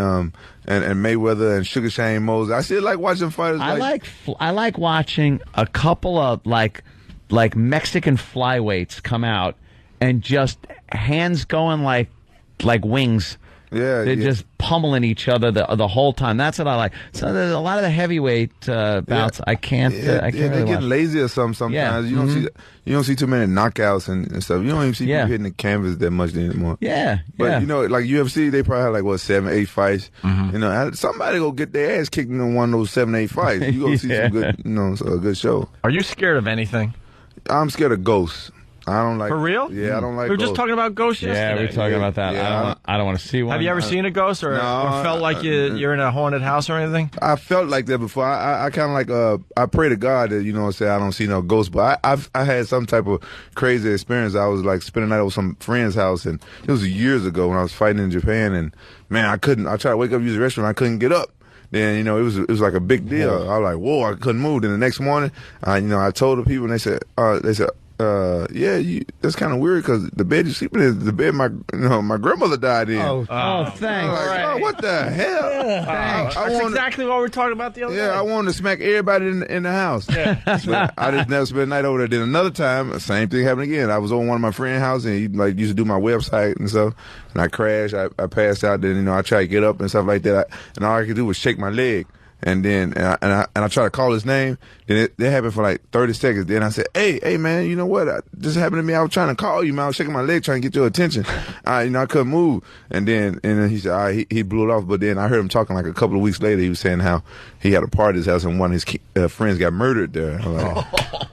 Mayweather and Sugar Shane Moses. I still like watching fighters. I like watching a couple of like Mexican flyweights come out and just hands going like wings. Yeah, they're just pummeling each other the whole time. That's what I like. So there's a lot of the heavyweight bouts. I can't. I can't. They really get watch. lazy or something sometimes. Yeah. You don't see too many knockouts and stuff. You don't even see people hitting the canvas that much anymore. Yeah, but like UFC, they probably have 7, 8 fights. Somebody go get their ass kicked in one of those 7, 8 fights. You go see some good, a good show. Are you scared of anything? I'm scared of ghosts. I don't like. For real? Yeah, I don't like. We were just talking about ghosts yesterday. Yeah, we were talking about that. Yeah, I don't want to see one. Have you ever seen a ghost or felt like you're in a haunted house or anything? I felt like that before. I kind of like I pray to God that say I don't see no ghosts, but I had some type of crazy experience. I was like spending the night over some friend's house, and it was years ago when I was fighting in Japan, and man, I couldn't. I tried to wake up, use the restroom, I couldn't get up. Then it was like a big deal. I was like, whoa, I couldn't move. Then the next morning, I told the people, and they said. That's kind of weird because the bed you're sleeping in is the bed my grandmother died in. Oh, thanks. Oh, what the hell? Thanks. That's exactly what we were talking about the other day. I wanted to smack everybody in the house. Yeah. But I just never spent the night over there. Then another time, same thing happened again. I was on one of my friend's house and he used to do my website and stuff. And I crashed. I passed out. Then I tried to get up and stuff like that. And all I could do was shake my leg. And then I tried to call his name. Then it happened for like 30 seconds. Then I said, "Hey, man, you know what? This happened to me. I was trying to call you, man. I was shaking my leg trying to get your attention. I couldn't move." And then he said, "All right," he blew it off. But then I heard him talking like a couple of weeks later. He was saying how he had a party at his house and one of his friends got murdered there.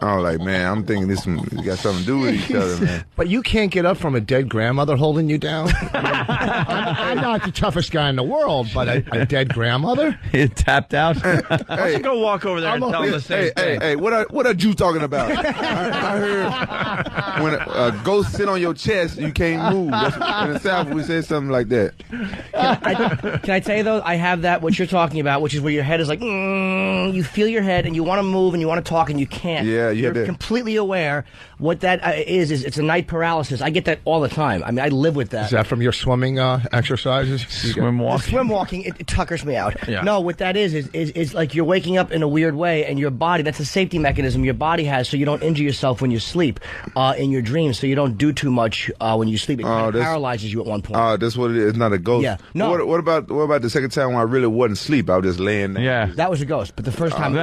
I was like, man, I'm thinking this got something to do with each other, man. But you can't get up from a dead grandmother holding you down. I'm not the toughest guy in the world, but a dead grandmother. He tapped out. Why don't you go walk over there and tell him the same thing? Hey, what are you talking about? I heard when a ghost sit on your chest, you can't move. In the South, we say something like that. Can I tell you, though, I have that, what you're talking about, which is where your head is like, you feel your head, and you want to move, and you want to talk, and you can't. Yeah, you're completely aware. What that is it's a night paralysis. I get that all the time. I mean, I live with that. Is that from your swimming exercises? Swim walking? Swim walking, it tuckers me out. Yeah. No, what that is like you're waking up in a weird way, and your body, that's a safety mechanism your body has so you don't injure yourself when you sleep in your dreams, so you don't do too much when you sleep. It kind of paralyzes you at one point. Oh, that's what it is. It's not a ghost. Yeah. No. What about the second time when I really wasn't asleep? I was just laying there. Yeah. That was a ghost, but the first time...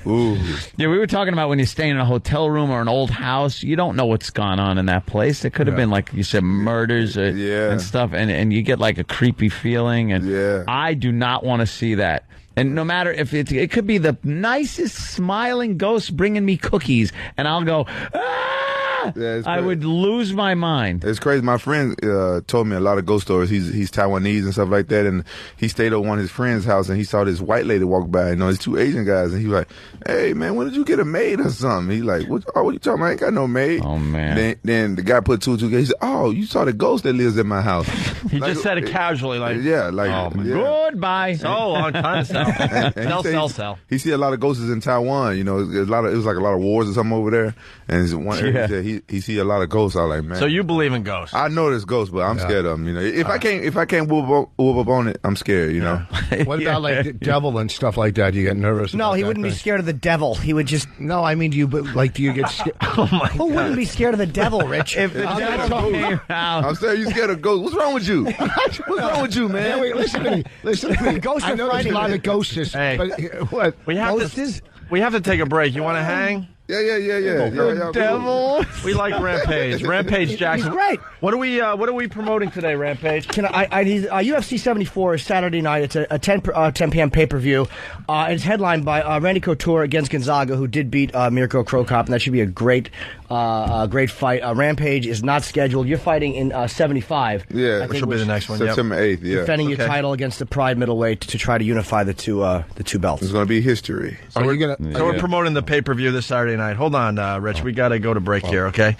Ooh. Yeah, we were talking about when you're staying in a hotel room or an old house, you don't know what's gone on in that place. It could have been, like you said, murders and stuff, and you get like a creepy feeling, and I do not want to see that. And no matter if it could be the nicest smiling ghost bringing me cookies, and I'll go, ah! Yeah, I would lose my mind. It's crazy. My friend told me a lot of ghost stories. He's Taiwanese and stuff like that, and he stayed at one of his friend's house, and he saw this white lady walk by. These two Asian guys, and he was like, "Hey, man, when did you get a maid or something?" He's like, "What you talking about? I ain't got no maid." Oh man. Then the guy put two together. He said, "Oh, you saw the ghost that lives in my house." He just said it casually, like, goodbye. So long time to sell. He see a lot of ghosts in Taiwan. It was like a lot of wars or something over there, and he said he see a lot of ghosts. I was like, man. So you believe in ghosts? I know there's ghosts, but I'm scared of them. If I can't whoop up on it, I'm scared. What about like the devil and stuff like that? Do you get nervous? No, he wouldn't be scared of the devil. He would just. No, I mean, do you get scared? Oh my God. Who wouldn't be scared of the devil, Rich? I'm saying you scared of ghosts. What's wrong with you? What's wrong with you, man? Wait, listen to me. Ghosts I know there's a lot of ghosts. Hey, but what? We have to take a break. You want to hang? Yeah. Devil. We like Rampage. Rampage Jackson. He's great. What are we promoting today, Rampage? UFC 74 is Saturday night. It's a 10 p.m. pay-per-view. It's headlined by Randy Couture against Gonzaga, who did beat Mirko Cro Cop, and that should be a great fight. Rampage is not scheduled. You're fighting in 75. Yeah, which will be the next one. September 8th. Yeah, defending your title against the Pride middleweight to try to unify the two belts. It's going to be history. So we're promoting the pay-per-view this Saturday Saturday night. Hold on, Rich. We got to go to break here, okay?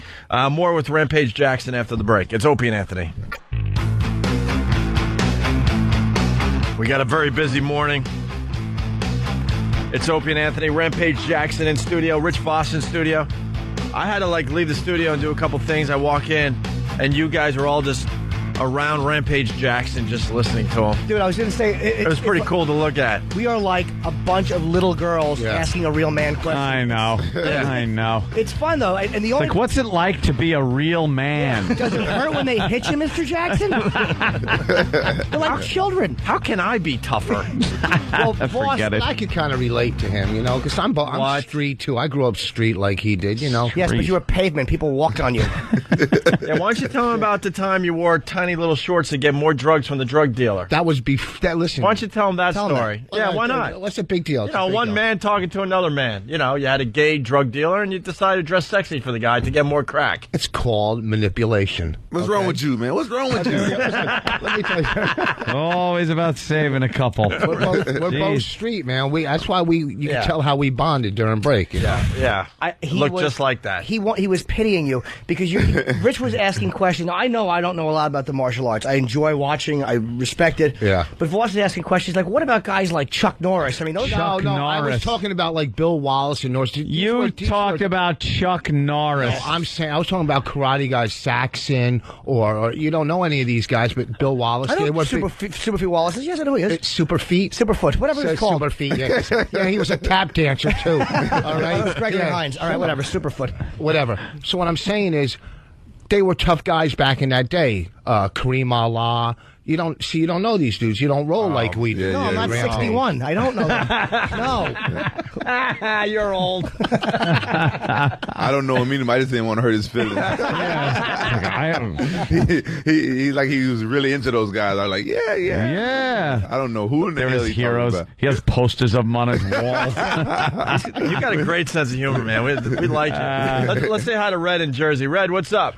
More with Rampage Jackson after the break. It's Opie and Anthony. We got a very busy morning. It's Opie and Anthony. Rampage Jackson in studio. Rich Voss in studio. I had to leave the studio and do a couple things. I walk in, and you guys are all just around Rampage Jackson just listening to him. Dude, I was going to say... It was pretty cool to look at. We are like a bunch of little girls asking a real man question. I know. I know. It's fun, though. And the only... what's it like to be a real man? Does it hurt when they hit you, Mr. Jackson? They're like children. How can I be tougher? Well, boss, I could kind of relate to him, because I'm street, too. I grew up street like he did, Yes, but you were pavement. People walked on you. Yeah, why don't you tell him about the time you wore tiny little shorts to get more drugs from the drug dealer? That was listen. Why don't you tell him that story? Yeah, why not? What's a big deal? One man talking to another man. You had a gay drug dealer, and you decided to dress sexy for the guy to get more crack. It's called manipulation. What's wrong with you, man? What's wrong with you? Let me tell you. Always about saving a couple. We're both street, man. That's why you can tell how we bonded during break. Yeah. He looked just like that. He was pitying you because Rich was asking questions. I know I don't know a lot about the martial arts. I enjoy watching. I respect it. Yeah. But Voss is asking questions like, what about guys like Chuck Norris? I mean, those Chuck Norris. I was talking about like Bill Wallace and Norris. You talked about Chuck Norris. No, I was talking about karate guys, Saxon, or you don't know any of these guys, but Bill Wallace. I know Superfeet Wallace. Yes, I know who he is. Superfoot, whatever it's called. Superfeet. Yeah, he was a tap dancer too. All right, Gregory Hines. All right, whatever. Superfoot. Whatever. So what I'm saying is, they were tough guys back in that day. Kareem Allah. You don't know these dudes. You don't roll like we do. No, I'm not 61. I don't know them. No. You're old. I don't know him either. I just didn't want to hurt his feelings. He was really into those guys. I was like, yeah. I don't know who in the hell he's heroes. He has posters of them on his wall. You got a great sense of humor, man. We like it. Let's say hi to Red in Jersey. Red, what's up?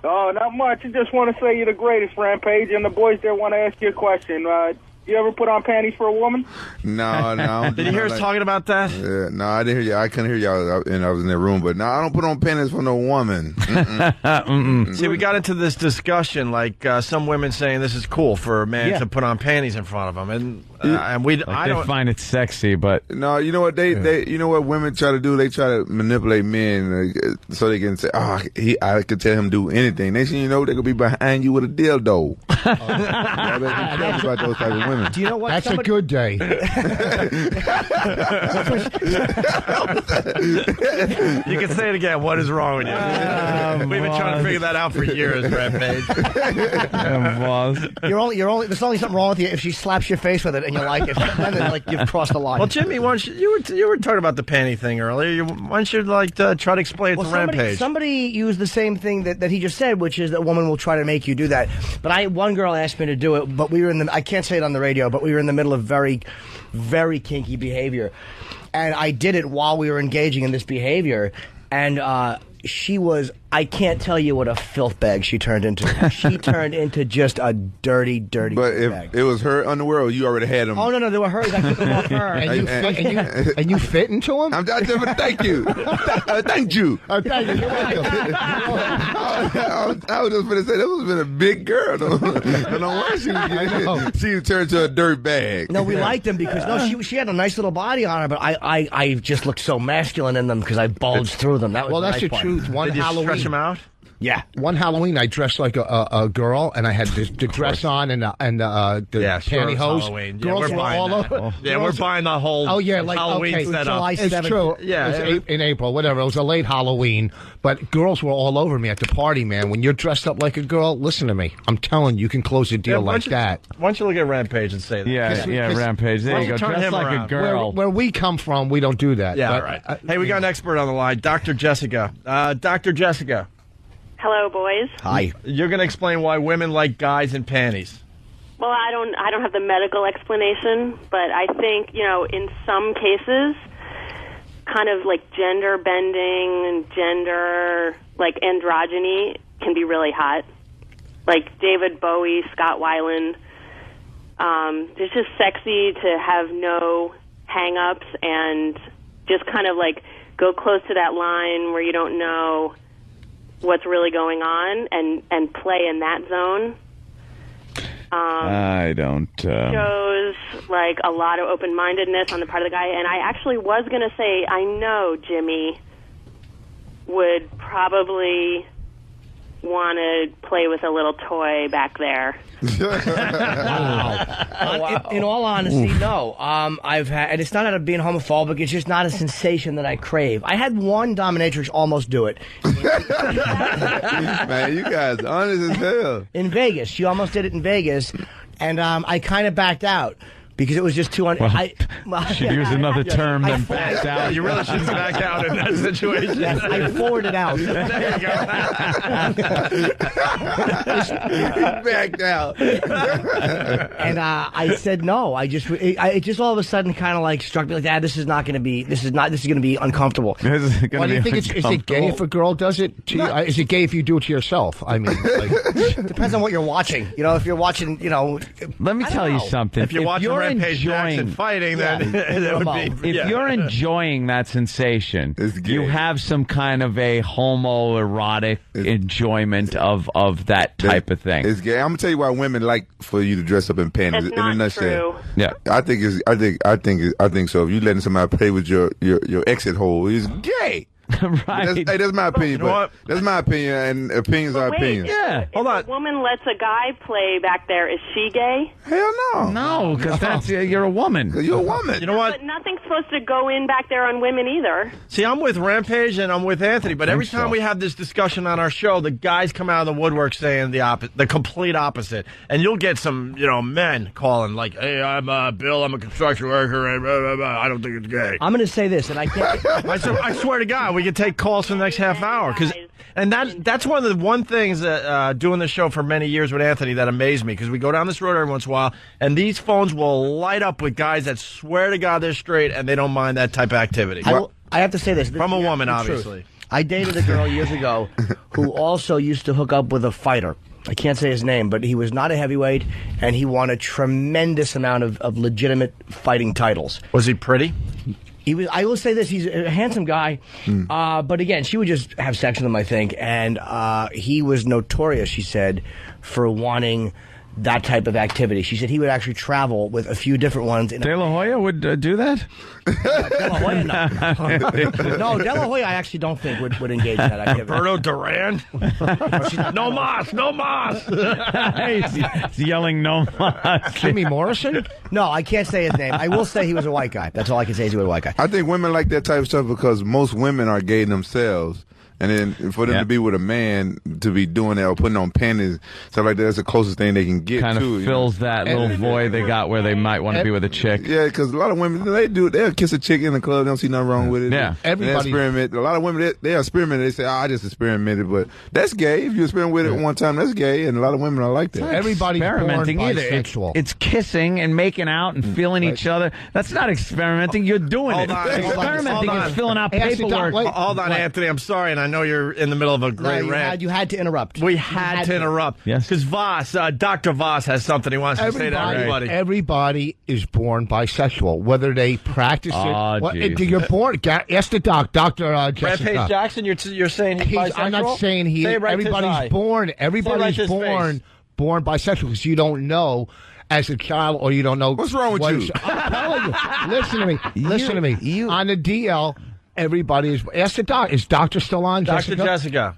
Oh, not much. I just want to say you're the greatest, Rampage, and the boys there want to ask you a question. You ever put on panties for a woman? No. Did you hear us talking about that? Yeah, no, I didn't hear you. I couldn't hear y'all, and I was in that room. But no, I don't put on panties for no woman. See, we got into this discussion, like some women saying this is cool for a man to put on panties in front of them, and I don't find it sexy, but no, you know what they you know what women try to do? They try to manipulate men so they can say, I could tell him to do anything. Next thing you know, they could be behind you with a dildo. I bet you care about those type of women. Do you know what? That's a good day. You can say it again. What is wrong with you? We've been trying to figure that out for years, Rampage. There's only something wrong with you if she slaps your face with it and you like it. Then you've crossed the line. Well, Jimmy, you were talking about the panty thing earlier. Why don't you try to explain it to Rampage? Somebody used the same thing that he just said, which is that a woman will try to make you do that. But one girl asked me to do it, but we were I can't say it on the radio, but we were in the middle of very, very kinky behavior. And I did it while we were engaging in this behavior. And she was, I can't tell you what a filth bag she turned into. She turned into just a dirty, dirty But if bag. it was her underwear, you already had them. Oh, no, they were hers. I took them off her. And you fit into them? Thank you. Thank you. Oh, thank you. You're welcome. I was just going to say, that was been a big girl. Don't know why she turned to a dirt bag. No, we liked them because, she had a nice little body on her, but I just looked so masculine in them because I bulged through them. That was that's the the nice truth. Did you stretch them out? Yeah. One Halloween, I dressed like a girl, and I had the dress on and the pantyhose. Halloween. Girls were all over. We're buying the whole Halloween setup. July 7th. It's true. Yeah. It was in April, whatever. It was a late Halloween, but girls were all over me at the party, man. When you're dressed up like a girl, listen to me. I'm telling you, can close a deal like that. Why don't you look at Rampage and say that? Yeah, Rampage. There you go. Dress like a girl. Where we come from, we don't do that. Yeah, right. Hey, we got an expert on the line, Dr. Jessica. Dr. Jessica. Hello, boys. Hi. You're going to explain why women like guys in panties. Well, I don't have the medical explanation, but I think, in some cases, kind of like gender bending and gender, like androgyny can be really hot. Like David Bowie, Scott Weiland. It's just sexy to have no hang-ups and just kind of like go close to that line where you don't know what's really going on and play in that zone. I don't. Shows like a lot of open-mindedness on the part of the guy, and I actually was going to say I know Jimmy would probably want to play with a little toy back there. Wow. In all honesty, no. I've had, and it's not out of being homophobic. It's just not a sensation that I crave. I had one dominatrix almost do it. Man, you guys honest as hell. In Vegas, she almost did it in Vegas, and I kind of backed out. Because it was just too... should use another term than backed out. You really shouldn't back out in that situation. Yes, I forwarded out. There you go. Backed out. And I said no. It just all of a sudden kind of like struck me like, this is not going to be... This is going to be uncomfortable. Why do you think is it gay if a girl does it to you? Is it gay if you do it to yourself? I mean... Depends on what you're watching. If you're watching, Let me tell you something. If you're watching Rampage Jackson fighting, then it would be... If you're enjoying that sensation, you have some kind of a homoerotic enjoyment of that type of thing. It's gay. I'm gonna tell you why women like for you to dress up in panties. It's in a nutshell. True. Yeah, I think so. If you letting somebody play with your exit hole, it's gay. Right. That's my opinion. You know what? That's my opinion, and opinions are opinions. Yeah. Hold on. If a woman lets a guy play back there, is she gay? Hell no. No, because you're a woman. You're a woman. You know what? But nothing's supposed to go in back there on women either. See, I'm with Rampage and I'm with Anthony, but every time we have this discussion on our show, the guys come out of the woodwork saying the complete opposite. And you'll get some, men calling like, "Hey, I'm Bill, I'm a construction worker, and blah, blah, blah. I don't think it's gay." I'm going to say this, and I can't... I swear to God, we can take calls for the next half hour. And that's one of the things that doing this show for many years with Anthony that amazed me, because we go down this road every once in a while, and these phones will light up with guys that swear to God they're straight, and they don't mind that type of activity. I have to say this. From a woman, obviously. I dated a girl years ago who also used to hook up with a fighter. I can't say his name, but he was not a heavyweight, and he won a tremendous amount of legitimate fighting titles. Was he pretty? He was. I will say this: he's a handsome guy, but again, she would just have sex with him, I think, and he was notorious, she said, for wanting that type of activity. She said he would actually travel with a few different ones. De La Hoya would do that? De La Hoya, no. No, De La Hoya I actually don't think would engage in that activity. Roberto Duran? No mas! No mas! He's yelling no mas. Jimmy Morrison? No, I can't say his name. I will say he was a white guy. That's all I can say is he was a white guy. I think women like that type of stuff because most women are gay themselves. And then for them to be with a man to be doing that or putting on panties, stuff like that, that's the closest thing they can get kind to. Kind of fills that little void they got where they might want to be with a chick. Yeah, because a lot of women, they'll kiss a chick in the club, they don't see nothing wrong with it. Yeah. Everybody experiment. A lot of women, they experiment. They say, I just experimented, but that's gay. If you experiment with it one time, that's gay, and a lot of women are like that. Everybody's experimenting born either. bisexual. It's kissing and making out and feeling each other. That's not experimenting. You're doing it. Experimenting is filling out paperwork. Hold on, Anthony. I'm sorry, and I know you're in the middle of a great rant. You had to interrupt. We had to interrupt. Yes. Because Voss, Dr. Voss has something he wants to say to everybody. Everybody is born bisexual, whether they practice it. You're born. Ask the Dr. Jessica. Rampage Jackson, you're saying he's bisexual? I'm not saying he is. Everybody's born. Everybody's born bisexual because you don't know as a child, or you don't know. What's wrong with you? I'm telling you. Listen to me. On the DL, everybody is. Ask the doc. Is Doctor still on? Dr. Jessica.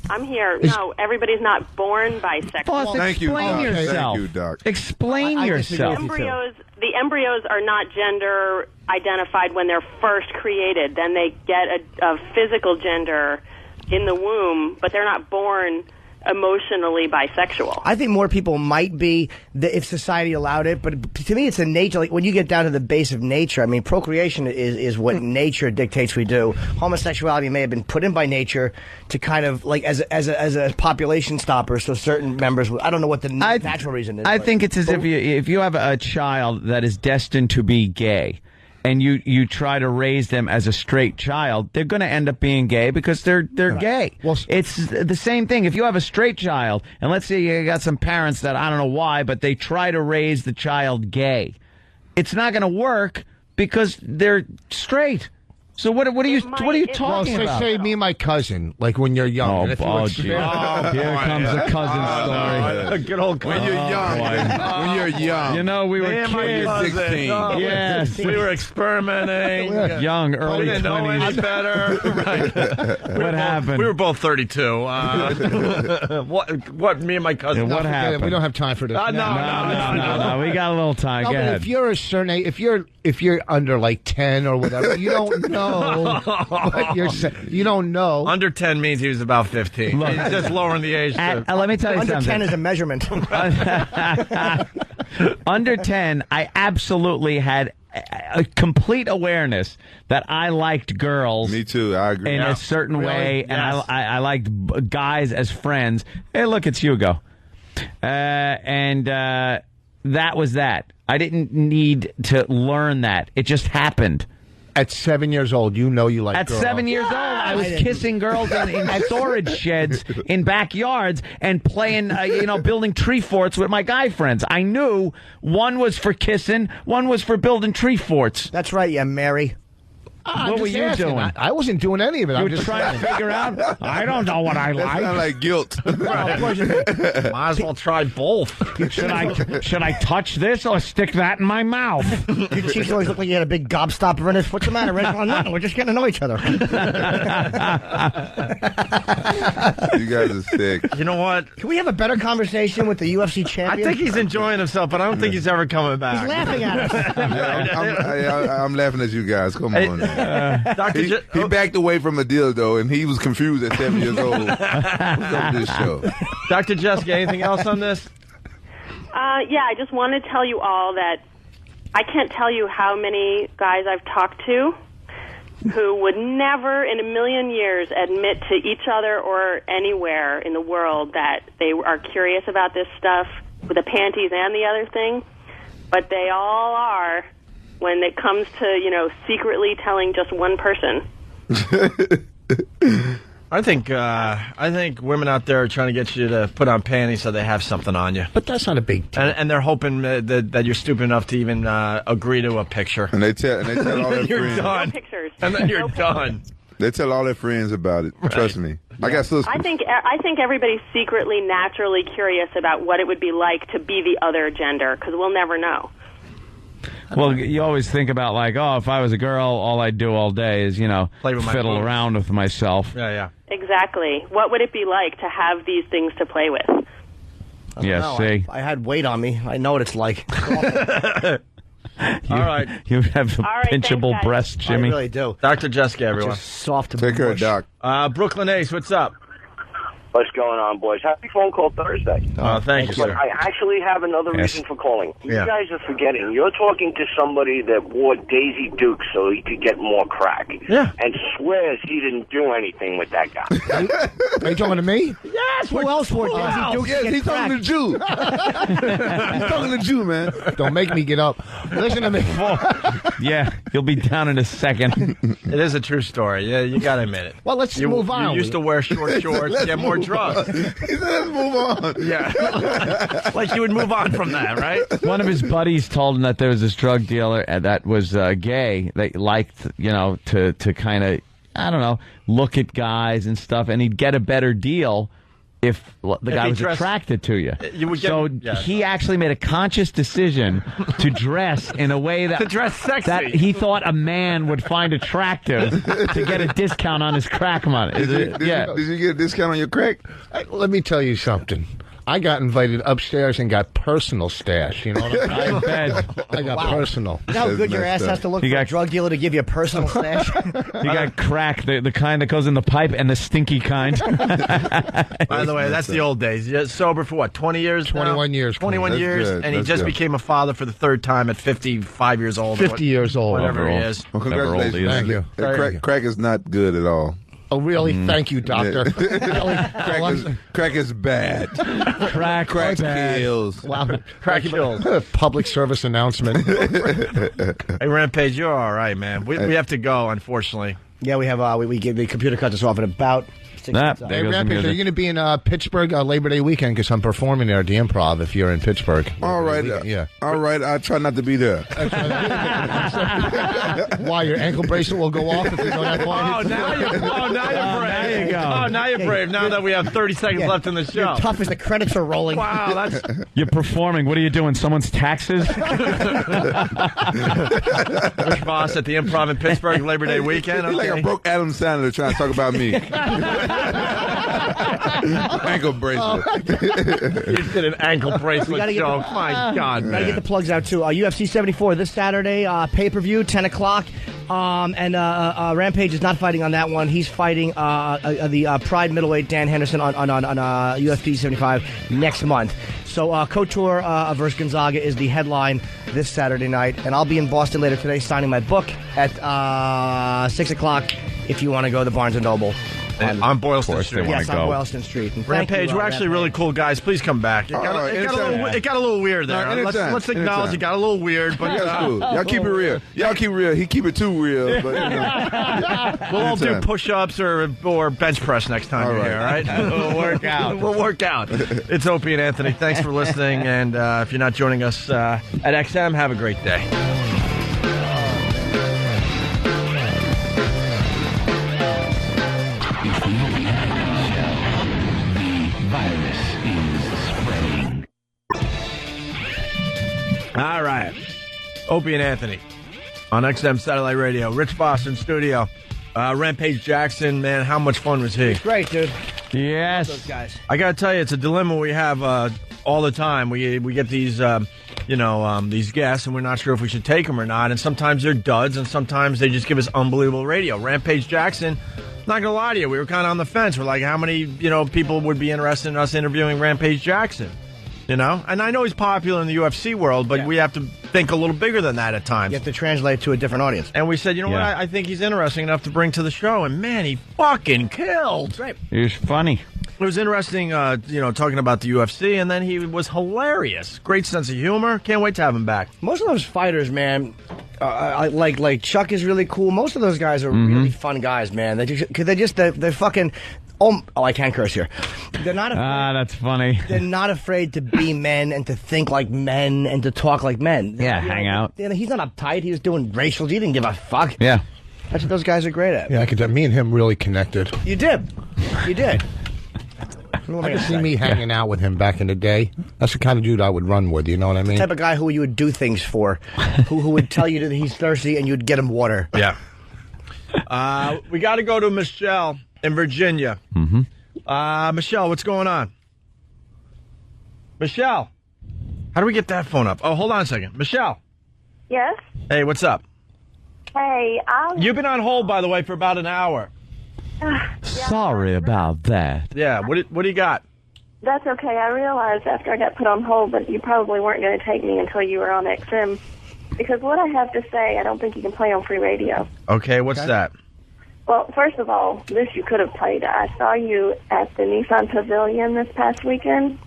I'm here. No, everybody's not born bisexual. Boss, explain yourself. Thank you, Doc. Explain yourself. The embryos are not gender identified when they're first created. Then they get a physical gender in the womb, but they're not born emotionally bisexual. I think more people might be if society allowed it, but to me it's a nature. Like when you get down to the base of nature, I mean, procreation is what nature dictates we do. Homosexuality may have been put in by nature to kind of like as a population stopper, so certain members. I don't know what the natural reason is. I think it's as if you have a child that is destined to be gay, and you try to raise them as a straight child, they're going to end up being gay because they're gay. Well, it's the same thing. If you have a straight child, and let's say you got some parents that I don't know why, but they try to raise the child gay, it's not going to work because they're straight. So what are you talking about? Say me and my cousin, like when you're young. Oh, and if you gee. Here comes the cousin story. Good old when you're young. When you're young. You know, we were kids. 16. Yes. We were experimenting. Young, early 20s. We didn't know any better. Right. What happened? We were both 32. What? Me and my cousin. What happened? We don't have time for this. No. We got a little time. No, Go but ahead. if you're a certain age, if you're under like 10 or whatever, you don't know what you don't know. Under 10 means he was about 15. Look, he's just lowering the age. Let me tell you Under something. 10 is a measurement. Under 10, I absolutely had a complete awareness that I liked girls. Me too. I agree. In a certain way, and I liked guys as friends. Hey, look, it's Hugo. That was that. I didn't need to learn that. It just happened. At 7 years old, you know you like At girls. 7 years old, I was kissing girls in storage sheds in backyards and playing, building tree forts with my guy friends. I knew one was for kissing, one was for building tree forts. That's right, yeah, Mary. What were you doing? I wasn't doing any of it. You I were was just trying to figure out. I don't know what I That's like. not like guilt. Might as well try both. Should I touch this or stick that in my mouth? Your cheeks always look like you had a big gobstopper in it. What's the matter, Red? Oh, nothing. We're just getting to know each other. You guys are sick. You know what? Can we have a better conversation with the UFC I champion? think he's enjoying himself, but I don't think he's ever coming back. He's laughing at us. I'm laughing at you guys. Come on. Dr. He backed away from a deal, though, and he was confused at 7 years old. What's up with this show? Dr. Jessica, anything else on this? Yeah, I just want to tell you all that I can't tell you how many guys I've talked to who would never in a million years admit to each other or anywhere in the world that they are curious about this stuff with the panties and the other thing, but they all are when it comes to, secretly telling just one person. I think women out there are trying to get you to put on panties so they have something on you. But that's not a big deal. And they're hoping that you're stupid enough to even agree to a picture. And they tell all their you're friends. done. No pictures. And then you're done. They tell all their friends about it. Right. Trust me. I got sisters. I think everybody's secretly, naturally curious about what it would be like to be the other gender, because we'll never know. Well, you always think about if I was a girl, all I'd do all day is, Play with my fiddle boobs. around with myself. Yeah. Exactly. What would it be like to have these things to play with? Yeah, see? I had weight on me. I know what it's like. All right. You have All right, pinchable thanks, guys. breasts, Jimmy. I really do. Dr. Jessica, everyone. Just soft to Take care, mush. Doc. Brooklyn Ace, what's up? What's going on, boys? Happy phone call Thursday. Thank you, But sir. I actually have another Yes. reason for calling. You Yeah. guys are forgetting. You're talking to somebody that wore Daisy Dukes so he could get more crack. Yeah. And swears he didn't do anything with that guy. Are you talking to me? Yes, who else for Daisy Dukes Yes, get he's talking to cracked? Jew. He's talking to Jew, man. Don't make me get up. Listen to me. Yeah, you'll be down in a second. It is a true story. Yeah, you got to admit it. Well, let's move on. You used to wear short shorts, get more drugs. He said, let's move on. Yeah. Like you would move on from that, right? One of his buddies told him that there was this drug dealer that was gay that liked, to kind of, I don't know, look at guys and stuff, and he'd get a better deal if the guy he was dressed- attracted to you. You would get- So yeah. he actually made a conscious decision to dress in a way that To dress sexy. that he thought a man would find attractive to get a discount on his crack money. Did you get a discount on your crack? Let me tell you something. I got invited upstairs and got personal stash. You know what I mean? I bet. I got personal. You know how good your ass has to look for a drug dealer to give you a personal stash? You got crack, the kind that goes in the pipe and the stinky kind. By the way, that's the old days. You're sober for what, 20 years now? 21 years. 21 That's years, good. and he That's just good. became a father for the third time at 55 years old. 50 years old. Whatever he is. Well, Never old congratulations. Thank you. Crack is not good at all. Oh, really? Thank you, doctor. Crack is bad. Crack bad. kills. Wow. Crack kills. Public service announcement. Hey, Rampage, you're all right, man. We have to go, unfortunately. Yeah, we have. We get the computer cuts us off at about. Hey, Rampage, are you going to be in Pittsburgh Labor Day weekend? Because I'm performing there at the Improv if you're in Pittsburgh. All right. Yeah. All right. I try not to be there. Why, your ankle bracelet will go off if you go that far? Now you're brave. There you go. Oh, now you're brave. Now that we have 30 seconds left in the show. You're tough as the credits are rolling. Wow, that's... You're performing. What are you doing? Someone's taxes? Rich Boss at the Improv in Pittsburgh Labor Day weekend. He's like a broke Adam Sandler trying to talk about me. Ankle bracelet. You did an ankle bracelet show. My God, Gotta get the plugs out too. UFC 74 this Saturday, pay-per-view, 10 o'clock. And Rampage is not fighting on that one. He's fighting the Pride middleweight Dan Henderson on UFC 75 next month. So Couture versus Gonzaga is the headline this Saturday night. And I'll be in Boston later today signing my book at 6 o'clock if you want to go to Barnes & Noble. On Boylston Street. Yes, on Boylston Street. And Rampage, we're actually really cool guys. Please come back. It got a little weird there. Let's acknowledge it got a little weird, but that's cool. Y'all keep it real. Y'all keep it real. He keep it too real. But, we'll all do push-ups or bench press next time you're here, all right? We'll work out. We'll work out. It's Opie and Anthony. Thanks for listening, and if you're not joining us at XM, have a great day. All right. Opie and Anthony on XM Satellite Radio. Rich Boston studio. Rampage Jackson, man, how much fun was he? Great, dude. Yes. Those guys. I got to tell you, it's a dilemma we have all the time. We get these, these guests, and we're not sure if we should take them or not. And sometimes they're duds, and sometimes they just give us unbelievable radio. Rampage Jackson, not going to lie to you, we were kind of on the fence. We're like, how many, people would be interested in us interviewing Rampage Jackson? And I know he's popular in the UFC world, but we have to think a little bigger than that at times. You have to translate to a different audience. And we said, what, I think he's interesting enough to bring to the show. And, man, he fucking killed. That's right. He was funny. It was interesting, talking about the UFC, and then he was hilarious. Great sense of humor. Can't wait to have him back. Most of those fighters, man, like Chuck is really cool. Most of those guys are really fun guys, man. They're fucking... Oh, I can't curse here. They're not afraid. That's funny. They're not afraid to be men and to think like men and to talk like men. Yeah, hang out. He's not uptight. He was doing racials. He didn't give a fuck. Yeah. That's what those guys are great at. Yeah, me and him really connected. You did. You did. I could see me hanging out with him back in the day. That's the kind of dude I would run with, you know what I mean? The type of guy who you would do things for, who would tell you that he's thirsty and you'd get him water. Yeah. We got to go to Michelle in Virginia. Michelle, what's going on? Michelle, how do we get that phone up? Oh, hold on a second. Michelle. Yes? Hey, what's up? Hey, You've been on hold, by the way, for about an hour. Sorry about that. Yeah, what do you got? That's okay. I realized after I got put on hold that you probably weren't going to take me until you were on XM. Because what I have to say, I don't think you can play on free radio. Okay, what's that? Well, first of all, this you could have played. I saw you at the Nissan Pavilion this past weekend.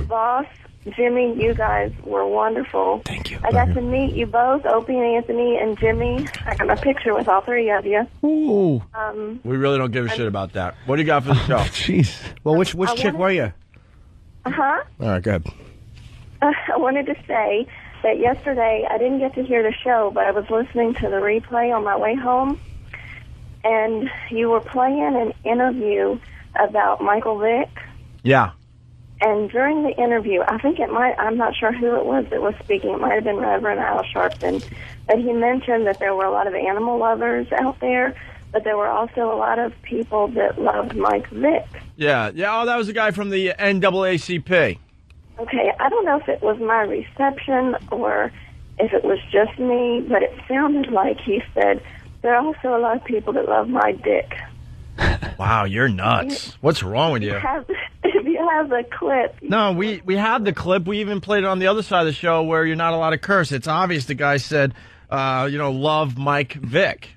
Boss, Jimmy, you guys were wonderful. Thank you. I got to meet you both, Opie and Anthony and Jimmy. I got my picture with all three of you. Ooh. We really don't give a shit about that. What do you got for the show? Jeez. Well, which chick were you? Uh-huh. All right, good. I wanted to say that yesterday I didn't get to hear the show, but I was listening to the replay on my way home. And you were playing an interview about Michael Vick. Yeah. And during the interview, I think I'm not sure who it was that was speaking. It might have been Reverend Al Sharpton. But he mentioned that there were a lot of animal lovers out there, but there were also a lot of people that loved Mike Vick. Yeah. Oh, that was the guy from the NAACP. Okay, I don't know if it was my reception or if it was just me, but it sounded like he said, there are also a lot of people that love my dick. Wow, you're nuts. What's wrong with you? If you have the clip. No, we have the clip. We even played it on the other side of the show where you're not allowed to curse. It's obvious the guy said, love Mike Vick.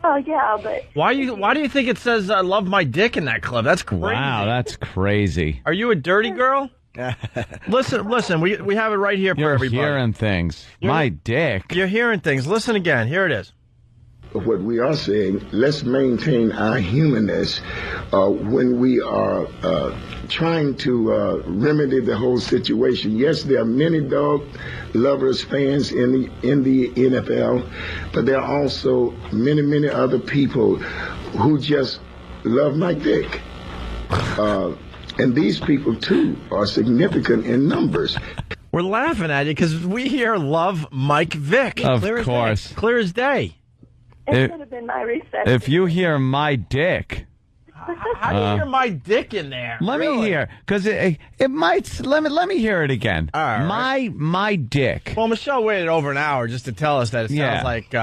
Oh, yeah, but... Why do you think it says love my dick in that clip? That's crazy. Wow, that's crazy. Are you a dirty girl? Listen, we have it right here for everybody. You're hearing things. My dick. You're hearing things. Listen again. Here it is. what we are saying, let's maintain our humanness when we are trying to remedy the whole situation. Yes, there are many dog lovers, fans in the NFL, but there are also many other people who just love Mike Vick. And these people, too, are significant in numbers. We're laughing at you because we here love Mike Vick. Of Clear course. As day. Clear as day. It could have been my reception. If you hear my dick. How do you hear my dick in there? Let me hear, because it might. Let me hear it again. All right. My dick. Well, Michelle waited over an hour just to tell us that it sounds like,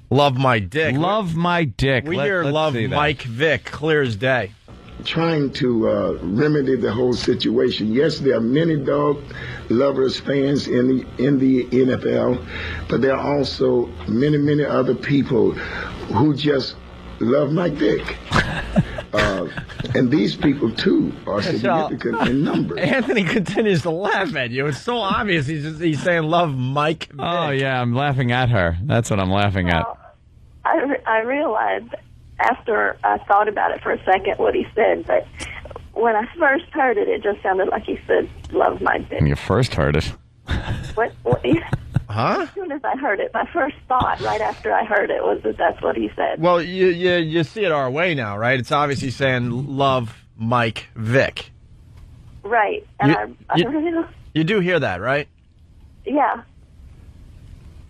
love my dick. Love my dick. We hear love Mike Vick, clear as day. Trying to remedy the whole situation. Yes, there are many dog lovers, fans in the NFL, but there are also many other people who just love Mike Vick. And these people, too, are significant in numbers. Anthony continues to laugh at you. It's so obvious he's saying love Mike Vick. Oh, yeah, I'm laughing at her. That's what I'm laughing at. I realized after I thought about it for a second what he said, but when I first heard it, it just sounded like he said, love my dick. When you first heard it. What? Huh? As soon as I heard it, my first thought right after I heard it was that that's what he said. Well, you see it our way now, right? It's obviously saying love Mike Vick. Right. And you do hear that, right? Yeah.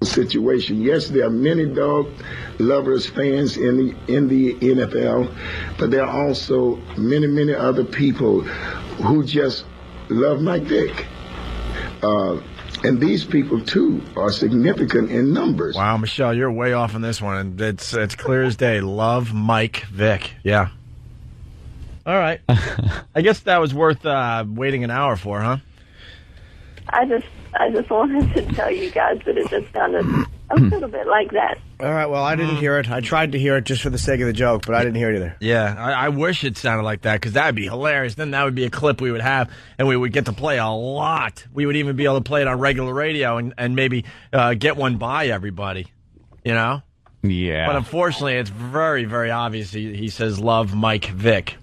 Situation. Yes, there are many dog lovers, fans in the NFL, but there are also many other people who just love Mike Vick. And these people, too, are significant in numbers. Wow, Michelle, you're way off on this one. And it's clear as day. Love Mike Vick. Yeah. All right. I guess that was worth waiting an hour for, huh? I just wanted to tell you guys that it just sounded a little bit like that. All right, well, I didn't hear it. I tried to hear it just for the sake of the joke, but I didn't hear it either. Yeah, I wish it sounded like that, because that would be hilarious. Then that would be a clip we would have, and we would get to play a lot. We would even be able to play it on regular radio and maybe get one by everybody, you know? Yeah. But unfortunately, it's very, very obvious he says love Mike Vick.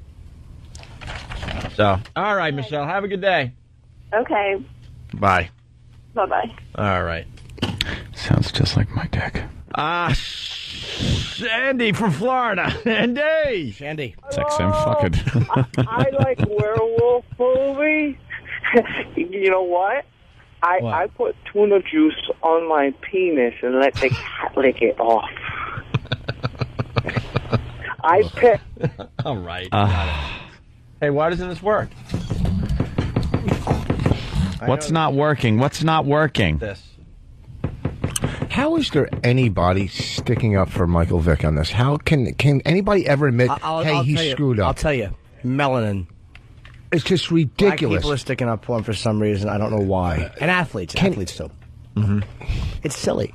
So, all right, Michelle, have a good day. Okay. Bye. Bye-bye. All right. Sounds just like my dick. Shandy from Florida. Andy. Shandy. Sex him, fuck it. I like werewolf movie. You know what? I put tuna juice on my penis and let the cat lick it off. I pick. All right. Got it. Hey, why doesn't this work? What's not working? What's not working? This. How is there anybody sticking up for Michael Vick on this? How can anybody ever admit, he screwed up? I'll tell you. Melanin. It's just ridiculous. Black people are sticking up for him for some reason. I don't know why. And athletes too. Mm-hmm. It's silly.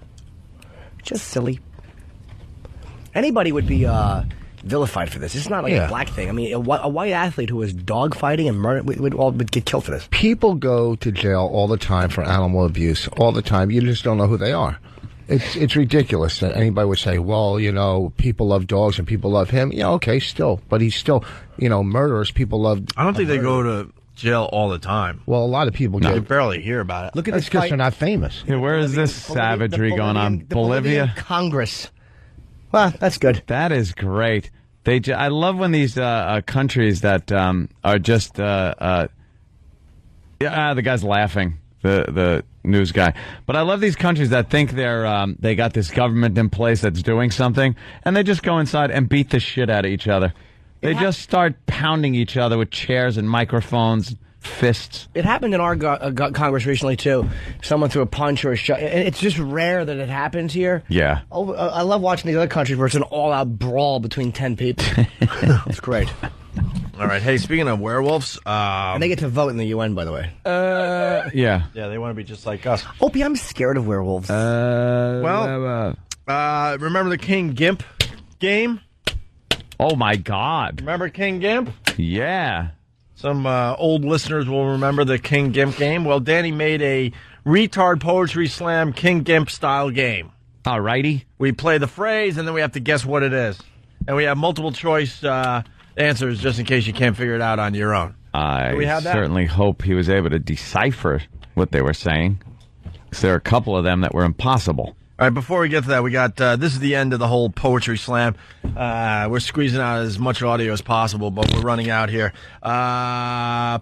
Just silly. Anybody would be vilified for this. It's not like a black thing. I mean, a white athlete who was dogfighting and murder would get killed for this. People go to jail all the time for animal abuse. All the time. You just don't know who they are. It's ridiculous that anybody would say, well, you know, people love dogs and people love him. Yeah, okay, still. But he's still, you know, murderers. People love... I don't think they go to jail all the time. Well, a lot of people I get... barely hear about it. Look at That's this because fight. they're not famous. Yeah, where is this savagery going on? Bolivia? Congress. Well, that's good. That is great. I love when these countries that are just... the guy's laughing, the news guy. But I love these countries that think they got this government in place that's doing something, and they just go inside and beat the shit out of each other. They just start pounding each other with chairs and microphones, fists. It happened in our Congress recently, too. Someone threw a punch or a shot. And it's just rare that it happens here. Yeah. I love watching these other countries where it's an all-out brawl between 10 people. It's great. All right. Hey, speaking of werewolves... and they get to vote in the UN, by the way. Yeah. Yeah, they want to be just like us. Opie, I'm scared of werewolves. Remember the King Gimp game? Oh, my God. Remember King Gimp? Yeah. Some old listeners will remember the King Gimp game. Well, Danny made a retard poetry slam King Gimp style game. All righty. We play the phrase, and then we have to guess what it is. And we have multiple choice answers just in case you can't figure it out on your own. I Do we have that? certainly hope he was able to decipher what they were saying. 'Cause there are a couple of them that were impossible. All right, before we get to that, we got this is the end of the whole poetry slam. We're squeezing out as much audio as possible, but we're running out here.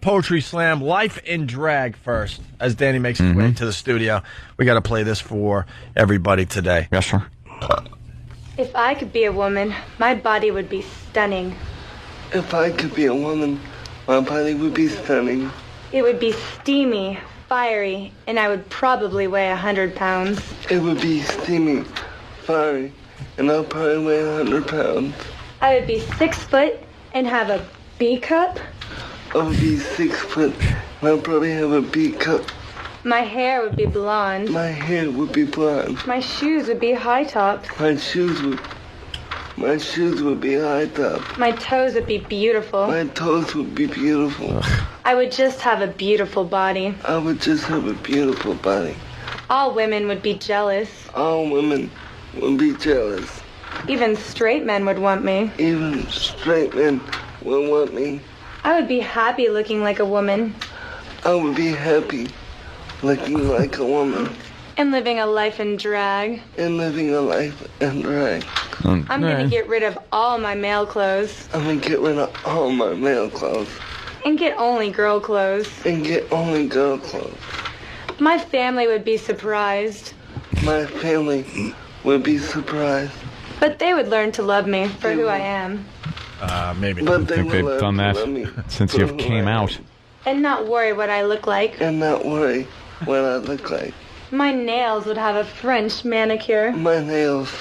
Poetry slam, life in drag first. As Danny makes his way to the studio, we got to play this for everybody today. Yes, sir. If I could be a woman, my body would be stunning. If I could be a woman, my body would be stunning. It would be steamy, fiery, and I would probably weigh 100 pounds. It would be steamy, fiery, and I'll probably weigh 100 pounds. I would be 6 foot and have a B cup. I would be 6 foot, and I'll probably have a B cup. My hair would be blonde. My hair would be blonde. My shoes would be high tops. My shoes would be high top. My toes would be beautiful. My toes would be beautiful. I would just have a beautiful body. I would just have a beautiful body. All women would be jealous. All women would be jealous. Even straight men would want me. Even straight men would want me. I would be happy looking like a woman. I would be happy looking like a woman. And living a life in drag. And living a life in drag. I'm gonna get rid of all my male clothes. I'm gonna get rid of all my male clothes. And get only girl clothes. And get only girl clothes. My family would be surprised. My family would be surprised. But they would learn to love me for who I am. Maybe. But I think they've done that since you've came out. And not worry what I look like. And not worry what I look like. My nails would have a French manicure. My nails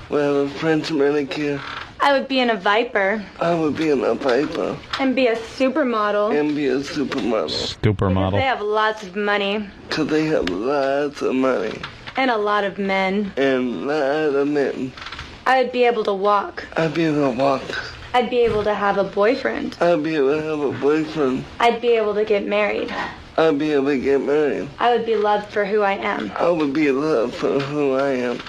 would have a French manicure. I would be in a Viper. I would be in a Viper. And be a supermodel. And be a supermodel. Supermodel. They have lots of money. Because they have lots of money. And a lot of men. And a lot of men. I would be able to walk. I'd be able to walk. I'd be able to have a boyfriend. I'd be able to have a boyfriend. I'd be able to get married. I'd be able to get married. I would be loved for who I am. I would be loved for who I am.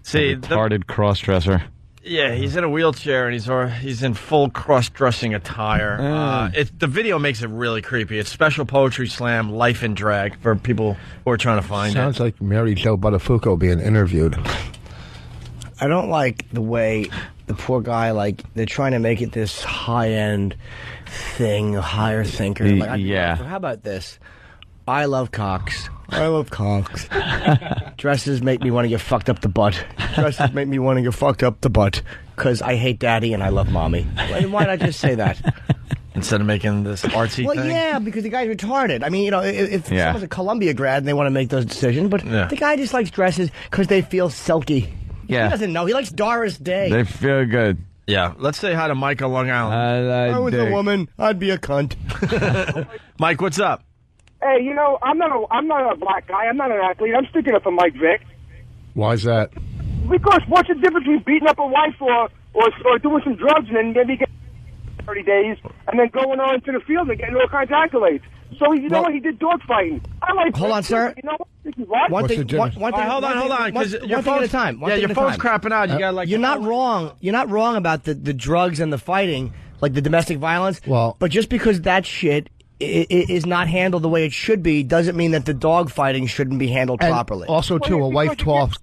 See, retarded cross-dresser. Yeah, he's in a wheelchair and he's in full cross-dressing attire. The video makes it really creepy. It's special poetry slam, life in drag for people who are trying to find it. Sounds like Mary Jo Buttafuoco being interviewed. I don't like the way the poor guy, like, they're trying to make it this high-end thing, a higher thinker. Like, yeah. How about this? I love cocks. I love cocks. Dresses make me want to get fucked up the butt. Dresses make me want to get fucked up the butt because I hate daddy and I love mommy. Why not just say that? Instead of making this artsy Well, thing? yeah, because the guy's retarded. I mean, you know, if Yeah. someone's a Columbia grad and they want to make those decisions, but Yeah. the guy just likes dresses because they feel silky. Yeah. He doesn't know. He likes Doris Day. They feel good. Yeah, let's say hi to Mike on Long Island. I was a woman, I'd be a cunt. Mike, what's up? Hey, you know, I'm not a black guy. I'm not an athlete. I'm sticking up for Mike Vick. Why's that? Because what's the difference between beating up a wife or doing some drugs and then maybe getting 30 days and then going on to the field and getting all kinds of accolades? So, you know what? He did dog fighting. I like Hold on, sir. You know what? One thing, Hold on, because your one thing at a phone's time. One Yeah, thing your at a phone's time. crapping out. You gotta like. You're not wrong. You're not wrong about the drugs and the fighting, like the domestic violence. Well, but just because that shit is not handled the way it should be, doesn't mean that the dog fighting shouldn't be handled And properly. Also, too, a wife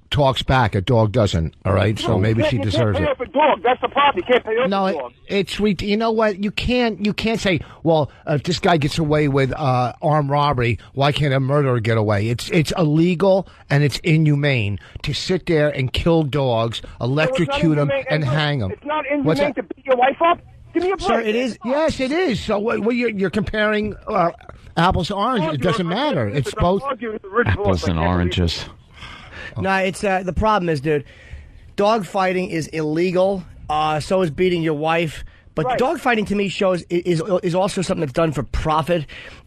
talks back. A dog doesn't. All right, so maybe she deserves You it. can't pay off a dog. That's the problem. You can't pay off No, a dog. it's sweet. You know what? You can't say, well, if this guy gets away with armed robbery, why can't a murderer get away? It's illegal and it's inhumane to sit there and kill dogs, electrocute them, and hang them. It's not inhumane to beat your wife up. Give me a break. Sir, it is. Yes, it is. So you're comparing apples to oranges. It doesn't matter. It's both apples and oranges. No, it's the problem is, dude, dog fighting is illegal. So is beating your wife. But dog fighting to me shows is also something that's done for profit.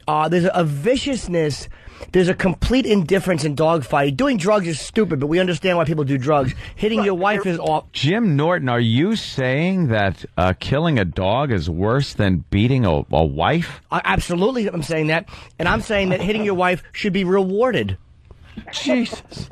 There's a viciousness. There's a complete indifference in dog fighting. Doing drugs is stupid, but we understand why people do drugs. Hitting your wife is off. Jim Norton, are you saying that killing a dog is worse than beating a wife? Absolutely, I'm saying that. And I'm saying that hitting your wife should be rewarded. Jesus.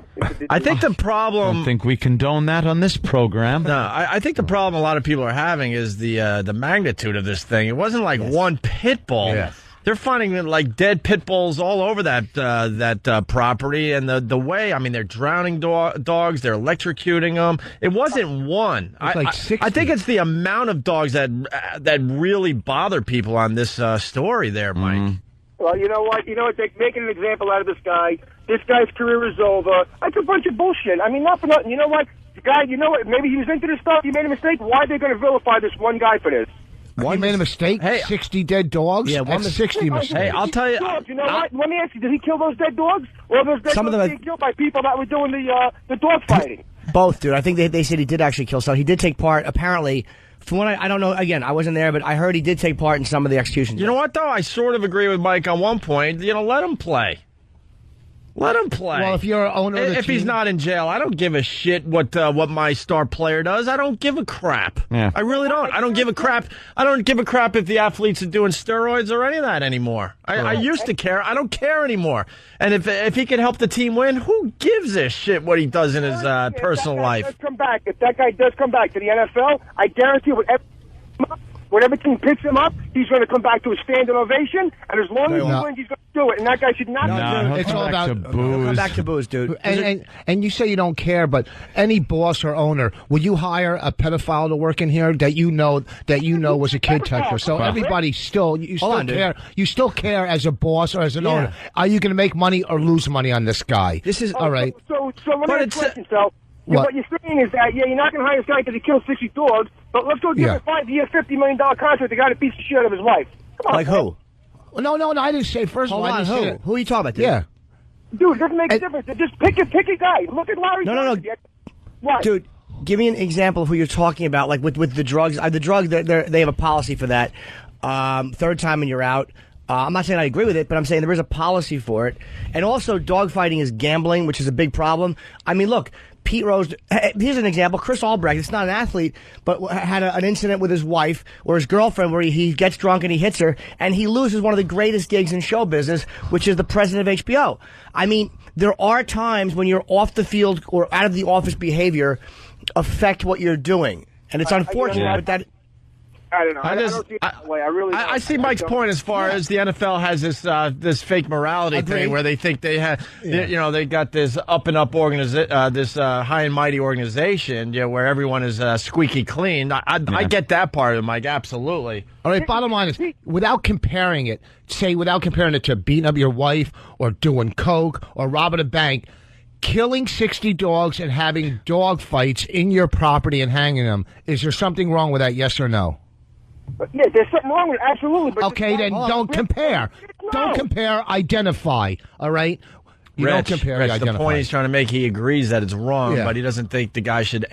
I think the I problem. don't think we condone that on this program. No, I think the problem a lot of people are having is the magnitude of this thing. It wasn't like one pit bull. Yes. They're finding like dead pit bulls all over that property, and the way, I mean, they're drowning dogs, they're electrocuting them. It wasn't one. Like 60. I think it's the amount of dogs that really bother people on this story there, Mike. Well, you know what? They're making an example out of this guy. This guy's career is over. That's a bunch of bullshit. I mean, not for nothing. You know what? The guy, you know what? Maybe he was into this stuff. He made a mistake. Why are they going to vilify this one guy for this? He made a mistake? Hey, 60 dead dogs? Yeah, That's 60 mistakes. Hey, I'll tell you. Dogs, you know what? Let me ask you, did he kill those dead dogs? Or those dead Some of dogs them being killed by people that were doing the dog fighting? Both, dude. I think they said he did actually kill some. He did take part, apparently. From what I don't know, again, I wasn't there, but I heard he did take part in some of the executions. You know what, though? I sort of agree with Mike on one point. Let him play. Let him play. Well, if you're an owner of the if he's team- not in jail, I don't give a shit what my star player does. I don't give a crap. Yeah. I really don't. I don't give a crap. I don't give a crap if the athletes are doing steroids or any of that anymore. I used to care. I don't care anymore. And if he can help the team win, who gives a shit what he does in his personal life? If that guy does come back to the NFL, I guarantee whatever team picks him up, he's going to come back to a standing ovation, and as long as he wins, he's going to do it. And that guy should not do it. It's all about booze. Come back to booze, dude. And you say you don't care, but any boss or owner, would you hire a pedophile to work in here that you know was a kid toucher? So everybody you still care. You still care as a boss or as an owner. Are you going to make money or lose money on this guy? This is all right. So let me ask you a question, so. What you're saying is that, you're not going to hire this guy because he killed 60 dogs, but let's go give him a 5-year, $50 million contract to guy that beats the shit out of his wife. Come on. Like who? No, I didn't say first. Hold on, who? Who are you talking about, dude? Yeah. Dude, it doesn't make a difference. Just pick a guy. Look at Larry. No. What? Dude, give me an example of who you're talking about, like with the drugs. The drugs, they have a policy for that. Third time and you're out. I'm not saying I agree with it, but I'm saying there is a policy for it. And also, dogfighting is gambling, which is a big problem. I mean, look, Pete Rose, here's an example. Chris Albrecht, it's not an athlete, but had an incident with his wife or his girlfriend where he gets drunk and he hits her, and he loses one of the greatest gigs in show business, which is the president of HBO. I mean, there are times when you're off the field or out of the office behavior affect what you're doing. And it's unfortunate, but that... I don't know. I don't see it that way. I really don't. I see Mike's point as far as the NFL has this fake morality thing where they think they have, they got this up and up this high and mighty organization, where everyone is squeaky clean. I get that part of it, Mike. Absolutely. All right. Bottom line is, without comparing it to beating up your wife or doing coke or robbing a bank, killing 60 dogs and having dog fights in your property and hanging them, is there something wrong with that? Yes or no? Yeah, there's something wrong with it, absolutely. But okay, then don't compare. No. Don't compare, identify, all right? You Rich, don't compare, the identify. point he's trying to make, he agrees that it's wrong, Yeah. but he doesn't think the guy should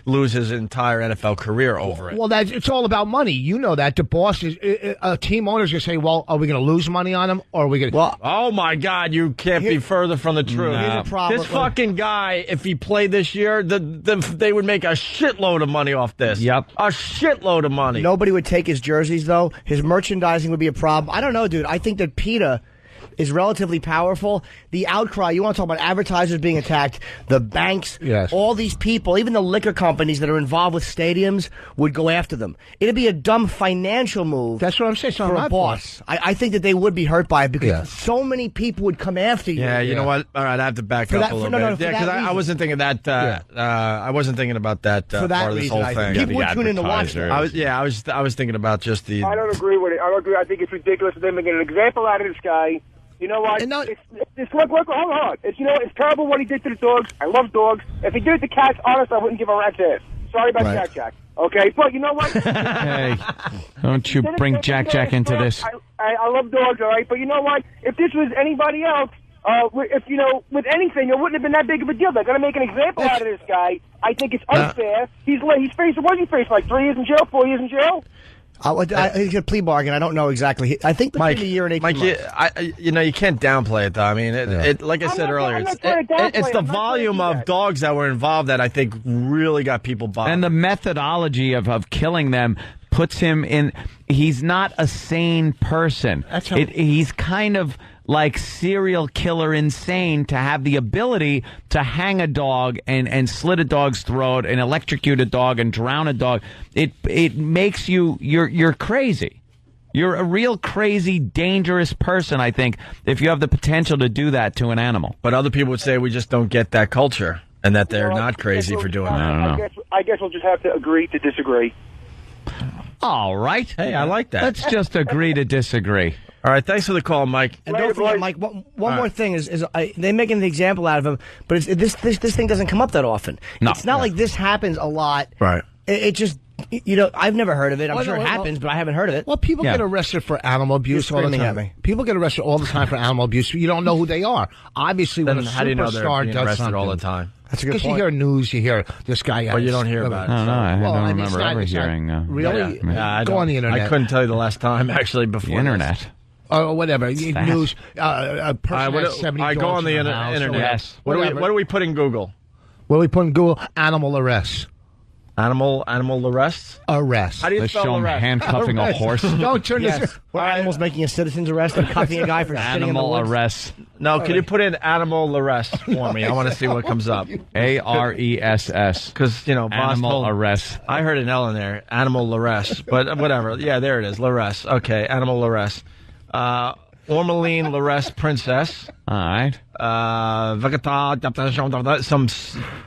lose his entire NFL career over it. Well, it's all about money. You know that. The boss is a team owner's going to say, well, are we going to lose money on him, or are we going to... Well, oh, my God, you can't be further from the truth. Here's a problem. This fucking guy, if he played this year, they would make a shitload of money off this. Yep. A shitload of money. Nobody would take his jerseys, though. His merchandising would be a problem. I don't know, dude. I think that PETA is relatively powerful. The outcry, you want to talk about advertisers being attacked, the banks, all these people, even the liquor companies that are involved with stadiums would go after them. It'd be a dumb financial move. That's what I'm saying. For a boss. I think that they would be hurt by it because so many people would come after you. Yeah, you know what? All right, I have to back up a little bit. Yeah, because I wasn't thinking that. I wasn't thinking about that part of this whole thing. People would tune in to watch it. I was thinking about just the. I don't agree with it. I don't agree. I think it's ridiculous for them to get an example out of this guy. You know what? It's look, hold on. It's terrible what he did to the dogs. I love dogs. If he did it to cats, honest, I wouldn't give a rat's ass. Sorry about Jack Jack. Okay, but you know what? Hey, don't you bring Jack Jack into this. I love dogs, all right? But you know what? If this was anybody else, with anything, it wouldn't have been that big of a deal. They're going to make an example out of this guy. I think it's unfair. He's facing, what did he face, like 3 years in jail, 4 years in jail? He's a plea bargain. I don't know exactly. I think between a year and 18 months. You can't downplay it, though. I mean, like I said earlier, it's the volume of dogs that were involved that I think really got people bothered. And the methodology of killing them puts him in. He's not a sane person. He's kind of like serial killer insane to have the ability to hang a dog and slit a dog's throat and electrocute a dog and drown a dog. It makes you're crazy. You're a real crazy, dangerous person, I think, if you have the potential to do that to an animal. But other people would say we just don't get that culture and that they're not crazy for doing that. I guess we'll just have to agree to disagree. All right. Hey, I like that. Let's just agree to disagree. All right, thanks for the call, Mike. And don't forget, Mike, one more thing is they make an example out of him, but this thing doesn't come up that often. No. It's not like this happens a lot. Right. It just, I've never heard of it. I'm sure it happens, but I haven't heard of it. Well, people get arrested for animal abuse all the screaming time. at me. People get arrested all the time for animal abuse. You don't know who they are. Obviously, when a How do you know they're superstar being does arrested something, all the time? That's a good because you point. hear news, you hear this guy. Well, you don't hear about it. I don't know. I Well, don't I mean, remember it's not- ever it's not hearing. really? I Go on the internet. I couldn't tell you the last time, actually, before The internet. Or whatever. News. A I person has 70 go dogs on the in their house, or internet. whatever. What do we put in Google? What do we put in Google? Animal arrests. Animal arrests? Arrests. How do you They spell show him arrest? handcuffing a horse. Don't turn Yes. this. Where animals making a citizen's arrest and cuffing a guy for shitting in the Animal woods. arrests. No, can you put in animal arrest for me? I want to see what comes up. ARESS. Because, Boss Animal told- arrest. I heard an L in there. Animal arrest. But whatever. Yeah, there it is. Laress. Okay, animal arrest. Ormeline Laress Princess. All right. Some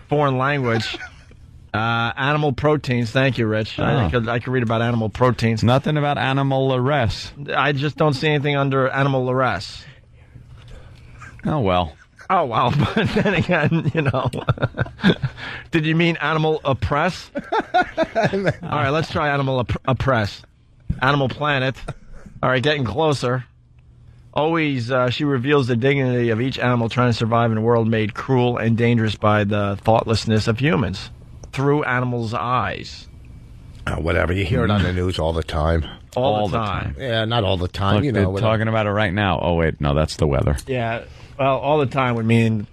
foreign language. Animal proteins. Thank you, Rich. I could read about animal proteins. Nothing about animal arrests. I just don't see anything under animal arrests. Oh, well. Oh, wow. But then again, Did you mean animal oppress? All right, let's try animal oppress. Animal Planet. All right, getting closer. Always, she reveals the dignity of each animal trying to survive in a world made cruel and dangerous by the thoughtlessness of humans through animals' eyes. Whatever. You hear it on the news all the time. All the time. Yeah, not all the time. Look, they're talking about it right now. Oh, wait. No, that's the weather. Yeah. Well, all the time would mean...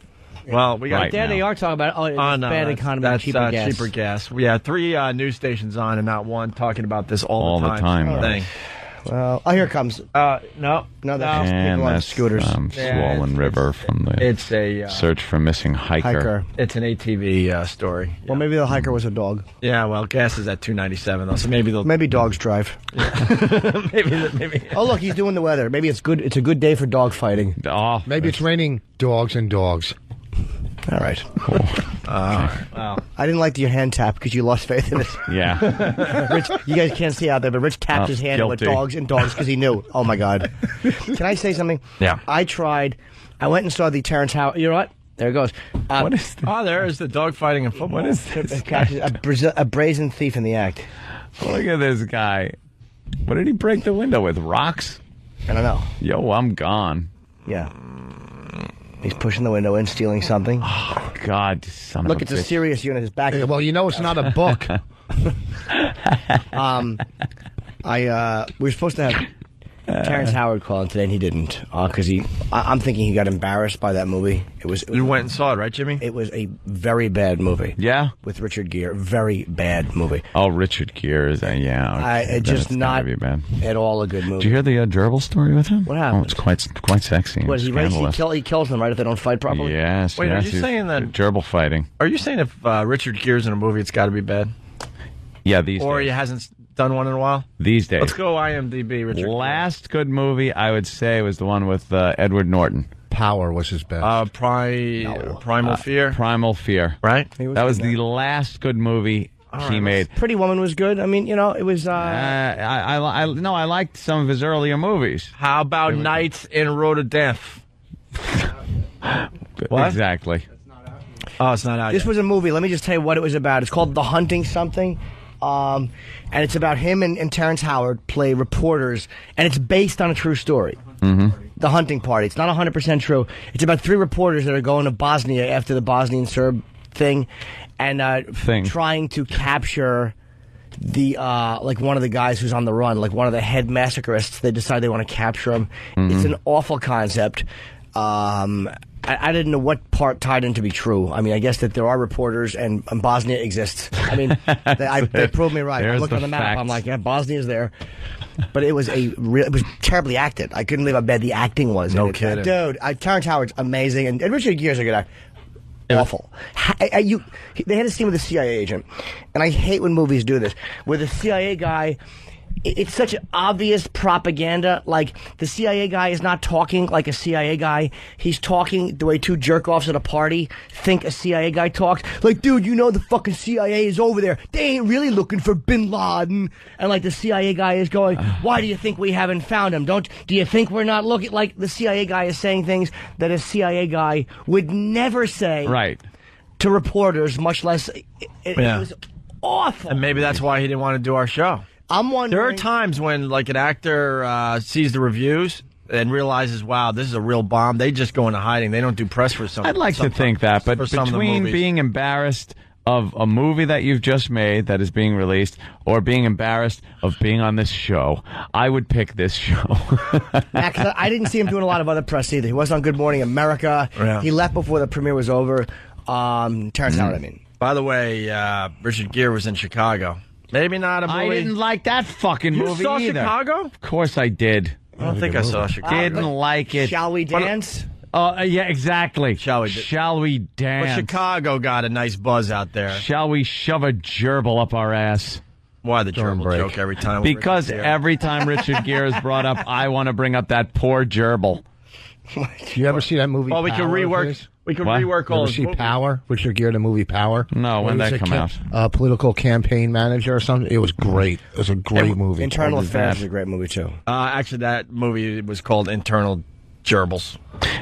Well, we got... Right There now. they are talking about, it's bad economy, that's, cheaper gas. cheaper gas. Yeah, 3 news stations on and not one talking about this all the time. Thing. Well, here it comes. No, that's And people on that's scooters. Swollen River from the It's a search for missing hiker. It's an ATV story. Well, maybe the hiker was a dog. Yeah, well, gas is at $2.97 though, so maybe dogs drive. maybe. Oh, look, he's doing the weather. Maybe it's good. It's a good day for dog fighting. Oh, maybe it's raining dogs and dogs. All right. Cool. Wow. I didn't like your hand tap because you lost faith in it. Yeah. Rich, you guys can't see out there, but Rich tapped his hand with dogs and dogs because he knew. Oh, my God. Can I say something? Yeah. I went and saw the Terrence Howard. You know what? There it goes. What is this? Oh, there is the dog fighting in football. What is this? A brazen thief in the act. Look at this guy. What did he break the window with? Rocks? I don't know. Yo, I'm gone. Yeah. He's pushing the window in, stealing something. Oh, God, son Look, of it's a a bitch. serious unit. His back. Well, it's not a book. We were supposed to have Terrence Howard calling today, and he didn't because I'm thinking he got embarrassed by that movie. You went and saw it, right, Jimmy? It was a very bad movie. Yeah, with Richard Gere, very bad movie. Oh, Richard Gere is It's just not at all a good movie. Did you hear the gerbil story with him? What happened? Oh, it's quite sexy. What, and he scandalous. kills them right if they don't fight properly. Yes. Wait, yes, are you saying that gerbil fighting? Are you saying if Richard Gere's in a movie, it's got to be bad? Yeah, these or days. he hasn't done one in a while? These days. Let's go IMDb, Richard Gere. Last good movie, I would say, was the one with Edward Norton. Power was his best. Primal Fear? Primal Fear. Right? That was the last good movie he made. Pretty Woman was good. I mean, it was... I liked some of his earlier movies. How about Nights in Road of Death? What? Exactly. Oh, it's not out This yet. was a movie. Let me just tell you what it was about. It's called The Hunting Something. And it's about him and Terrence Howard play reporters, and it's based on a true story. Mm-hmm. The Hunting Party. It's not 100% true. It's about 3 reporters that are going to Bosnia after the Bosnian Serb thing, and trying to capture the one of the guys who's on the run, like one of the head massacreists. They decide they want to capture him. Mm-hmm. It's an awful concept. I didn't know what part tied in to be true. I mean, I guess that there are reporters and Bosnia exists. I mean, they proved me right. I There's looked the on the map. facts. I'm like, yeah, Bosnia's there. but it was it was terribly acted. I couldn't believe how bad the acting was. No kidding. Dude, Terrence Howard's amazing, and Richard Gere's a good actor. Awful. They had a scene with a CIA agent, and I hate when movies do this, where the CIA guy, it's such obvious propaganda. Like, the CIA guy is not talking like a CIA guy. He's talking the way two jerk-offs at a party think a CIA guy talks. Like, dude, you know the fucking CIA is over there. They ain't really looking for Bin Laden. And, like, the CIA guy is going, why do you think we haven't found him? Do you think we're not looking? Like, the CIA guy is saying things that a CIA guy would never say to reporters, much less... It was awful. And maybe that's why he didn't want to do our show. I'm wondering... There are times when, like, an actor sees the reviews and realizes, wow, this is a real bomb. They just go into hiding. They don't do press for something. I'd like to think that, but between being embarrassed of a movie that you've just made that is being released or being embarrassed of being on this show, I would pick this show. I didn't see him doing a lot of other press either. He was on Good Morning America. Yeah. He left before the premiere was over. Terrence Howard, I mean. By the way, Richard Gere was in Chicago. Maybe not a movie. I didn't like that fucking movie You saw either. Chicago? Of course I did. I don't think I saw Chicago. Didn't like it. Shall we dance? Yeah, exactly. Shall we dance? But Chicago got a nice buzz out there. Shall we shove a gerbil up our ass? Why the gerbil joke every time? Because every time Richard Gere is brought up, I want to bring up that poor gerbil. You ever see that movie? Well, we can rework. We can rework all. You ever see Power? Richard Gere, the movie Power? No, when did that come out? Political campaign manager or something. It was great. It was a great movie. Internal Affairs is a great movie too. Actually, that movie was called Internal Gerbils.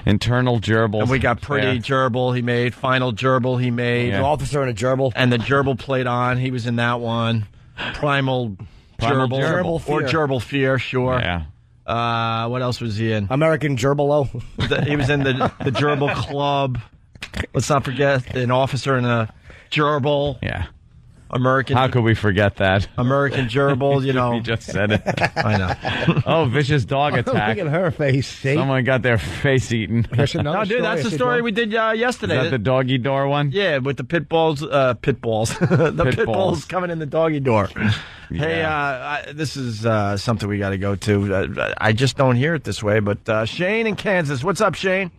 Internal Gerbils. And we got Pretty Gerbil he made, Final Gerbil he made. An officer and a gerbil. And the gerbil played on. He was in that one. Primal Gerbil. Fear. Or Gerbil Fear, sure. Yeah. What else was he in? American Gerbilo. He was in the Gerbil Club. Let's not forget an officer and a gerbil. Yeah. American. How could we forget that? American gerbil, you know. You just said it. I know. Oh, vicious dog attack. Look at her face. See? Someone got their face eaten. No, dude, that's the story we did yesterday. Is that the doggy door one? Yeah, with the pit bulls. the pit bulls coming in the doggy door. Yeah. Hey, this is something we got to go to. I just don't hear it this way, but Shane in Kansas. What's up, Shane?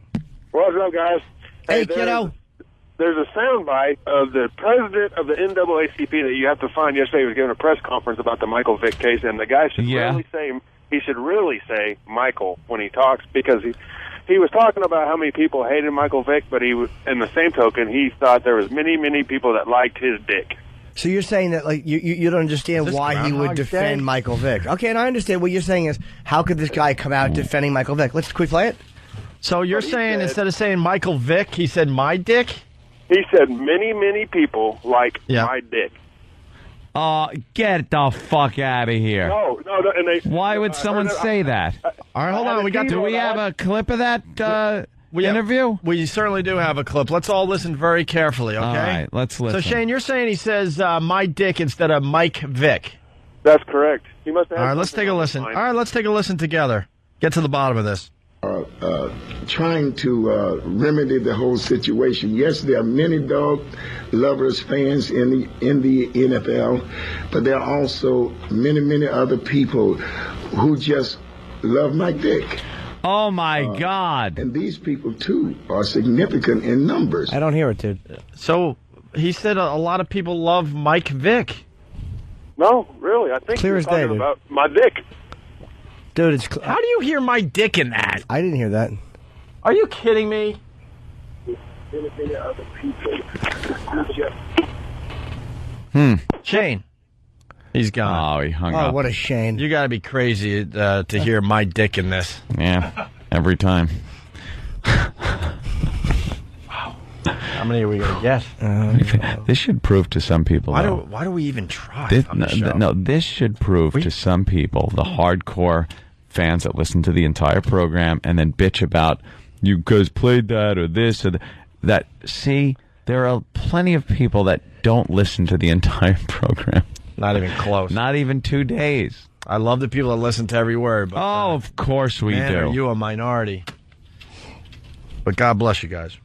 What's up, guys? Hey, kiddo. There's a soundbite of the president of the NAACP that you have to find yesterday. He was giving a press conference about the Michael Vick case, and the guy should really say Michael when he talks, because he was talking about how many people hated Michael Vick, but he was, in the same token, he thought there was many people that liked his dick. So you're saying that, like, you don't understand why he would defend Michael Vick. Okay, and I understand what you're saying is, how could this guy come out defending Michael Vick? Can we play it? So you're saying instead of saying Michael Vick, he said my dick? He said many people like my dick. Get the fuck out of here. No. And why would someone say that? All right, hold on. Do we have a clip of that interview? We certainly do have a clip. Let's all listen very carefully, okay? All right, let's listen. So, Shane, you're saying he says my dick instead of Mike Vick. That's correct. He must have. All right, let's take a listen. All right, let's take a listen together. Get to the bottom of this. Trying to remedy the whole situation. Yes, there are many dog lovers, fans in the NFL, but there are also many other people who just love Mike Vick. Oh my God! And these people too are significant in numbers. I don't hear it, dude. So he said a lot of people love Mike Vick. No, really, I think Clear you're as day, talking dude. about my dick. Dude, it's how do you hear my dick in that? I didn't hear that. Are you kidding me? Shane. He's gone. Oh, he hung up. Oh, what a shame. You got to be crazy to hear my dick in this. Yeah, every time. How many are we going to get? This should prove to some people. Why do we even try? This should prove to some people, the hardcore fans that listen to the entire program and then bitch about you guys played that or this or that. See, there are plenty of people that don't listen to the entire program. Not even close. Not even 2 days. I love the people that listen to every word. But, of course we do. Are you a minority? But God bless you guys.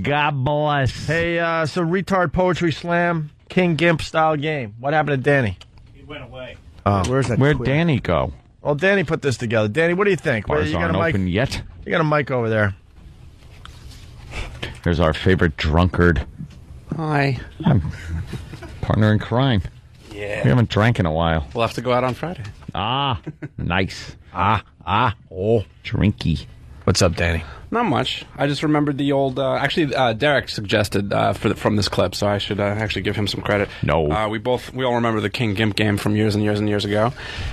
God bless. Hey, so retard poetry slam, King Gimp style game. What happened to Danny? He went away. Where's that? Where'd Danny go? Well, Danny put this together. Danny, what do you think? Bars You got aren't a mic? open yet. You got a mic over there. Here's our favorite drunkard. Hi. Partner in crime. Yeah. We haven't drank in a while. We'll have to go out on Friday. Ah, nice. Drinky. What's up, Danny? Not much. I just remembered the old. Derek suggested from this clip, so I should actually give him some credit. No. We all remember the King Gimp game from years and years and years ago,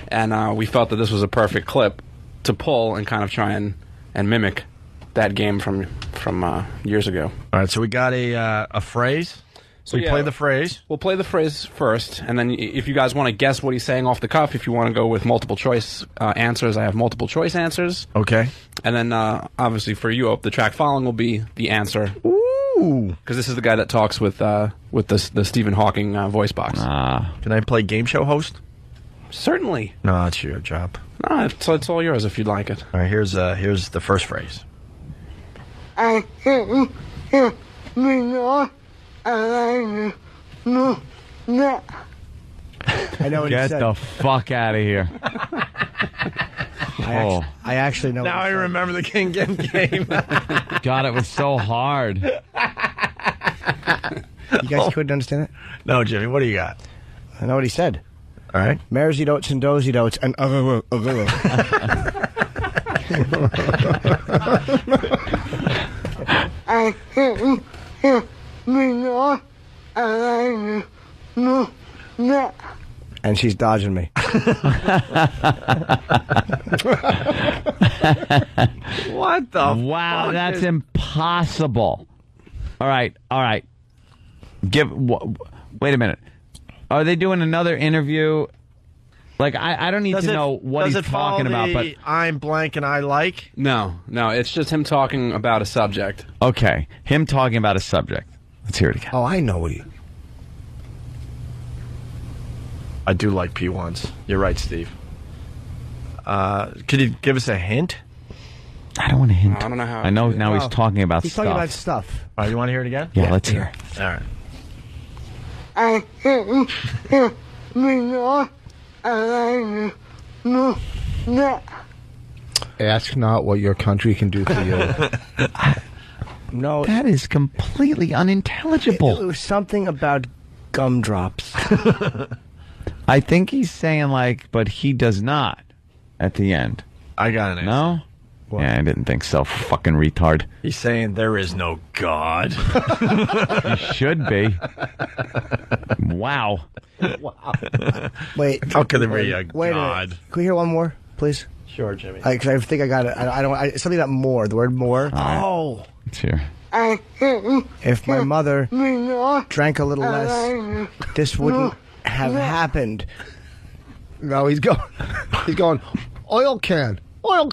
and we felt that this was a perfect clip to pull and kind of try and mimic that game from years ago. All right, so we got a phrase. So we play the phrase. We'll play the phrase first, and then if you guys want to guess what he's saying off the cuff, if you want to go with multiple choice answers, I have multiple choice answers. Okay. And then, obviously, for you, the track following will be the answer. Ooh. Because this is the guy that talks with the Stephen Hawking voice box. Can I play game show host? Certainly. No, it's your job. No, it's all yours if you'd like it. All right, here's the first phrase. I can't hear me no. I know what he Get said. the fuck out of here. I actually know. Now I remember the King Gimp game. God, it was so hard. You guys couldn't understand it? No, Jimmy, what do you got? I know what he said. All right. Maresy dotes and dozy dotes and I can't hear me no. No. and she's dodging me. What the Wow, fuck that's is- impossible. All right. Wait a minute. Are they doing another interview? Like, I don't need to know what he's talking about, but I'm blank and I like? No, it's just him talking about a subject. okay, him talking about a subject. Let's hear it again. Oh, I know what he... I do like P1s. You're right, Steve. Could you give us a hint? I don't want to hint. I don't know how. I know now he's talking about He's stuff. talking about stuff. All right, you want to hear it again? Yeah, let's hear it. All right. I can't hear me no. No. Ask not what your country can do for you. No, That is completely unintelligible. it was something about gumdrops. I think he's saying, like, but he does not at the end. I got an answer. No? Yeah, I didn't think so. Fucking retard. He's saying there is no God. He should be. Wow. Wait. How could there be a Wait God? a minute. Can we hear one more, please? Sure, Jimmy. 'Cause I think I got it. I don't. Something about more. The word more. Oh. Let's hear. I can't If my mother me no. drank a little less, this wouldn't have happened. No, he's going, oil can. Oh,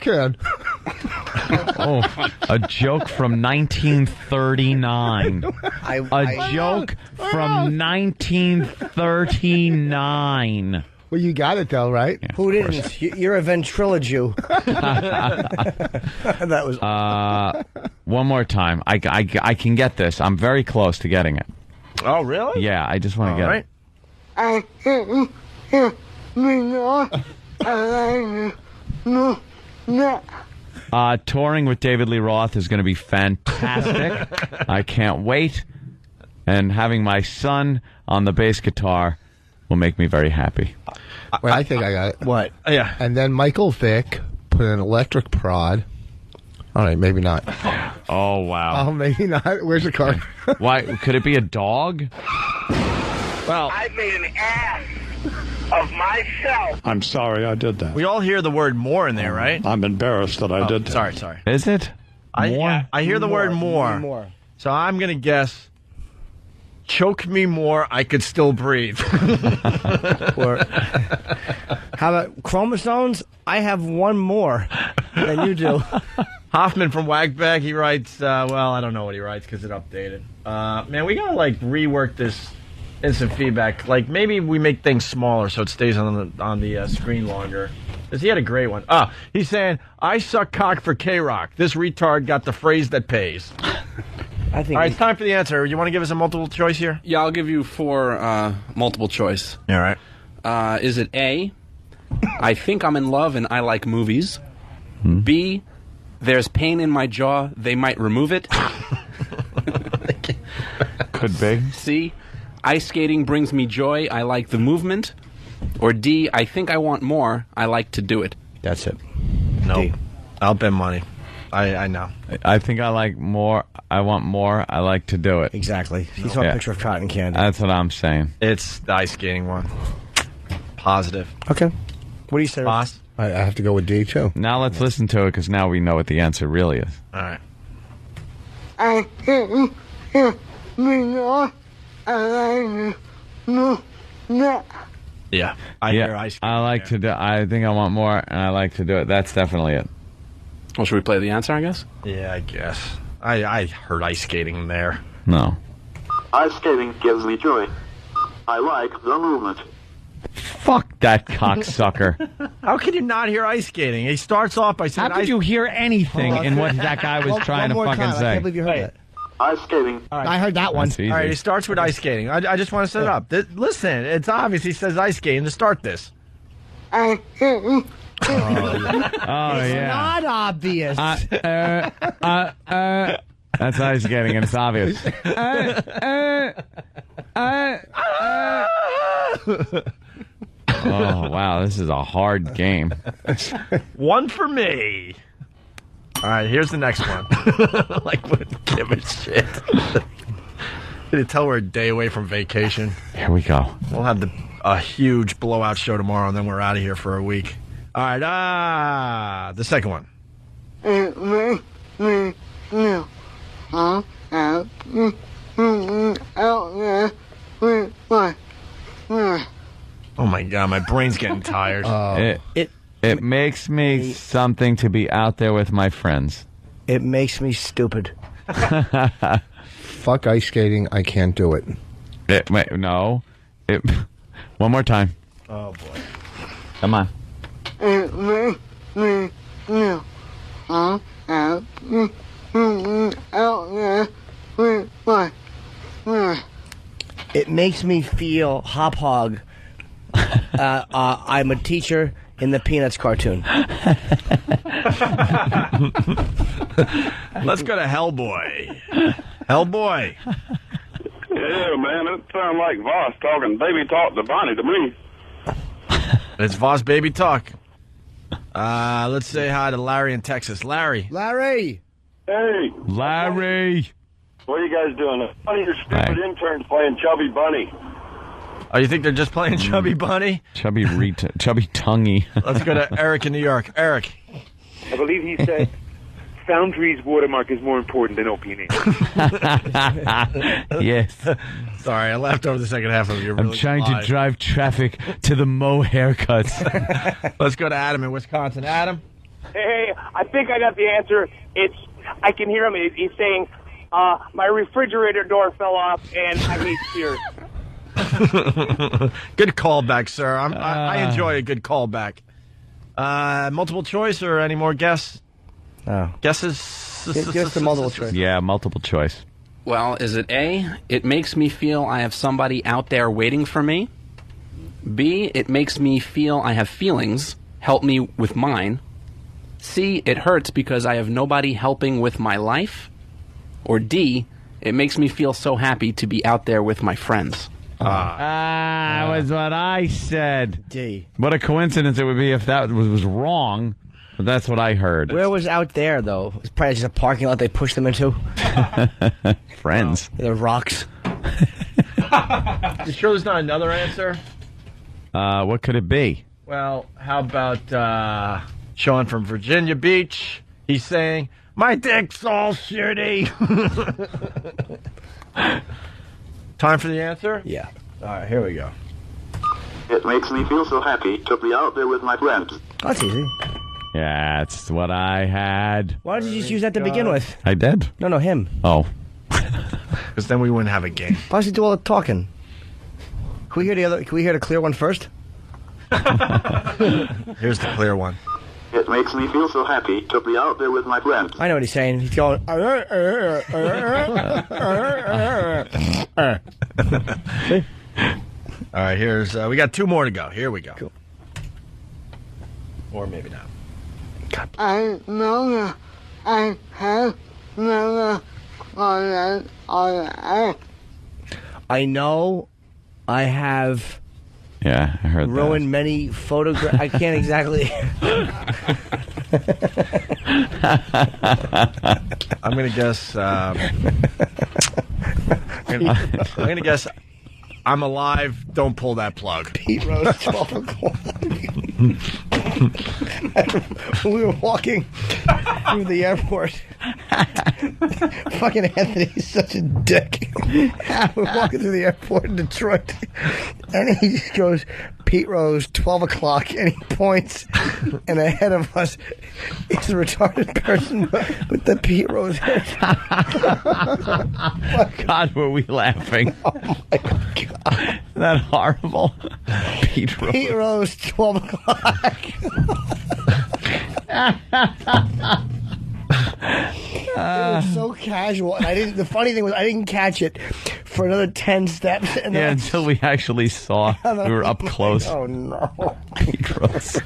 a joke from 1939. A joke from 1939. Well, you got it, though, right? Yeah, Who of course. didn't? You're a ventriloquist. That was. One more time. I can get this. I'm very close to getting it. Oh, really? Yeah, I just want to get it. I can't hear me no. No. Touring with David Lee Roth is going to be fantastic. I can't wait. And having my son on the bass guitar will make me very happy. Well, I think I got it. What? Yeah. And then Michael Vick put an electric prod. All right, maybe not. Oh, wow. Oh, maybe not. Where's the card? Why? Could it be a dog? Well, I made an ass of myself. I'm sorry I did that. we all hear the word more in there, right? I'm embarrassed that I did that. Sorry. Is it? More? I hear the word more. More. So I'm going to guess choke me more, I could still breathe. Or how about chromosomes? I have one more than you do. Hoffman from Wagbag, he writes, well, I don't know what he writes because it updated. Man, we got to, like, rework this instant feedback. Like, maybe we make things smaller so it stays on the screen longer. Because he had a great one. He's saying, I suck cock for K-Rock. This retard got the phrase that pays. I think. All right, it's time for the answer. You want to give us a multiple choice here? Yeah, I'll give you 4 multiple choice. All right. Is it A, I think I'm in love and I like movies. B, there's pain in my jaw, they might remove it. Could be. C, ice skating brings me joy, I like the movement. Or D, I think I want more, I like to do it. That's it. No. I'll bet money. I know. I think I like more. I want more. I like to do it. Exactly. He saw a picture of cotton candy. That's what I'm saying. It's the ice skating one. Positive. Okay. What do you say, Boss? I have to go with D, too. Now let's listen to it, because now we know what the answer really is. All right. I think Yeah. I hear ice skating. I like to do. I think I want more, and I like to do it. That's definitely it. Well, should we play the answer, I guess? Yeah, I guess. I heard ice skating there. No. Ice skating gives me joy. I like the movement. Fuck that cocksucker. How could you not hear ice skating? He starts off by saying... How could you hear anything in what that guy was trying to fucking say? I can't believe you heard that. Ice skating. All right. I heard that one. That's easy. All right, he starts with ice skating. I just want to set it up. Listen, it's obvious he says ice skating to start this. I think Oh, yeah. Not obvious. That's ice skating, and it's obvious. Oh, wow, this is a hard game. One for me. All right, here's the next one. Like, wouldn't give a shit. Can you tell we're a day away from vacation? Here we go. We'll have a huge blowout show tomorrow, and then we're out of here for a week. All right, the second one. Oh my God, my brain's getting tired. It makes me something to be out there with my friends. It makes me stupid. Fuck ice skating. I can't do it. Wait, no. One more time. Oh, boy. Come on. It makes me feel hop hog. I'm a teacher in the Peanuts cartoon. Let's go to Hellboy. Hellboy. Yeah, man, it sounds like Voss talking baby talk to Bonnie to me. It's Voss baby talk. Let's say hi to Larry in Texas. Larry. Larry. Hey. Larry. What are you guys doing? One of your stupid interns playing Chubby Bunny. Oh, you think they're just playing Chubby Bunny? Chubby tonguey. Let's go to Eric in New York. Eric. I believe he said Foundry's watermark is more important than Opie Anthony. Yes. Sorry, I laughed over the second half of your. I'm trying to drive traffic to the Mo haircuts. Let's go to Adam in Wisconsin. Adam. Hey, I think I got the answer. I can hear him. He's saying, my refrigerator door fell off and I hate Sears. Good callback, sir. I enjoy a good callback. Multiple choice or any more guess? No. Guesses? Give us the multiple choice. Yeah, multiple choice. Well, is it A, it makes me feel I have somebody out there waiting for me? B, it makes me feel I have feelings, help me with mine? C, it hurts because I have nobody helping with my life? Or D, it makes me feel so happy to be out there with my friends? That was what I said. D. What a coincidence it would be if that was wrong. But that's what I heard. Where was out there, though? It's probably just a parking lot they pushed them into. Friends. The rocks. You sure there's not another answer? What could it be? Well, how about Sean from Virginia Beach? He's saying, my dick's all shitty. Time for the answer? Yeah. All right, here we go. It makes me feel so happy to be out there with my friends. That's easy. Yeah, that's what I had. Why did you just use that to begin with? I did? No, him. Oh. Because then we wouldn't have a game. Why does he do all the talking? Can we hear the clear one first? Here's the clear one. It makes me feel so happy to be out there with my friends. I know what he's saying. He's going. All right, here's we got two more to go. Here we go. Cool. Or maybe not. I know that I have never fallen on an egg. I know I have Yeah, I heard ruined many photographs. I can't exactly. I'm going to guess. I'm going to guess. I'm alive. Don't pull that plug. Pete Rose, 12 o'clock. We were walking through the airport. Fucking Anthony's such a dick. We're walking through the airport in Detroit, and he just goes, Pete Rose, 12 o'clock, and he points, and ahead of us is a retarded person with the Pete Rose hair. God, were we laughing? Oh, my God. Isn't that horrible? Pete Rose. Pete Rose, 12 o'clock. It was so casual, and I didn't. The funny thing was, I didn't catch it for another 10 steps. And Yeah, until we actually saw. We were up close. Oh no, Pete Rose.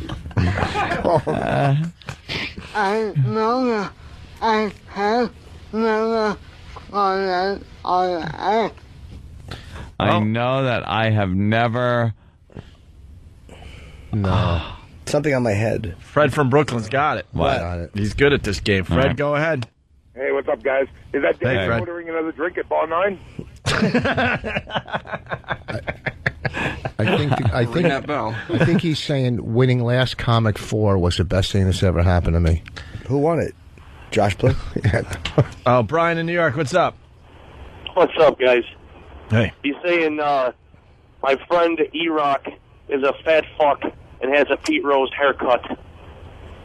I know that I have never fallen on an egg. I know that I have never. No. Something on my head. Fred from Brooklyn's got it. What? Got it. He's good at this game. Fred, right. Go ahead. Hey, what's up, guys? Is that Dave Fred. ordering another drink at Ball 9? I Ring that bell. think he's saying winning last Comic 4 was the best thing that's ever happened to me. Who won it? Josh Blue? Oh, Brian in New York. What's up? What's up, guys? Hey. He's saying my friend E-Rock is a fat fuck and has a Pete Rose haircut.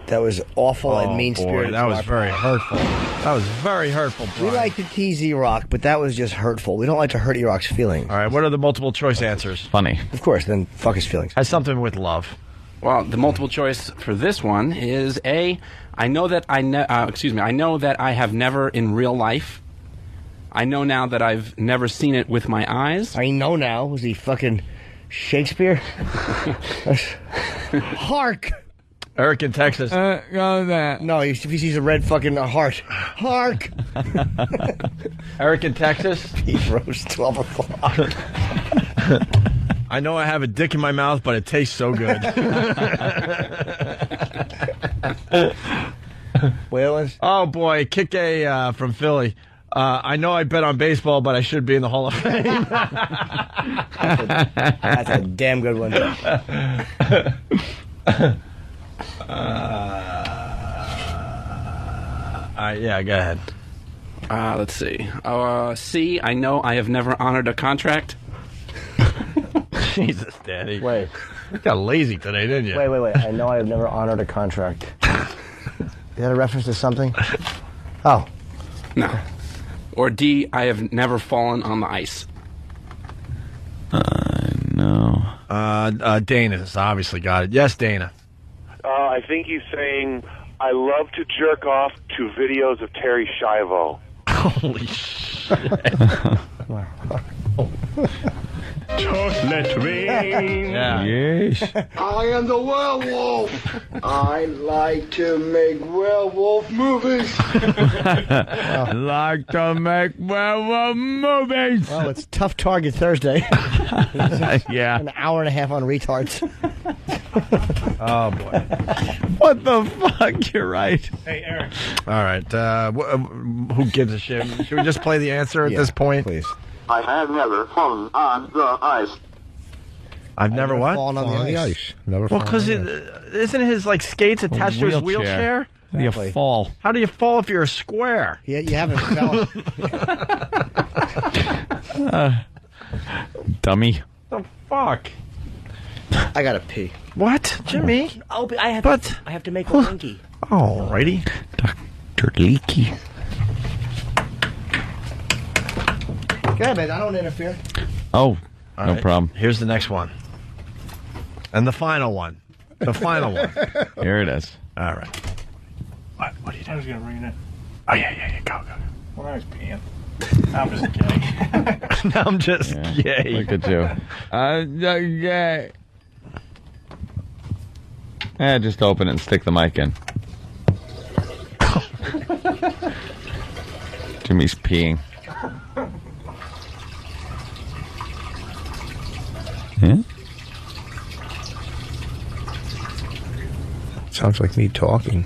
That was awful and Oh, mean-spirited. boy, that was very hurtful. That was very hurtful, Brian. We like to tease E-Rock, but that was just hurtful. We don't like to hurt E-Rock's feelings. All right, what are the multiple choice answers? Funny. Of course, then fuck his feelings. Has something with love. Well, the multiple choice for this one is A. I know that I know that I have never in real life. I know now that I've never seen it with my eyes. I know now. Was he fucking Shakespeare? Hark! Eric in Texas. No, if he sees a red fucking heart. Hark! Eric in Texas. Pete Rose, 12 o'clock. I know I have a dick in my mouth, but it tastes so good. Whalens? Oh, boy. Kick A from Philly. I know I bet on baseball, but I should be in the Hall of Fame. That's a damn good one. Yeah, go ahead. Let's see. C. I know I have never honored a contract. Jesus, Daddy. Wait. You got lazy today, didn't you? Wait. I know I have never honored a contract. Is that a reference to something? Oh. No. Or D. I have never fallen on the ice. No. Dana's obviously got it. Yes, Dana. I think he's saying, I love to jerk off to videos of Terry Schiavo. Holy shit. Chocolate rain. Yeah. Yes. I am the werewolf. I like to make werewolf movies. Like to make werewolf movies. Well, it's Tough Target Thursday. Yeah. An hour and a half on retards. Oh, boy. What the fuck? You're right. Hey, Eric. All right. Who gives a shit? Should we just play the answer at this point? Please. I have never fallen on the ice. I've never what? Fallen on the ice. Never Well, fallen because on the ice. isn't his like skates attached to his wheelchair? How do you Exactly. fall? How do you fall if you're a square? Yeah, you haven't fell. Dummy. The fuck? I gotta pee. What, Jimmy? Oh, but I have to make a winky. Alrighty. Dr. Leaky. Go ahead, man. I don't interfere. Oh, All no right. problem. Here's the next one. And the final one. The final one. Here it is. All right. What are you doing? I was going to ring it in. Oh, yeah. Go. Well, I was peeing. I'm just kidding. No, I'm just gay. Look at you. Yeah. Just open it and stick the mic in. Jimmy's peeing. Yeah? Sounds like me talking.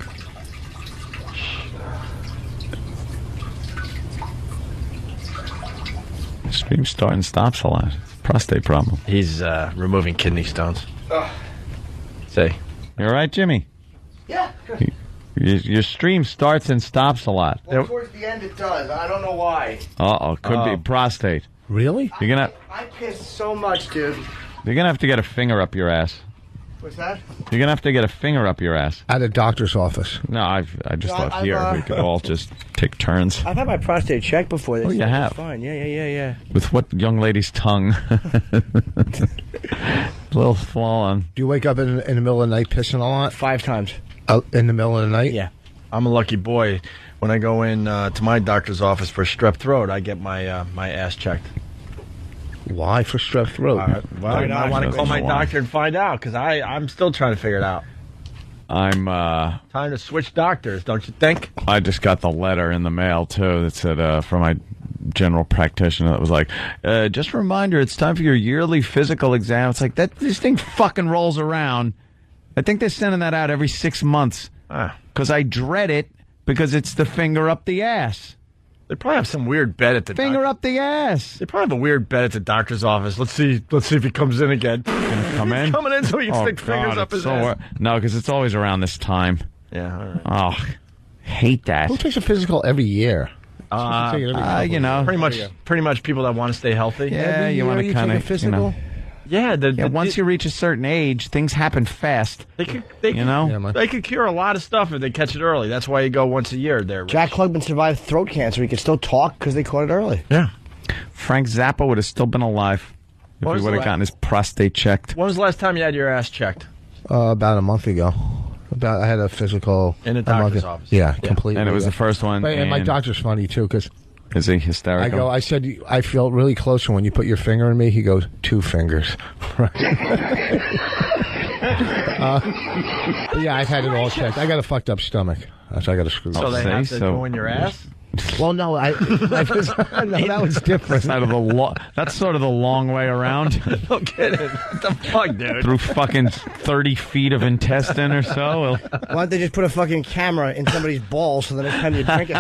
Stream start and stops a lot. Prostate problem. He's removing kidney stones. Say, you all right, Jimmy? Yeah. Your stream starts and stops a lot. Well, towards the end it does. I don't know why. Could be prostate. Really? You're gonna. I piss so much, dude. You're gonna have to get a finger up your ass. What's that? You're gonna have to get a finger up your ass. At a doctor's office. No, I just thought here we could all just take turns. I've had my prostate checked before. They Oh, said you it was have? Fine. Yeah. With what young lady's tongue? A little swollen. Do you wake up in the middle of the night pissing a lot? 5 times. In the middle of the night? Yeah. I'm a lucky boy. When I go in to my doctor's office for strep throat, I get my my ass checked. Why for strep throat? Well, I want to call my doctor and find out because I'm still trying to figure it out. I'm time to switch doctors, don't you think? I just got the letter in the mail too that said from my general practitioner that was like, just a reminder, it's time for your yearly physical exam. It's like this thing fucking rolls around. I think they're sending that out every 6 months because I dread it because it's the finger up the ass. They probably have some weird bet at the finger up the ass. They probably have a weird bet at the doctor's office. Let's see if he comes in again. Gonna come in? He's coming in so he can stick God, fingers up his ass. No, because it's always around this time. Yeah. All right. Oh, hate that. Who takes a physical every year? You know, pretty much people that want to stay healthy. Yeah, you want to kind of physical. Yeah, once you reach a certain age, things happen fast. They could cure a lot of stuff if they catch it early. That's why you go once a year there. Jack Klugman survived throat cancer. He could still talk because they caught it early. Yeah. Frank Zappa would have still been alive if he would have gotten his prostate checked. When was the last time you had your ass checked? About a month ago. I had a physical in a doctor's office. Yeah, completely. And it was the first one. And my doctor's funny too because. Is he hysterical? I said, I feel really close when you put your finger in me. He goes, 2 fingers. Yeah, I've had it all checked. I got a fucked up stomach. So I got a screw. So they have to go in your ass? Well, no, no, that was different. That's sort of the long way around. Don't get it. What the fuck, dude? Through fucking 30 feet of intestine or so. Why don't they just put a fucking camera in somebody's balls so the next time you drink it?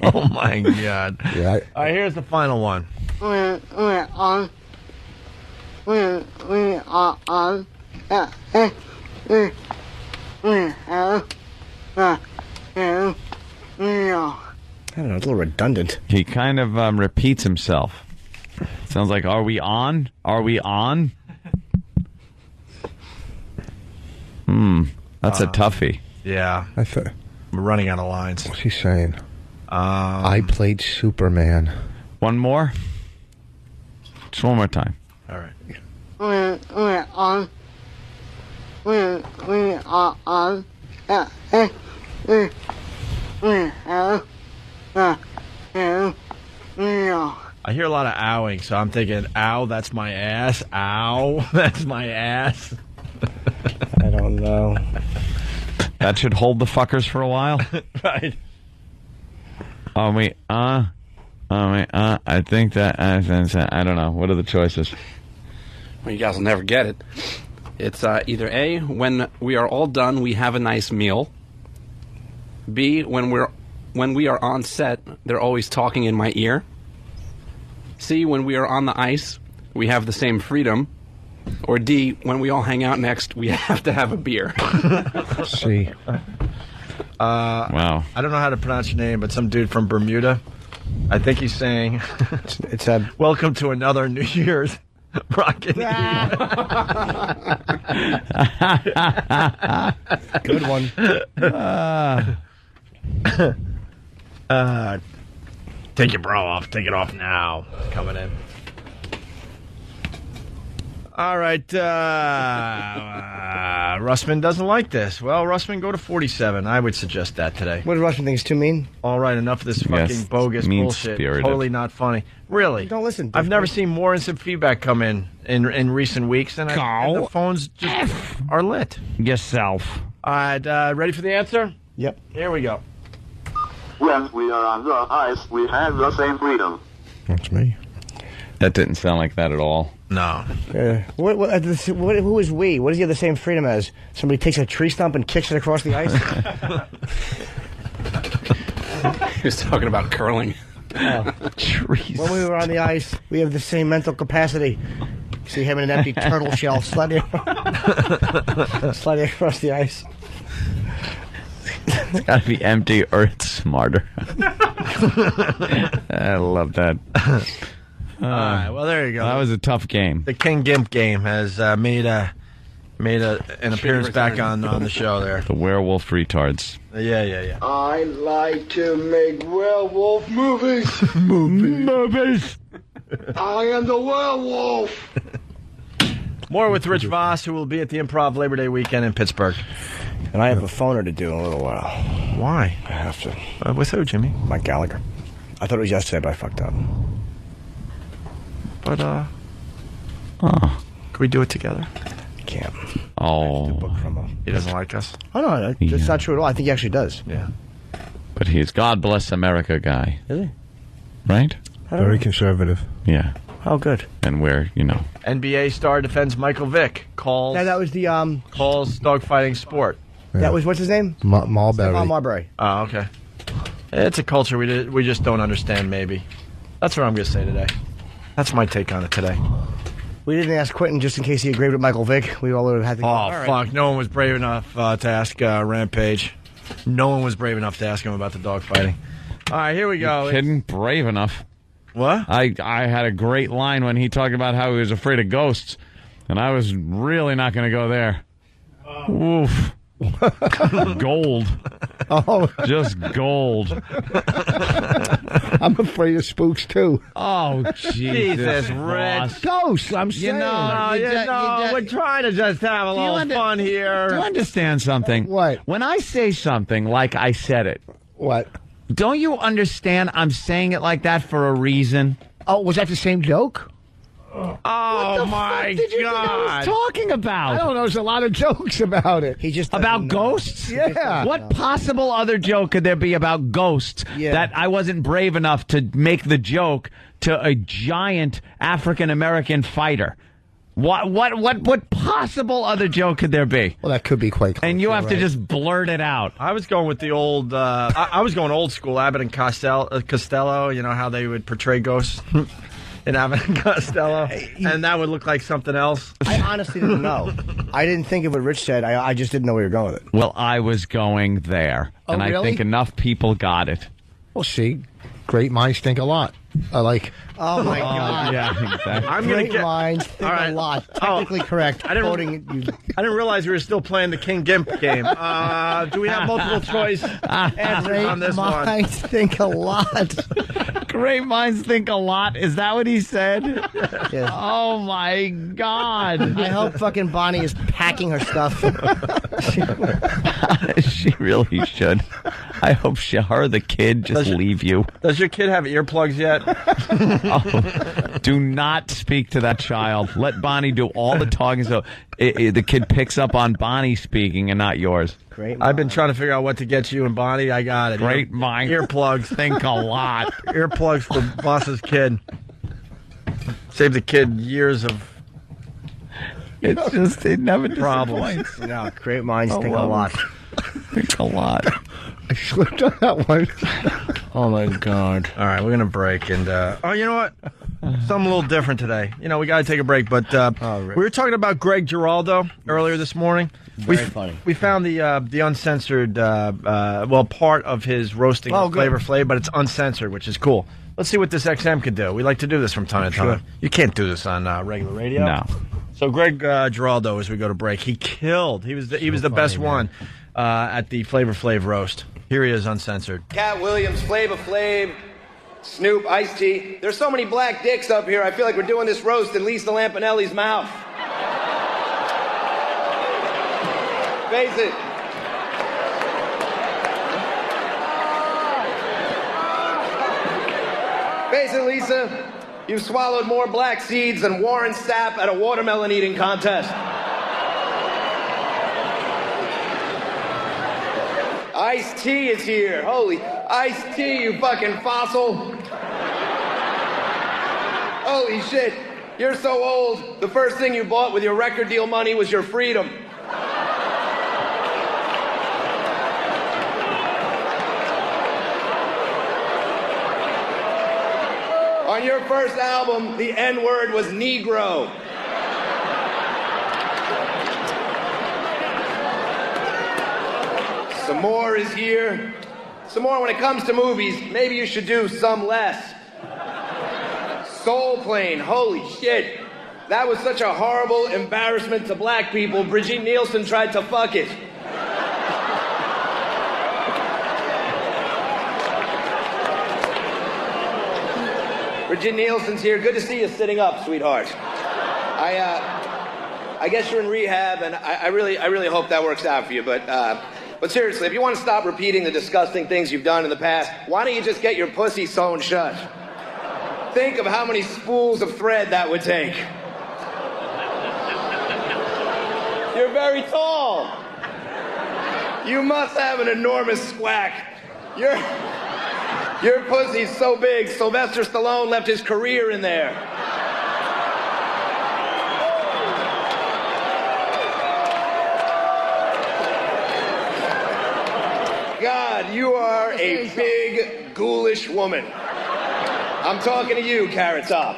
Oh my god. Yeah. All right, here's the final one. I don't know, it's a little redundant. He kind of repeats himself. Sounds like, are we on? Are we on? That's a toughie. Yeah. I'm running out of lines. What's he saying? I played Superman. One more? Just one more time. All right. I hear a lot of owing, so I'm thinking, ow, that's my ass. Ow, that's my ass. I don't know. That should hold the fuckers for a while. Right. I think that, I don't know. What are the choices? Well, you guys will never get it. It's either A, when we are all done, we have a nice meal. B, when we are on set, they're always talking in my ear. C, when we are on the ice, we have the same freedom. Or D, when we all hang out next, we have to have a beer. C. Wow. I don't know how to pronounce your name, but some dude from Bermuda. I think he's saying, it's a welcome to another New Year's Rockin' Good one. Take your bra off. Take it off now. Coming in. All right. Russman doesn't like this. Well, Russman, go to 47. I would suggest that today. What does Russman think is too mean? All right, enough of this fucking bogus bullshit. mean-spirited. Totally not funny. Really. Don't listen. I've never seen more instant feedback come in recent weeks, and the phones just are lit. Yourself. All right, ready for the answer? Yep. Here we go. When we are on the ice, we have the same freedom. That's me. That didn't sound like that at all. No. Who is we? What does he have the same freedom as? Somebody takes a tree stump and kicks it across the ice? He was talking about curling. Trees. When we were on the ice, we have the same mental capacity. See him in an empty turtle shell sliding across the ice. It's got to be empty or it's smarter. I love that. All right, well, there you go. That was a tough game. The King Gimp game has made an appearance back on the show there. The werewolf retards. Yeah. I like to make werewolf movies. Movies. I am the werewolf. More with Rich Voss, who will be at the Improv Labor Day weekend in Pittsburgh. And I have a phoner to do in a little while. Why? I have to. With who, Jimmy? Mike Gallagher. I thought it was yesterday, but I fucked up. But, can we do it together? I can't. Oh. He doesn't like us? Oh, no, that's not true at all. I think he actually does. Yeah. But he's God bless America guy. Is he? Right? Very conservative. Yeah. Oh, good. And we're, NBA star defends Michael Vick. Calls. Yeah, that was the calls dogfighting sport. Yeah. That was, what's his name? Marbury. Stephon Marbury. Oh, okay. It's a culture we just don't understand, maybe. That's what I'm going to say today. That's my take on it today. We didn't ask Quentin just in case he agreed with Michael Vick. We all would have had to go. Oh, fuck. No one was brave enough to ask Rampage. No one was brave enough to ask him about the dogfighting. All right, here we go. You kidding? Brave enough. What? I had a great line when he talked about how he was afraid of ghosts, and I was really not going to go there. Oof. Gold. Oh. Just gold. I'm afraid of spooks, too. Oh, Jesus, Rich. Ghosts, I'm saying. We're trying to just have a little fun here. Do you understand something? What? When I say something like I said it, What? don't you understand I'm saying it like that for a reason? Oh, was that the same joke? Oh, my Did you think I was talking about? I don't know. There's a lot of jokes about it. He just About ghosts? Yeah. What possible other joke could there be about ghosts that I wasn't brave enough to make the joke to a giant African-American fighter? What possible other joke could there be? Well, that could be quite close. And you have to just blurt it out. I was going with the old, I was going old school, Abbott and Costello, you know, how they would portray ghosts in Abbott and Costello, and that would look like something else. I honestly didn't know. I didn't think of what Rich said. I just didn't know where you were going with it. Well, I was going there, and I think enough people got it. Well, see, great minds think a lot. I like. Oh my God! Yeah, exactly. I'm great minds think a lot. Technically correct. I didn't realize we were still playing the King Gimp game. Do we have multiple choice answers on this one? Great minds think a lot. Great minds think a lot. Is that what he said? Yes. Oh my God! I hope fucking Bonnie is packing her stuff. She really should. I hope her, the kid, just leave you. Does your kid have earplugs yet? Oh, do not speak to that child. Let Bonnie do all the talking so the kid picks up on Bonnie speaking and not yours. Great. I've been trying to figure out what to get you and Bonnie. I got it. Great mind. Earplugs. Think a lot. Earplugs for Boss's kid. Save the kid years of... It's just, it never problems. disappoints. No, great minds think a lot. Think a lot. I slipped on that one. Oh my God! All right, we're gonna break and you know what? Something a little different today. You know, we got to take a break, but we were talking about Greg Giraldo earlier this morning. Very funny. We found the uncensored part of his roasting of Flavor Flav, but it's uncensored, which is cool. Let's see what this XM could do. We like to do this from time to time. You can't do this on regular radio. No. So Greg Giraldo, as we go to break, he killed. He was the best one at the Flavor Flav roast. Here he is, uncensored. Cat Williams, Flavor Flav, Snoop, Ice-T. There's so many black dicks up here, I feel like we're doing this roast in Lisa Lampanelli's mouth. Face it. Face it, Lisa. You've swallowed more black seeds than Warren Sapp at a watermelon eating contest. Ice-T is here. Holy Ice-T, you fucking fossil. Holy shit. You're so old, the first thing you bought with your record deal money was your freedom. On your first album, the N-word was Negro. Some more is here. Some more when it comes to movies, maybe you should do some less. Soul Plane, holy shit. That was such a horrible embarrassment to black people, Brigitte Nielsen tried to fuck it. Brigitte Nielsen's here. Good to see you sitting up, sweetheart. I guess you're in rehab, and I really hope that works out for you. But seriously, if you want to stop repeating the disgusting things you've done in the past, why don't you just get your pussy sewn shut? Think of how many spools of thread that would take. You're very tall. You must have an enormous squack. Your pussy's so big, Sylvester Stallone left his career in there. God, you are a big, ghoulish woman. I'm talking to you, Carrot Top.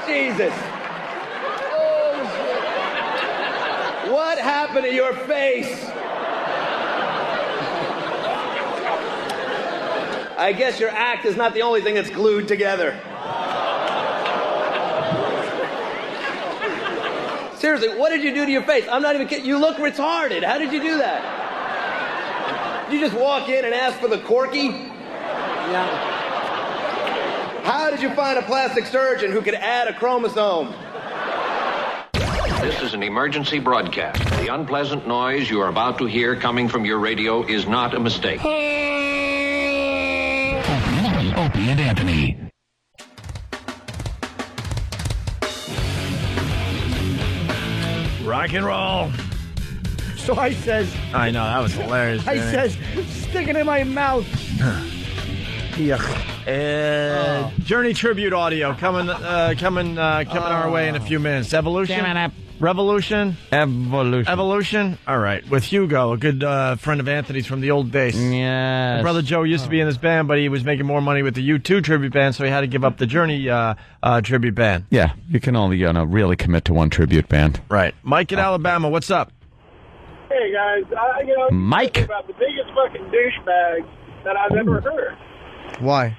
Jesus. What happened to your face? I guess your act is not the only thing that's glued together. Seriously, what did you do to your face? I'm not even kidding. You look retarded. How did you do that? Did you just walk in and ask for the corky? Yeah. How did you find a plastic surgeon who could add a chromosome? This is an emergency broadcast. The unpleasant noise you are about to hear coming from your radio is not a mistake. Opie and Anthony. Rock and roll. So I says... I know, that was hilarious. I says, stick it in my mouth. Yuck. Journey tribute audio coming our way in a few minutes. Evolution? Revolution? Evolution? All right. With Hugo, a good friend of Anthony's from the old days. Yes. My brother Joe used to be in this band, but he was making more money with the U2 tribute band, so he had to give up the Journey tribute band. Yeah, you can only really commit to one tribute band. Right. Mike in Alabama, what's up? Hey, guys. Mike? About the biggest fucking douchebag that I've ever heard. Why?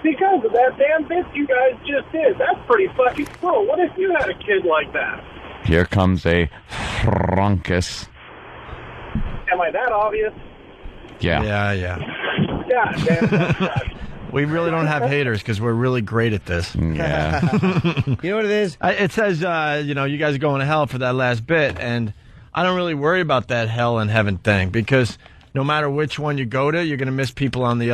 Because of that damn bit you guys just did. That's pretty fucking cool. What if you had a kid like that? Here comes a Frunkus. Am I that obvious? Yeah. God damn. We really don't have haters because we're really great at this. Yeah. You know what it is? It says, you guys are going to hell for that last bit, and I don't really worry about that hell and heaven thing because no matter which one you go to, you're going to miss people at the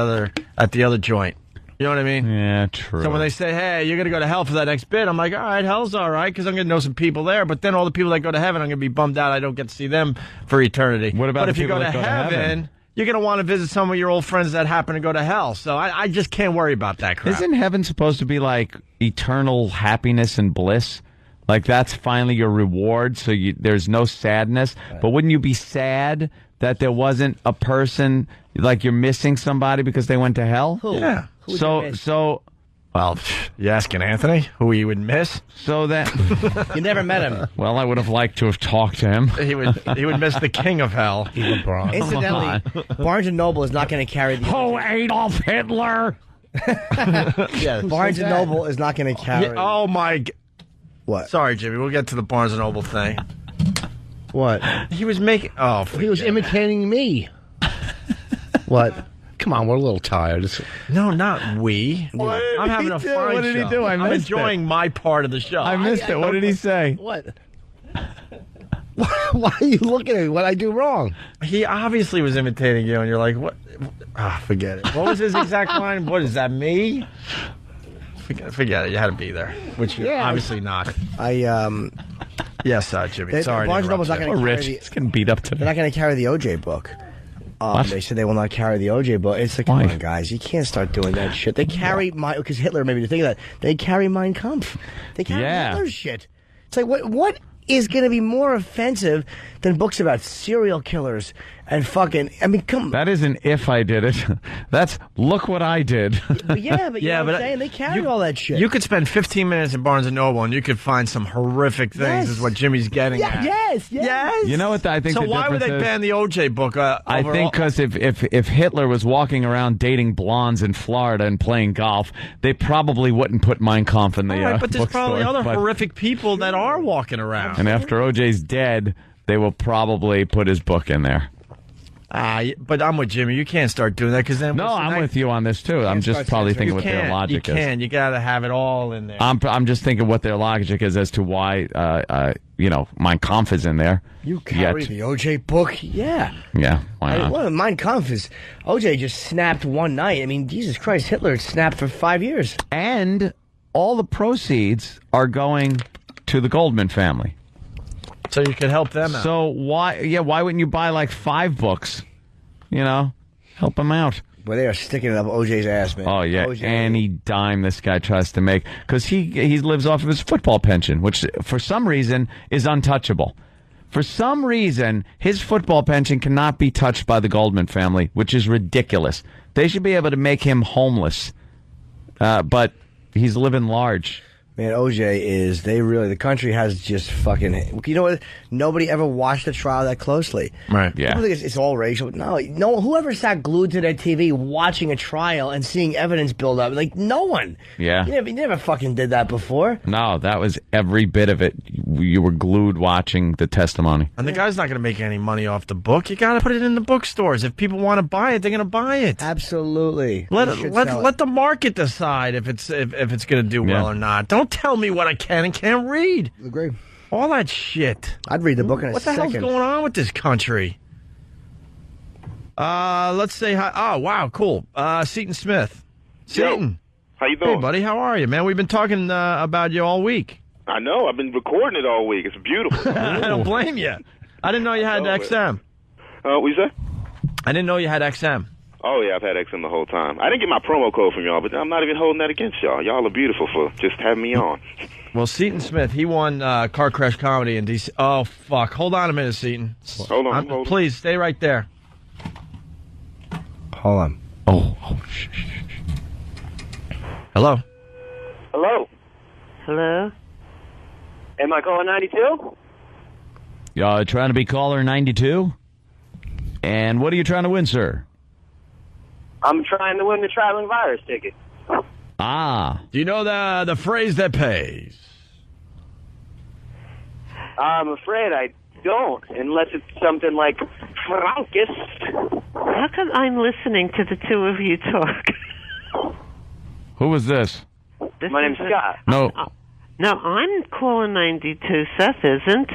other joint. You know what I mean? Yeah, true. So when they say, hey, you're going to go to hell for that next bit, I'm like, all right, hell's all right, because I'm going to know some people there. But then all the people that go to heaven, I'm going to be bummed out I don't get to see them for eternity. What about if you go to heaven, you're going to want to visit some of your old friends that happen to go to hell. So I just can't worry about that crap. Isn't heaven supposed to be like eternal happiness and bliss? Like that's finally your reward, so there's no sadness. But wouldn't you be sad that there wasn't a person, like you're missing somebody because they went to hell? Who? Yeah. Well, you asking Anthony who he would miss? So that you never met him. Well, I would have liked to have talked to him. He would miss the king of hell. Incidentally, Barnes and Noble is not going to carry the. Oh, Adolf Hitler! Yeah, Barnes and Noble is not going to carry. Yeah, oh my! What? Sorry, Jimmy. We'll get to the Barnes and Noble thing. What? He was making. Oh, he was imitating me. What? Come on, we're a little tired. No, not we. I'm having a fine show. What did he do? I'm enjoying my part of the show. I missed it. What did he say? What? Why are you looking at me? What I do wrong? He obviously was imitating you, and you're like, what? Forget it. What was his exact line? What is that, me? Forget it. You had to be there, which you're obviously not. Yes, Jimmy. Sorry. Barnes & Noble's not going to carry He's getting beat up today. They're not going to carry the OJ book. They said they will not carry the OJ book. It's like, come on, guys, you can't start doing that shit. They carry because Hitler made me think of that. They carry Mein Kampf. They carry Hitler's shit. It's like, what is going to be more offensive than books about serial killers and fucking... I mean, come... That isn't if I did it. That's look what I did. But you know what I'm saying? They carry all that shit. You could spend 15 minutes in Barnes & Noble and you could find some horrific things is what Jimmy's getting at. Yes. You know what I think so the why would they difference is? ban the OJ book I think because if Hitler was walking around dating blondes in Florida and playing golf, they probably wouldn't put Mein Kampf in the but there's probably other horrific people that are walking around. And after OJ's dead, they will probably put his book in there. But I'm with Jimmy. You can't start doing that because then... No, I'm with you on this, too. I'm just probably thinking what their logic is. You can. You got to have it all in there. I'm just thinking what their logic is as to why, Mein Kampf is in there. You carry the OJ book? Yeah. Yeah, why not? Well, Mein Kampf is... OJ just snapped one night. I mean, Jesus Christ, Hitler snapped for 5 years. And all the proceeds are going to the Goldman family. So you can help them out. So why wouldn't you buy like 5 books? Help them out. Well, they are sticking it up OJ's ass, man. Oh yeah, OJ. any dime this guy tries to make, because he lives off of his football pension, which for some reason is untouchable. For some reason, his football pension cannot be touched by the Goldman family, which is ridiculous. They should be able to make him homeless, but he's living large. Man, OJ is, the country has just fucking, you know what, nobody ever watched the trial that closely. Right, yeah. People think it's all racial. No, whoever sat glued to their TV watching a trial and seeing evidence build up, like, no one. Yeah. You never fucking did that before. No, that was every bit of it. You were glued watching the testimony. And the guy's not going to make any money off the book. You got to put it in the bookstores. If people want to buy it, they're going to buy it. Absolutely. Let the market decide if it's going to do well or not. Don't tell me what I can and can't read. Agree. All that shit. I'd read the book in a second. What the hell's going on with this country? Let's say hi. Oh, wow, cool. Seton Smith. Seton. How you doing? Hey, buddy, how are you, man? We've been talking about you all week. I know. I've been recording it all week. It's beautiful. I don't blame you. I didn't know you had XM. What you say? I didn't know you had XM. Oh, yeah, I've had XM the whole time. I didn't get my promo code from y'all, but I'm not even holding that against y'all. Y'all are beautiful for just having me on. Well, Seton Smith, he won Car Crash Comedy in D.C. Oh, fuck. Hold on a minute, Seton. Hold on. Please, stay right there. Hold on. Oh, shh. Hello? Hello? Hello? Am I calling 92? Y'all trying to be caller 92? And what are you trying to win, sir? I'm trying to win the Traveling Virus ticket. Do you know the phrase that pays? I'm afraid I don't, unless it's something like Frankis. How come I'm listening to the two of you talk? Who was this? My name's Scott. No. No, I'm calling 92. Seth isn't.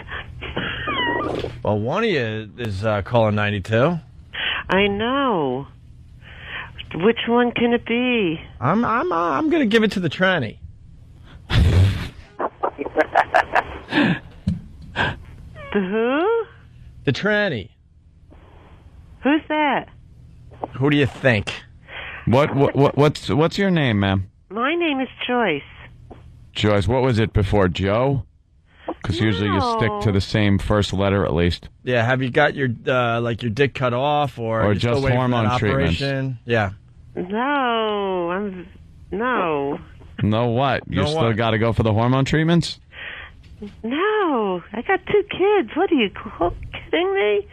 Well, one of you is calling 92. I know. Which one can it be? I'm going to give it to the tranny. The who? The tranny. Who's that? Who do you think? What's your name, ma'am? My name is Joyce. Joyce, what was it before, Joe? Because usually you stick to the same first letter at least. Yeah, have you got your your dick cut off or just still waiting hormone for that treatments? operation? Yeah. No, no. No what? You still got to go for the hormone treatments? No, I got 2 kids. What are you kidding me?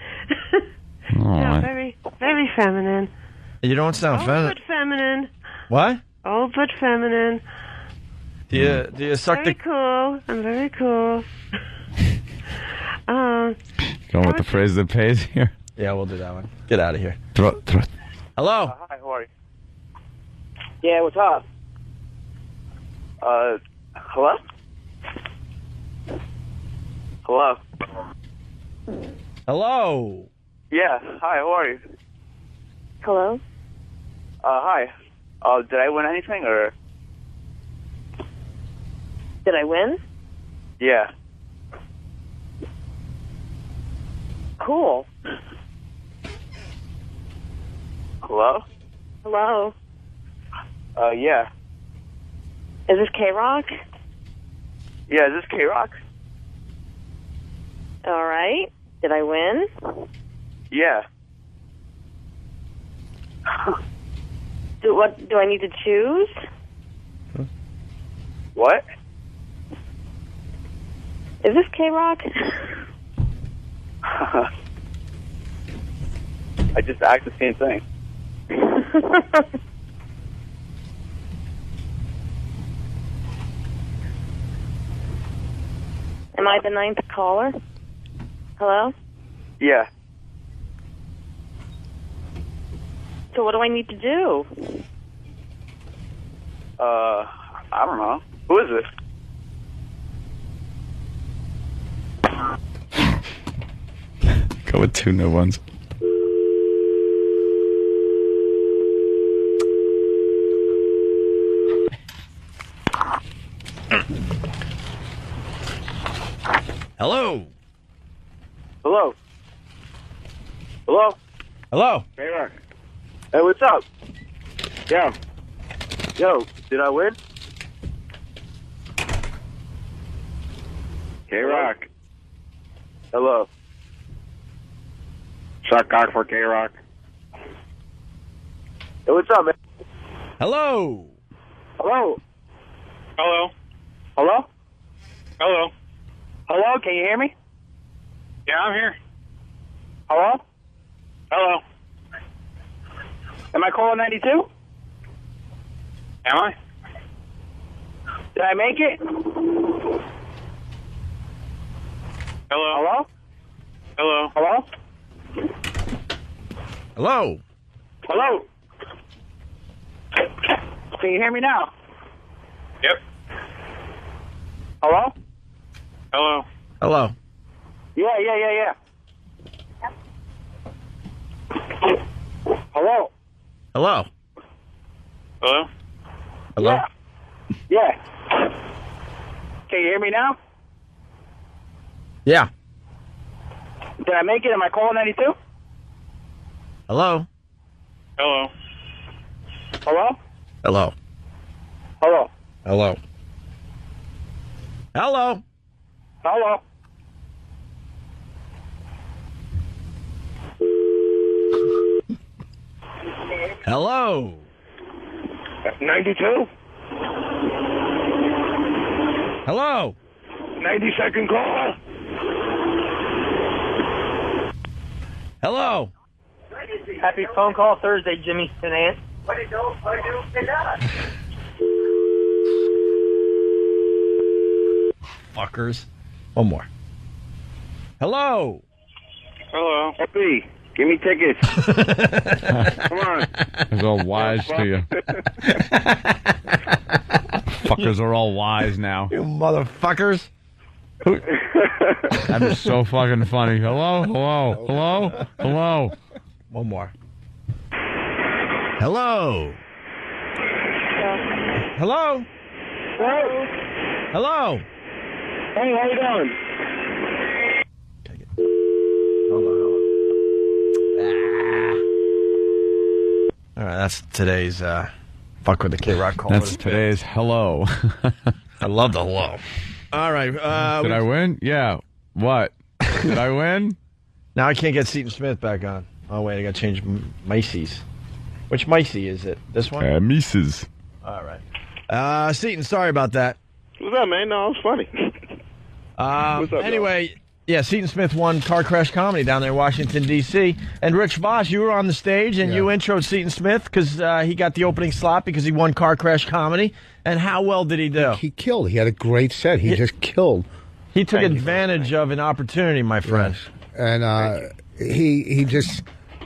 No, very, very feminine. You don't sound but feminine. What? Oh, but feminine. Do you suck very cool. I'm very cool. Going with the phrase that pays here? Yeah, we'll do that one. Get out of here. Hello? Hi, how are you? Yeah, what's up? Hello? Hello? Hello. Yeah. Hi. How are you? Hello? Hi. Did I win anything or? Did I win? Yeah. Cool. Hello? Hello? Yeah. Is this K-Rock? Yeah, is this K-Rock? All right. Did I win? Yeah. Do I need to choose? What? Is this K-Rock? I just asked the same thing. Am I the 9th caller? Hello? Yeah. So what do I need to do? I don't know. Who is this? Go with 2 new ones. Hello. Hello? Hello? Hello. Hey, Rock. Hey, what's up? Yeah. Yo, did I win? K-Rock. Hello. Suck cock for K-Rock. Hey, what's up, man? Hello. Hello? Hello. Hello? Hello. Hello? Can you hear me? Yeah, I'm here. Hello? Hello. Am I calling 92? Am I? Did I make it? Hello. Hello? Hello. Hello? Hello. Hello? Can you hear me now? Yep. Hello? Hello. Hello. Yeah. Hello? Hello. Hello. Hello. Yeah. Can you hear me now? Yeah. Did I make it? Am I calling 92? Hello. Hello. Hello? Hello. Hello? Hello. Hello. Hello? Hello. 92? Hello. 92nd call? Hello. Happy phone call Thursday, Jimmy and Aunt. Fuckers. One more. Hello. Hello. Opie, give me tickets. Come on. He's all wise to you. Fuckers are all wise now. You motherfuckers. That is so fucking funny. Hello? Hello? Hello? Hello? One more. Hello. Hello. Hello? Hello. Hey, how you doing? Hold on. All right, that's today's fuck with the K-Rock call. That's today's hello. I love the hello. All right. Did I win? Yeah. What? Did I win? Now I can't get Seton Smith back on. Oh, wait, I got to change Macy's. Which Macy is it? This one? Mises. All right. Seton, sorry about that. What's up, man? No, it was funny. What's up, anyway, yeah, Seton Smith won Car Crash Comedy down there in Washington, D.C. And Rich Voss, you were on the stage and you introed Seton Smith because he got the opening slot because he won Car Crash Comedy. And how well did he do? He killed. He had a great set. He just killed. He took advantage of an opportunity, my friend. Yes. And he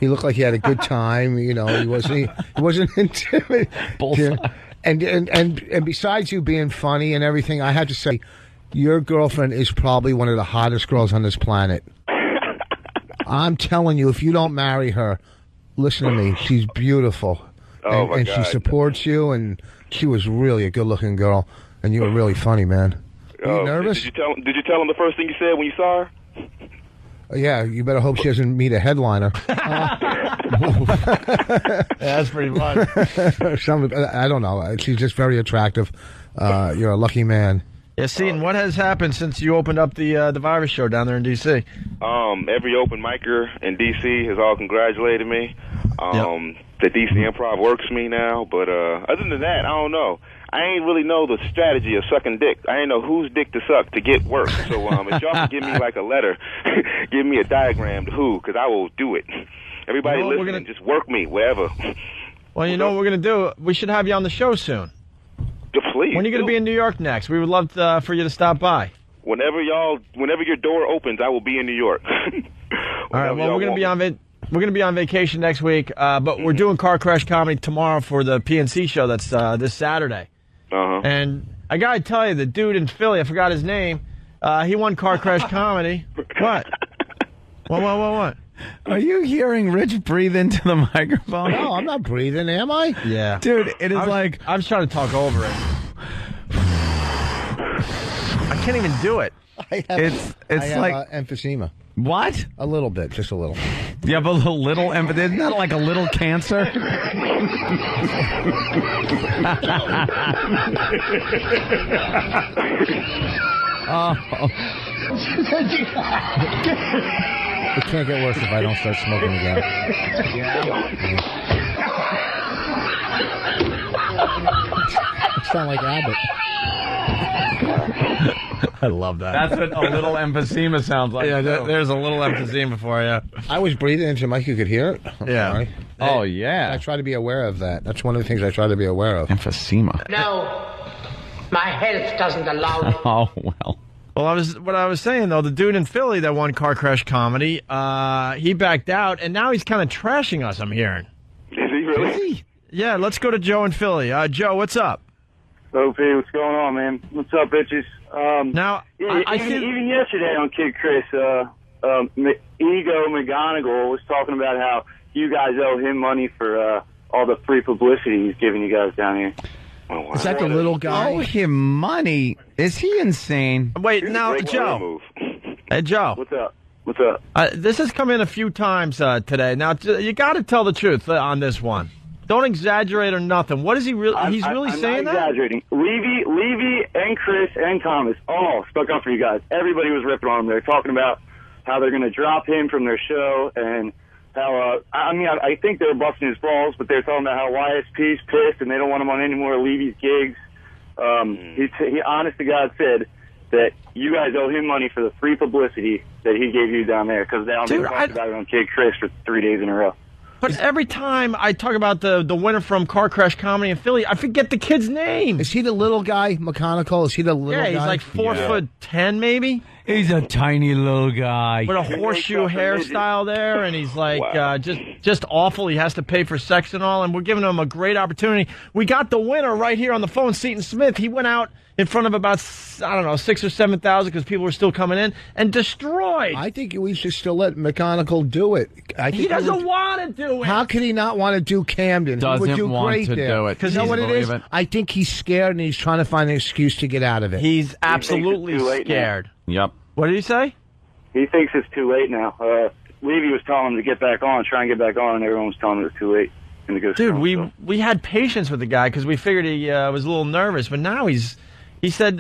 looked like he had a good time. You know, he wasn't intimidated. Bullseye. And besides you being funny and everything, I have to say, your girlfriend is probably one of the hottest girls on this planet. I'm telling you, if you don't marry her, listen to me. She's beautiful. Oh, my and God. she supports you, and she was really a good-looking girl, and you were really funny, man. Are you nervous? Did you tell him the first thing you said when you saw her? Yeah, you better hope she doesn't meet a headliner. That's pretty fun. I don't know. She's just very attractive. You're a lucky man. Yeah, Seton, what has happened since you opened up the Virus show down there in D.C.? Every open micer in D.C. has all congratulated me. The D.C. Improv works me now, but other than that, I don't know. I ain't really know the strategy of sucking dick. I ain't know whose dick to suck to get work. So if y'all can give me like a letter, give me a diagram to who, because I will do it. Everybody listening, just work me, wherever. Well, you know what we're going to do? We should have you on the show soon. Please. When are you going to be in New York next? We would love for you to stop by. Whenever your door opens, I will be in New York. All right, well, we're going to be on vacation next week, but we're doing Car Crash Comedy tomorrow for the PNC show that's this Saturday. And I got to tell you, the dude in Philly, I forgot his name, he won Car Crash Comedy. What? What? Are you hearing Rich breathe into the microphone? No, I'm not breathing, am I? Yeah. Dude, it is like... I was trying to talk over it. I can't even do it. I have emphysema. What? A little bit, just a little. You have a little empathy? Isn't that like a little cancer? It can't get worse if I don't start smoking again. I sound like Abbott. I love that. That's what a little emphysema sounds like. Yeah, there's a little emphysema for you. I was breathing into the mic. You could hear it. I'm sorry. Oh, yeah. I try to be aware of that. That's one of the things I try to be aware of. Emphysema. No, my health doesn't allow it. Oh, well. Well, what I was saying, though, the dude in Philly that won Car Crash Comedy, he backed out, and now he's kind of trashing us, I'm hearing. Is he really? Yeah, let's go to Joe in Philly. Joe, what's up? OP, what's going on, man? What's up, bitches? Now, even yesterday on Kid Chris, Ego McGonigal was talking about how you guys owe him money for all the free publicity he's giving you guys down here. Oh, wow. Is that the little guy? Owe him money? Is he insane? Wait, now, Joe. Hey, Joe. What's up? What's up? This has come in a few times today. Now, you got to tell the truth on this one. Don't exaggerate or nothing. What is he really? He's really saying that? I'm not exaggerating. Levy, and Chris, and Thomas all stuck up for you guys. Everybody was ripping on him. They're talking about how they're going to drop him from their show, and how, I think they're busting his balls, but they're talking about how YSP's pissed, and they don't want him on any more of Levy's gigs. He honest to God said that you guys owe him money for the free publicity that he gave you down there, because they all talked about it on Kid Chris for 3 days in a row. But every time I talk about the winner from Car Crash Comedy in Philly, I forget the kid's name. Is he the little guy, mechanical? Is he the little guy? Yeah, he's like 4'10", maybe. He's a tiny little guy. With a horseshoe hairstyle there, and he's like just awful. He has to pay for sex and all, and we're giving him a great opportunity. We got the winner right here on the phone, Seton Smith. He went out in front of about, 6,000 or 7,000 because people were still coming in, and destroyed. I think we should still let Mechanical do it. He doesn't want to do it. How could he not want to do Camden? Doesn't he would do want great to there. do it. Because you know what it is? I think he's scared and he's trying to find an excuse to get out of it. He's absolutely scared. Yep. What did he say? He thinks it's too late now. Levy was telling him to get back on, try and get back on, and everyone was telling him it was too late. Dude, we had patience with the guy because we figured he was a little nervous, but now he said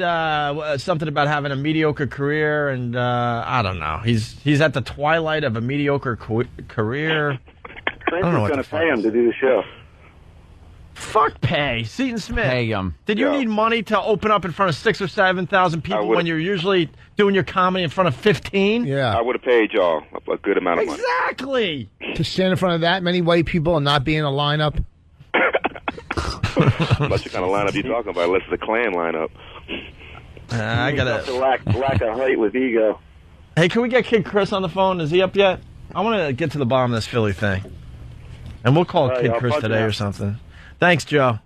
something about having a mediocre career, and I don't know. He's at the twilight of a mediocre career. Chris is going to pay him to do the show. Fuck pay. Seton Smith. Pay him. Did you need money to open up in front of 6,000 or 7,000 people when you're usually doing your comedy in front of 15? Yeah. I would have paid y'all a good amount of money. Exactly. To stand in front of that many white people and not be in a lineup? Unless what kind of lineup you talking about, unless it's a Klan lineup. I got a lack of height with Ego. Hey, can we get Kid Chris on the phone? Is he up yet? I want to get to the bottom of this Philly thing. And we'll call Kid Chris today or something. Thanks, Joe.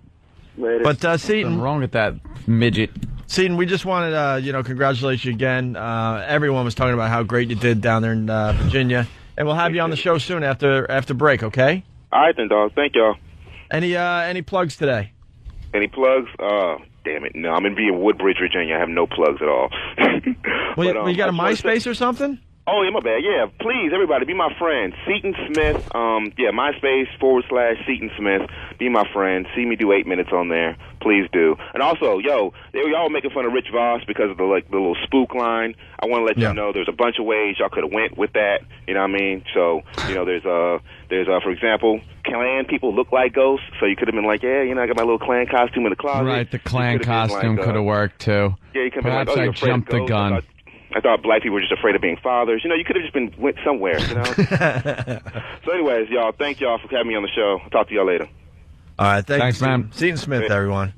Later. But Seton, what's wrong with that midget? Seton, we just wanted to, congratulate you again. Everyone was talking about how great you did down there in Virginia. And we'll have you on the show soon after break, okay? All right, then, dog. Thank y'all. Any plugs today? Any plugs? Damn it. No, I'm in Woodbridge, Virginia. I have no plugs at all. Well, you got a MySpace or something? Oh, yeah, my bad. Yeah, please, everybody, be my friend. Seton Smith, MySpace /Seton Smith. Be my friend. See me do 8 minutes on there. Please do. And also, y'all were making fun of Rich Voss because of the little spook line. I want to let you know there's a bunch of ways y'all could have went with that. You know what I mean? So, there's for example, Klan people look like ghosts. So you could have been like, I got my little Klan costume in the closet. Right, the Klan costume could have worked too. Yeah, you could have been like, Perhaps I you're afraid of jumped the ghosts. gun. I thought black people were just afraid of being fathers. You could have just went somewhere, So anyways, y'all, thank y'all for having me on the show. I'll talk to y'all later. All right, thanks, man. Seton Smith, everyone.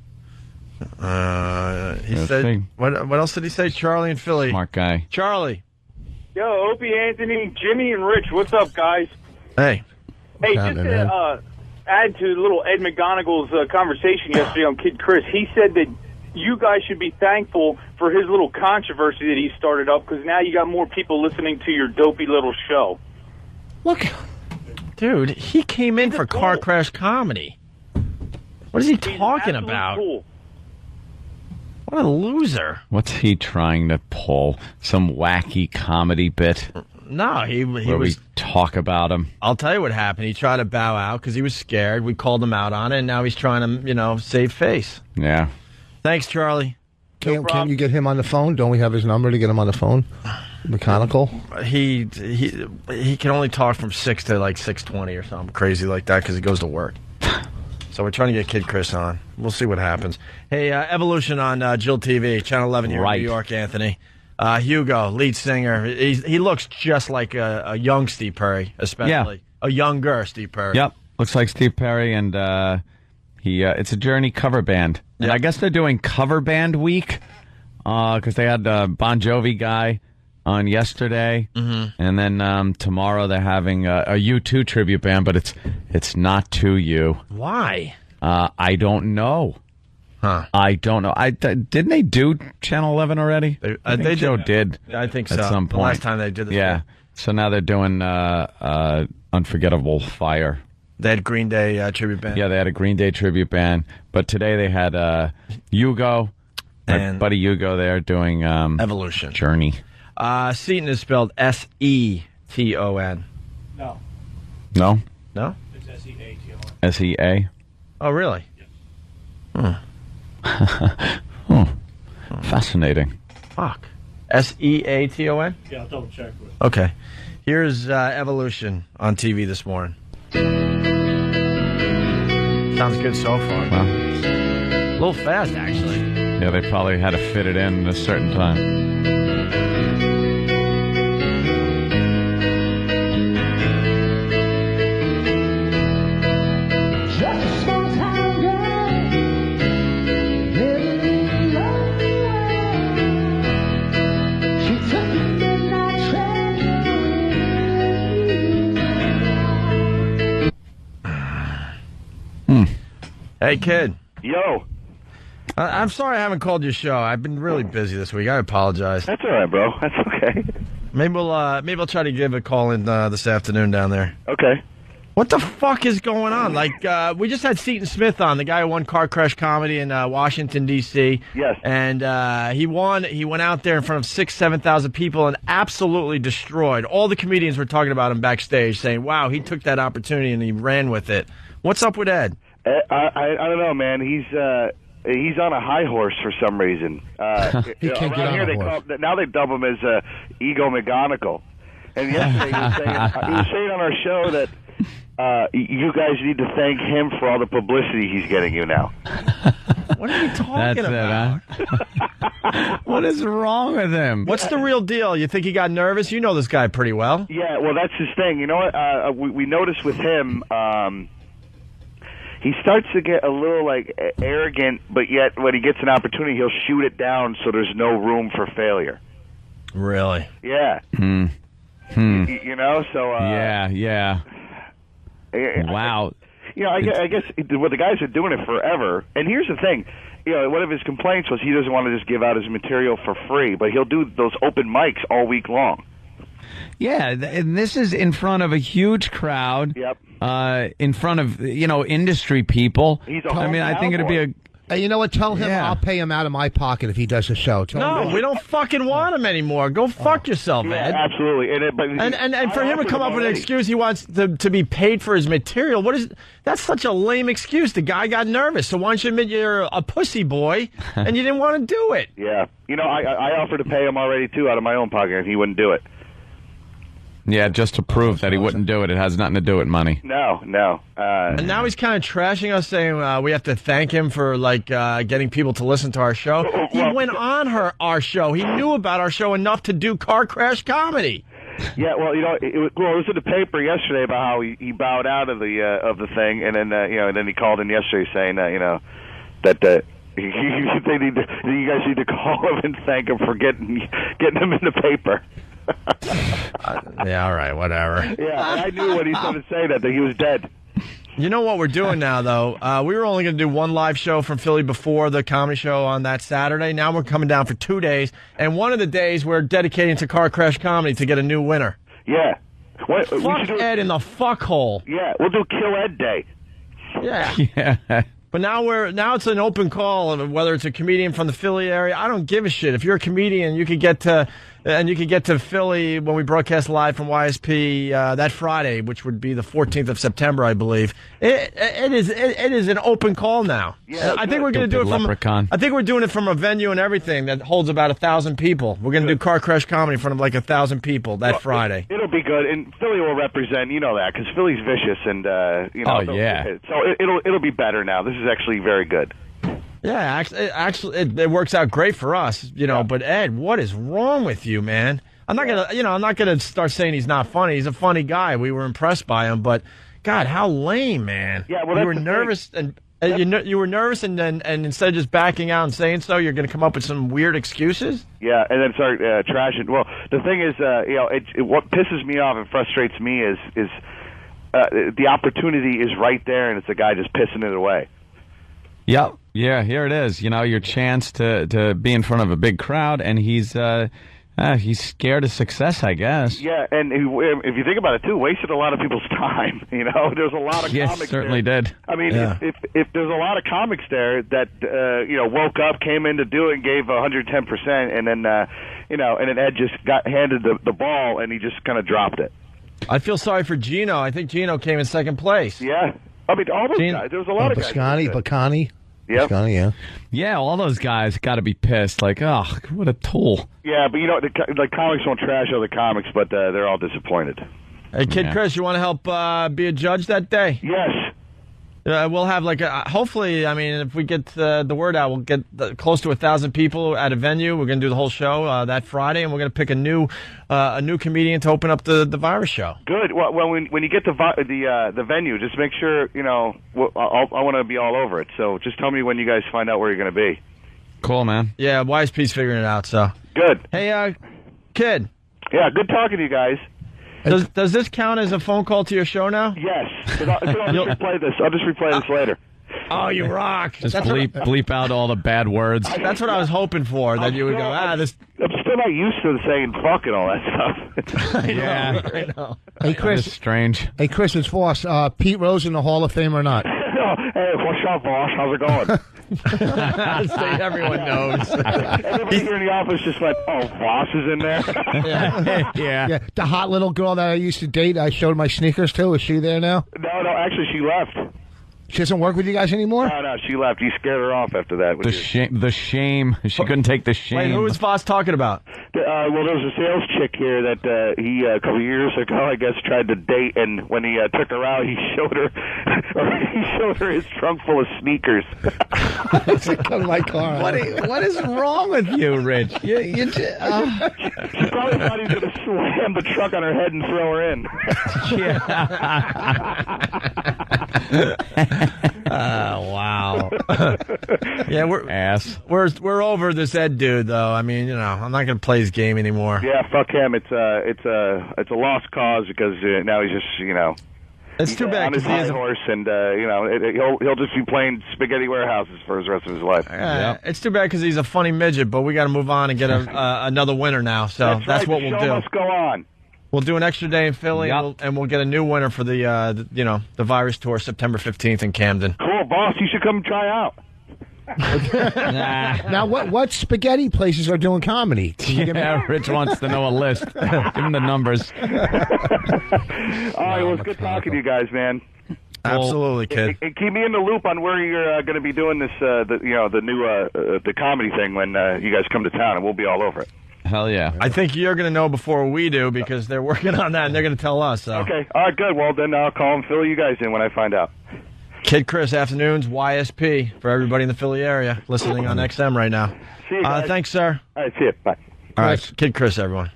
He said, what else did he say? Charlie and Philly. Smart guy. Charlie. Yo, Opie Anthony, Jimmy, and Rich, what's up, guys? Hey. Hey, just to add to little Ed McGonigal's conversation yesterday on Kid Chris, he said that you guys should be thankful for his little controversy that he started up because now you got more people listening to your dopey little show. Look, dude, he came in for car crash comedy. What is he talking about? Cool. What a loser. What's he trying to pull? Some wacky comedy bit? No, he where was... we talk about him. I'll tell you what happened. He tried to bow out because he was scared. We called him out on it, and now he's trying to, save face. Yeah. Thanks, Charlie. Can you get him on the phone? Don't we have his number to get him on the phone? Mechanical? He can only talk from 6 to like 6:20 or something crazy like that because he goes to work. So we're trying to get Kid Chris on. We'll see what happens. Hey, Evolution on Jill TV, Channel 11 here in New York, Anthony. Hugo, lead singer. He looks just like a young Steve Perry, especially. Yeah. A younger Steve Perry. Yep. Looks like Steve Perry, and it's a Journey cover band. And I guess they're doing cover band week because they had the Bon Jovi guy on yesterday. Mm-hmm. And then tomorrow they're having a U2 tribute band, but it's not to you. Why? I don't know. Huh. I don't know. Didn't they do Channel 11 already? They did. I think so. At some point. The last time they did this. Yeah. So now they're doing Unforgettable Fire. They had Green Day tribute band. Yeah, they had a Green Day tribute band. But today they had Hugo, and buddy Hugo there doing Evolution. Journey. Seton is spelled S-E-T-O-N. No. No? No? It's S-E-A-T-O-N. S-E-A? Oh, really? Yes. Fascinating. Fuck. S-E-A-T-O-N? Yeah, I'll double check with. Okay. Here's Evolution on TV this morning. Sounds good so far. Well, a little fast, actually. Yeah, they probably had to fit it in at a certain time. Hey, kid. Yo. I'm sorry I haven't called your show. I've been really busy this week. I apologize. That's all right, bro. That's okay. Maybe we'll try to give a call in this afternoon down there. Okay. What the fuck is going on? Like, we just had Seton Smith on, the guy who won Car Crash Comedy in Washington, D.C. Yes. And he won. He went out there in front of 7,000 people and absolutely destroyed. All the comedians were talking about him backstage, saying, wow, he took that opportunity and he ran with it. What's up with Ed? I don't know, man. He's on a high horse for some reason. He can't get on a horse. Now they dub him as Ego McGonigal. And yesterday he was saying on our show that you guys need to thank him for all the publicity he's getting you now. What are you talking about? Huh? What is wrong with him? What's the real deal? You think he got nervous? You know this guy pretty well. Yeah, well, that's his thing. You know what? We noticed with him, he starts to get a little, arrogant, but yet when he gets an opportunity, he'll shoot it down so there's no room for failure. Really? Yeah. You know, so... Yeah. Wow. I guess the guys are doing it forever. And here's the thing. One of his complaints was he doesn't want to just give out his material for free, but he'll do those open mics all week long. Yeah, and this is in front of a huge crowd. Yep. In front of, industry people. I mean, I think it'd be a... Hey, you know what? Tell him I'll pay him out of my pocket if he does a show. No, we don't fucking want him anymore. Go fuck yourself, Yeah, Ed. absolutely. And for him to come up with an excuse, he wants to be paid for his material. That's such a lame excuse. The guy got nervous. So why don't you admit you're a pussy boy and you didn't want to do it? Yeah. I offered to pay him already, too, out of my own pocket, and he wouldn't do it. Yeah, just to prove that he wouldn't do it. It has nothing to do with money. No. And now he's kind of trashing us, saying we have to thank him for getting people to listen to our show. He went on our show. He knew about our show enough to do car crash comedy. Yeah, well, it was in the paper yesterday about how he bowed out of the thing, and then and then he called in yesterday saying that you guys need to call him and thank him for getting him in the paper. Yeah, all right, whatever. Yeah, I knew when he started saying that he was dead. You know what we're doing now, though? We were only going to do one live show from Philly before the comedy show on that Saturday. Now we're coming down for 2 days, and one of the days we're dedicating to Car Crash Comedy to get a new winner. Yeah. Fuck Ed in the fuckhole. Yeah, we'll do Kill Ed Day. Yeah. Yeah. But now it's an open call, whether it's a comedian from the Philly area. I don't give a shit. If you're a comedian, you could get to Philly when we broadcast live from YSP that Friday, which would be the 14th of September, I believe. It is an open call now. Yeah, I think we're going to do it from. Leprechaun. I think we're doing it from a venue and everything that holds about 1,000 people. We're going to do Car Crash Comedy in front of 1,000 people that Friday. It'll be good, and Philly will represent. You know that because Philly's vicious, and Oh yeah. So it'll be better now. This is actually very good. Yeah, actually, it works out great for us, But Ed, what is wrong with you, man? I'm not gonna start saying he's not funny. He's a funny guy. We were impressed by him, but God, how lame, man! Yeah, well, you were nervous, and you were nervous, and instead of just backing out and saying so, you're gonna come up with some weird excuses. Yeah, and then start trashing. Well, the thing is, what pisses me off and frustrates me is the opportunity is right there, and it's a guy just pissing it away. Yep. Yeah, here it is. Your chance to be in front of a big crowd, and he's scared of success, I guess. Yeah, and if you think about it, too, wasted a lot of people's time. There's a lot of comics certainly there. did. I mean, if there's a lot of comics there that, woke up, came in to do it, and gave 110%, and then, and then Ed just got handed the ball, and he just kind of dropped it. I feel sorry for Gino. I think Gino came in second place. Yeah. I mean, all those guys. There was a lot of guys. Bacani. Yep. Bacani, yeah. Yeah, all those guys got to be pissed. Like, oh, what a tool. Yeah, but the comics won't trash other comics, but they're all disappointed. Hey, Kid Chris, you want to help be a judge that day? Yes. We'll have hopefully, I mean, if we get the word out, we'll get close to 1,000 people at a venue. We're going to do the whole show that Friday, and we're going to pick a new comedian to open up the virus show. Good. Well, when you get the venue, just make sure I want to be all over it. So just tell me when you guys find out where you're going to be. Cool, man. Yeah, YSP's figuring it out. So good. Hey, Kid. Yeah, good talking to you guys. Does this count as a phone call to your show now? Yes. I'll just replay this. I'll just replay this later. Oh, you rock. Just bleep out all the bad words. That's what I was hoping for, that you would go, this... I'm still not used to saying fuck and all that stuff. I know. Hey, Chris. That's strange. Hey, Chris, it's Voss. Pete Rose in the Hall of Fame or not? Hey, what's up, Voss? How's it going? Everyone knows. Everybody here in the office just went, oh, Voss is in there? Yeah. The hot little girl that I used to date, I showed my sneakers to. Is she there now? No, actually, she left. She doesn't work with you guys anymore? No, she left. You scared her off after that. The shame. She couldn't take the shame. Wait, who was Voss talking about? Well, there was a sales chick here that he, a couple years ago, I guess, tried to date, and when he took her out, he showed her his trunk full of sneakers. Come to my car. What is wrong with you, Rich? She probably thought he was going to slam the truck on her head and throw her in. Wow. Yeah, we're over this Ed dude, though. I mean, I'm not going to play his game anymore. Yeah, fuck him. It's a lost cause because now he's just It's too bad on his high horse, and he'll just be playing spaghetti warehouses for the rest of his life. It's too bad because he's a funny midget, but we got to move on and get another winner now. So that's what we'll do. The show must go on. We'll do an extra day in Philly, and we'll get a new winner for the Virus Tour, September 15th in Camden. Cool, boss. You should come try out. Now, what spaghetti places are doing comedy? Yeah, Rich wants to know a list. Give him the numbers. All right, well, it's good talking to you guys, man. Absolutely, kid. And keep me in the loop on where you're going to be doing this, the new the comedy thing when you guys come to town, and we'll be all over it. Hell yeah. I think you're going to know before we do because they're working on that, and they're going to tell us. So. Okay, all right, good. Well, then I'll call and fill you guys in when I find out. Kid Chris, afternoons, YSP, for everybody in the Philly area listening on XM right now. See you guys. Thanks, sir. All right, see you. Bye. All right, Kid Chris, everyone.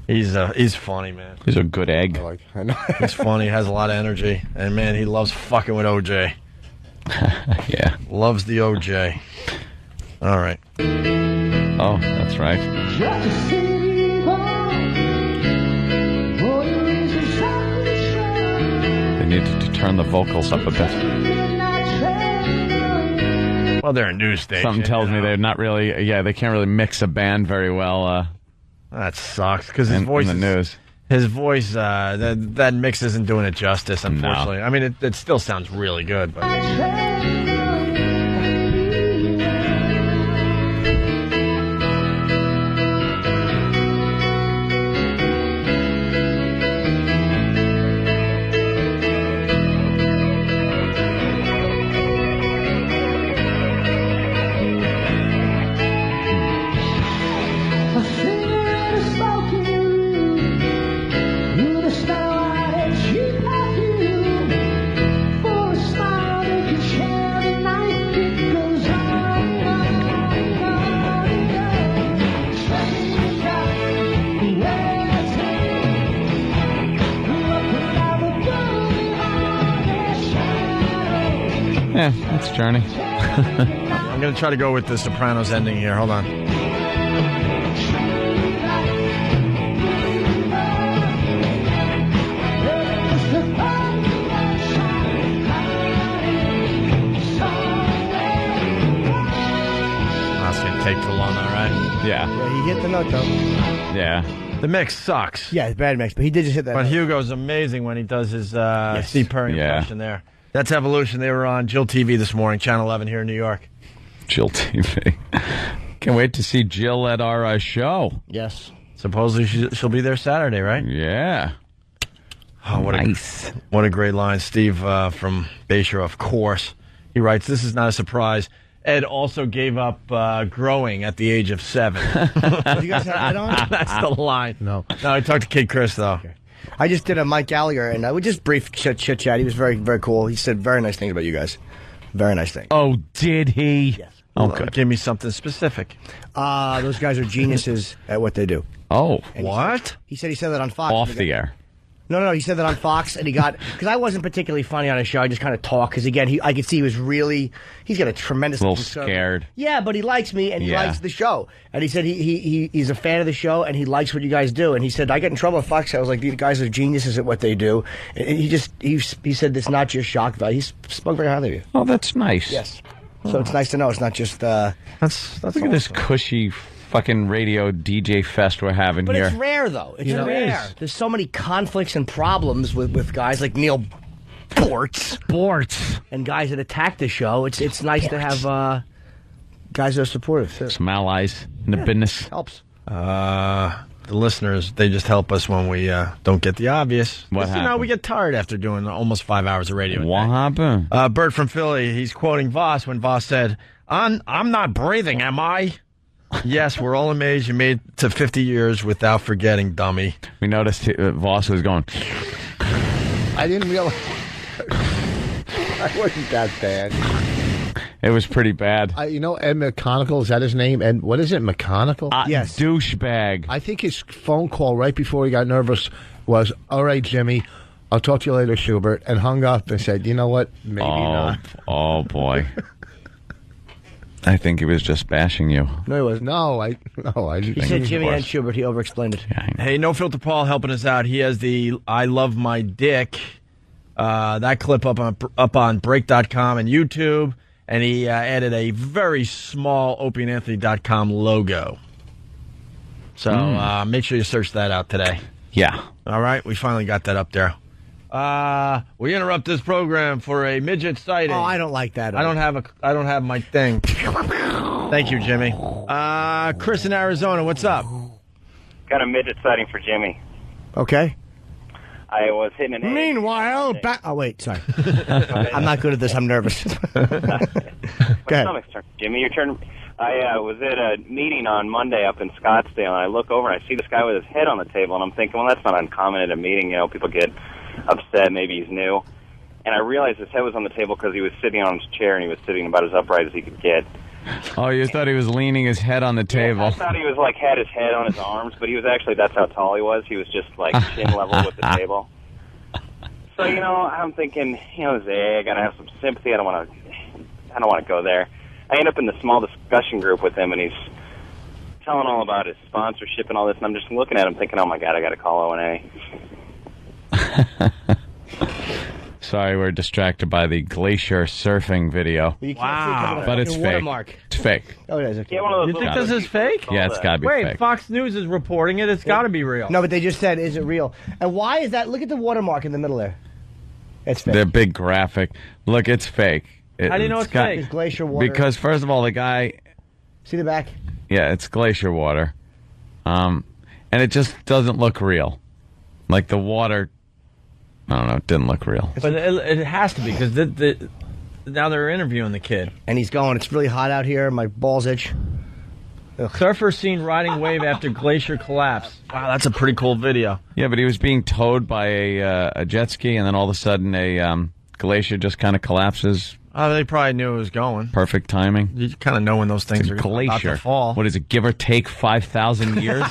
He's funny, man. He's a good egg. I know. He's funny, has a lot of energy, and, man, he loves fucking with OJ. Yeah. Loves the OJ. All right. Oh, that's right. They needed to turn the vocals up a bit. Well, they're a news station. Something tells me they're not really, they can't really mix a band very well. That sucks, because his voice in the news. His voice, that mix isn't doing it justice, unfortunately. No. I mean, it still sounds really good, but... Yeah, that's Journey. I'm going to try to go with the Sopranos ending here. Hold on. That's going to take too long, all right? Yeah. Yeah, he hit the note, though. Yeah. The mix sucks. Yeah, it's bad mix, but he did just hit that But note. Hugo's amazing when he does his Steve Perry impression there. That's Evolution. They were on Jill TV this morning, Channel 11 here in New York. Jill TV. Can't wait to see Jill at our show. Yes. Supposedly she'll be there Saturday, right? Yeah. Oh, what a great line. Steve from Bayshore, of course. He writes, "This is not a surprise. Ed also gave up growing at the age of 7. You guys have that on? That's the line. No. No, I talked to Kid Chris, though. Okay. I just did a Mike Gallagher, and we just brief chit-chat. He was very, very cool. He said very nice things about you guys. Very nice things. Oh, did he? Yes. Oh, good. Give me something specific. Those guys are geniuses at what they do. Oh. And what? He said that on Fox. Off the air. No, he said that on Fox, and he got, because I wasn't particularly funny on his show, I just kind of talked, because again, I could see he was really, he's got a tremendous... A little scared. Yeah, but he likes me, and he likes the show. And he said he's a fan of the show, and he likes what you guys do. And he said, I get in trouble at Fox, I was like, these guys are geniuses at what they do. And he said, it's not just shock value. He spoke very highly of you. Oh, that's nice. Yes. So it's nice to know, it's not just... That's Look at this cushy fucking radio DJ fest we're having But here. it's rare, though. It's rare. There's so many conflicts and problems with guys like Neil Bortz. And guys that attack the show. It's nice to have guys that are supportive, too. Some allies in the business. Helps. The listeners, they just help us when we don't get the obvious. What You know, happened? we get tired after doing almost 5 hours of radio. What happened? Bert from Philly, he's quoting Voss when Voss said, I'm not breathing, am I? Yes, we're all amazed you made it to 50 years without forgetting, dummy. We noticed Voss was going... I didn't realize... I wasn't that bad. It was pretty bad. Ed McConicle, is that his name? And what is it, McConicle? Yes. Douchebag. I think his phone call right before he got nervous was, all right, Jimmy, I'll talk to you later, Schubert, and hung up and said, you know what, maybe not. Oh, boy. I think he was just bashing you. No, he wasn't. I He said Jimmy and Schubert. He over-explained it. Yeah, Hey, No Filter Paul helping us out. He has the I Love My Dick, that clip up on Break.com and YouTube, and he added a very small OpieAndAnthony.com logo. So make sure you search that out today. Yeah. All right, we finally got that up there. We interrupt this program for a midget sighting. Oh, I don't like that. I don't have my thing. Thank you, Jimmy. Chris in Arizona, what's up? Got a midget sighting for Jimmy. Okay. I was hitting an egg. Meanwhile, oh, wait, sorry. I'm not good at this. I'm nervous. My stomach's turn. Jimmy, your turn. I was at a meeting on Monday up in Scottsdale, and I look over and I see this guy with his head on the table, and I'm thinking, well, that's not uncommon at a meeting. You know, people get upset. Maybe he's new. And I realized his head was on the table because he was sitting on his chair, and he was sitting about as upright as he could get. Oh, you thought he was leaning his head on the table. Yeah, I thought he was had his head on his arms, but he was actually, that's how tall he was. He was just chin level with the table. So, I'm thinking, Zay, I gotta have some sympathy. I don't want to go there. I end up in the small discussion group with him, and he's telling all about his sponsorship and all this, and I'm just looking at him thinking, oh my God, I gotta call O&A. Sorry, we're distracted by the glacier surfing video. Wow. But it's fake. It's fake. Oh, it is. Okay. Yeah, one of those You think this is fake? Yeah, it's got to be Wait, fake. Fox News is reporting it. It's got to be real. No, but they just said, is it real? And why is that? Look at the watermark in the middle there. It's fake. The big graphic. Look, it's fake. How do you know it's fake? It's glacier water. Because, first of all, the guy... See the back? Yeah, it's glacier water. And it just doesn't look real. Like the water... I don't know, it didn't look real. But it has to be, because now they're interviewing the kid. And he's going, it's really hot out here, my balls itch. Surfer seen riding wave after glacier collapse. Wow, that's a pretty cool video. Yeah, but he was being towed by a jet ski, and then all of a sudden a glacier just kind of collapses. Oh, they probably knew it was going. Perfect timing. You kind of know when those things are about to fall. What is it, give or take 5,000 years?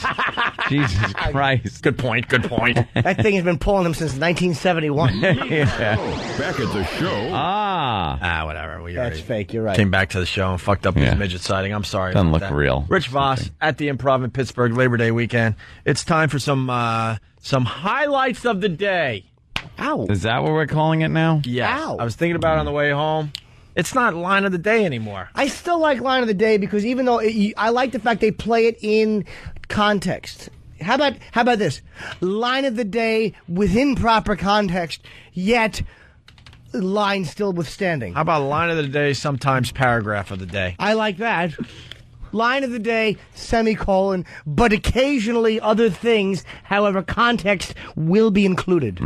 Jesus Christ. Good point. That thing has been pulling him since 1971. Yeah. Back at the show. Whatever. That's fake, you're right. Came back to the show and fucked up his midget sighting. I'm sorry. Doesn't about look that. real. Rich Voss at the Improv in Pittsburgh, Labor Day weekend. It's time for some highlights of the day. Ow. Is that what we're calling it now? Yes. Ow. I was thinking about it on the way home. It's not line of the day anymore. I still like line of the day because even though I like the fact they play it in context. How about this? Line of the day within proper context, yet line still withstanding. How about line of the day, sometimes paragraph of the day? I like that. Line of the day, semicolon, but occasionally other things, however, context will be included.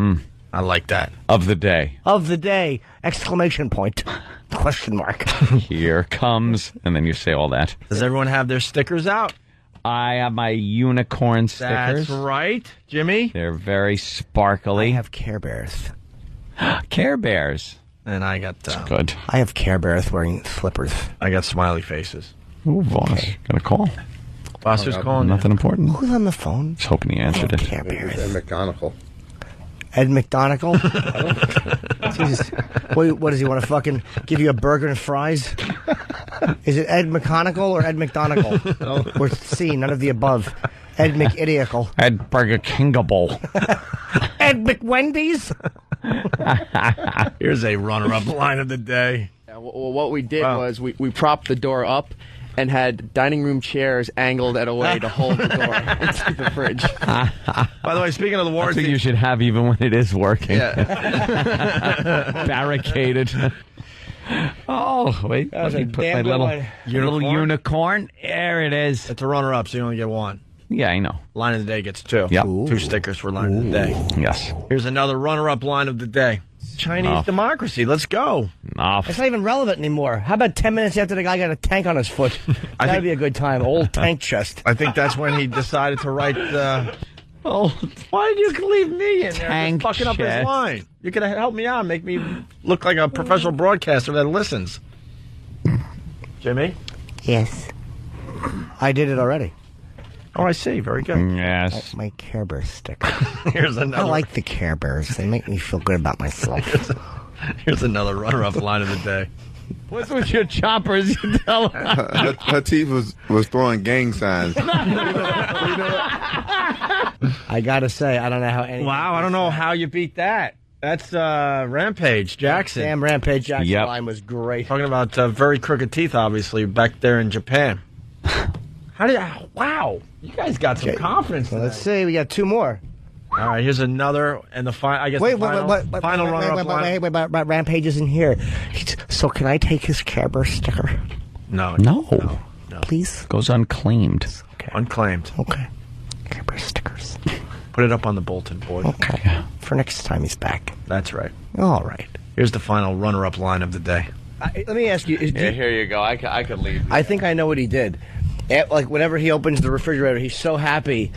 I like that. Of the day. Of the day, exclamation point, question mark. Here comes, and then you say all that. Does everyone have their stickers out? I have my unicorn stickers. That's right. Jimmy? They're very sparkly. I have Care Bears. Care Bears. And I got... good. I have Care Bears wearing slippers. I got smiley faces. Ooh, boss. Okay. Got a call. Boss who's calling? Nothing important. Who's on the phone? Just hoping he answered it. Care Bears. Ed McGonigal. Ed McDonagall? Jesus. What does he want to fucking give you a burger and fries? Is it Ed McConigal or Ed McDonagall? Or C, none of the above. Ed McIdiacal. Ed Burger Kingable. Ed McWendy's? Here's a runner-up line of the day. Yeah, well, what we did was we propped the door up and had dining room chairs angled at a way to hold the door into the fridge. By the way, speaking of the war, I think you should have even when it is working. Yeah. Barricaded. Oh, wait. That was Let me a put damn my good little one. unicorn. There it is. It's a runner-up, so you only get one. Yeah, I know. Line of the day gets two. Yep. Two stickers for line of the day. Yes. Here's another runner-up line of the day. Chinese democracy. Let's go. It's not even relevant anymore. How about 10 minutes after the guy got a tank on his foot? That'd be a good time. Old tank chest. I think that's when he decided to write the... Oh, why did you leave me in there? Tank Just fucking up his chest. line. You could help me out, make me look like a professional broadcaster that listens. Jimmy? Yes. I did it already. Oh, I see. Very good. Yes. That's my Care Bears sticker. Here's another. I like the Care Bears. They make me feel good about myself. Here's another runner-up line of the day. What's with your choppers? You tell her. Her teeth was throwing gang signs. I gotta say, I don't know how any. Wow, I don't know how you beat that. That's Rampage Jackson. Damn, Rampage Jackson Yep. line was great. Talking about very crooked teeth, obviously, back there in Japan. How did? Wow, you guys got some confidence. Well, tonight. let's see. We got two more. All right, here's another, and the final run-up line. Rampage isn't here. So can I take his Care Bear sticker? No. Please? Goes unclaimed. Okay. Unclaimed. Okay. Care Bear stickers. Put it up on the bulletin board. Okay. For next time he's back. That's right. All right. Here's the final runner-up line of the day. Let me ask you. Here you go. I could leave. I think I know what he did. Like, whenever he opens the refrigerator, he's so happy.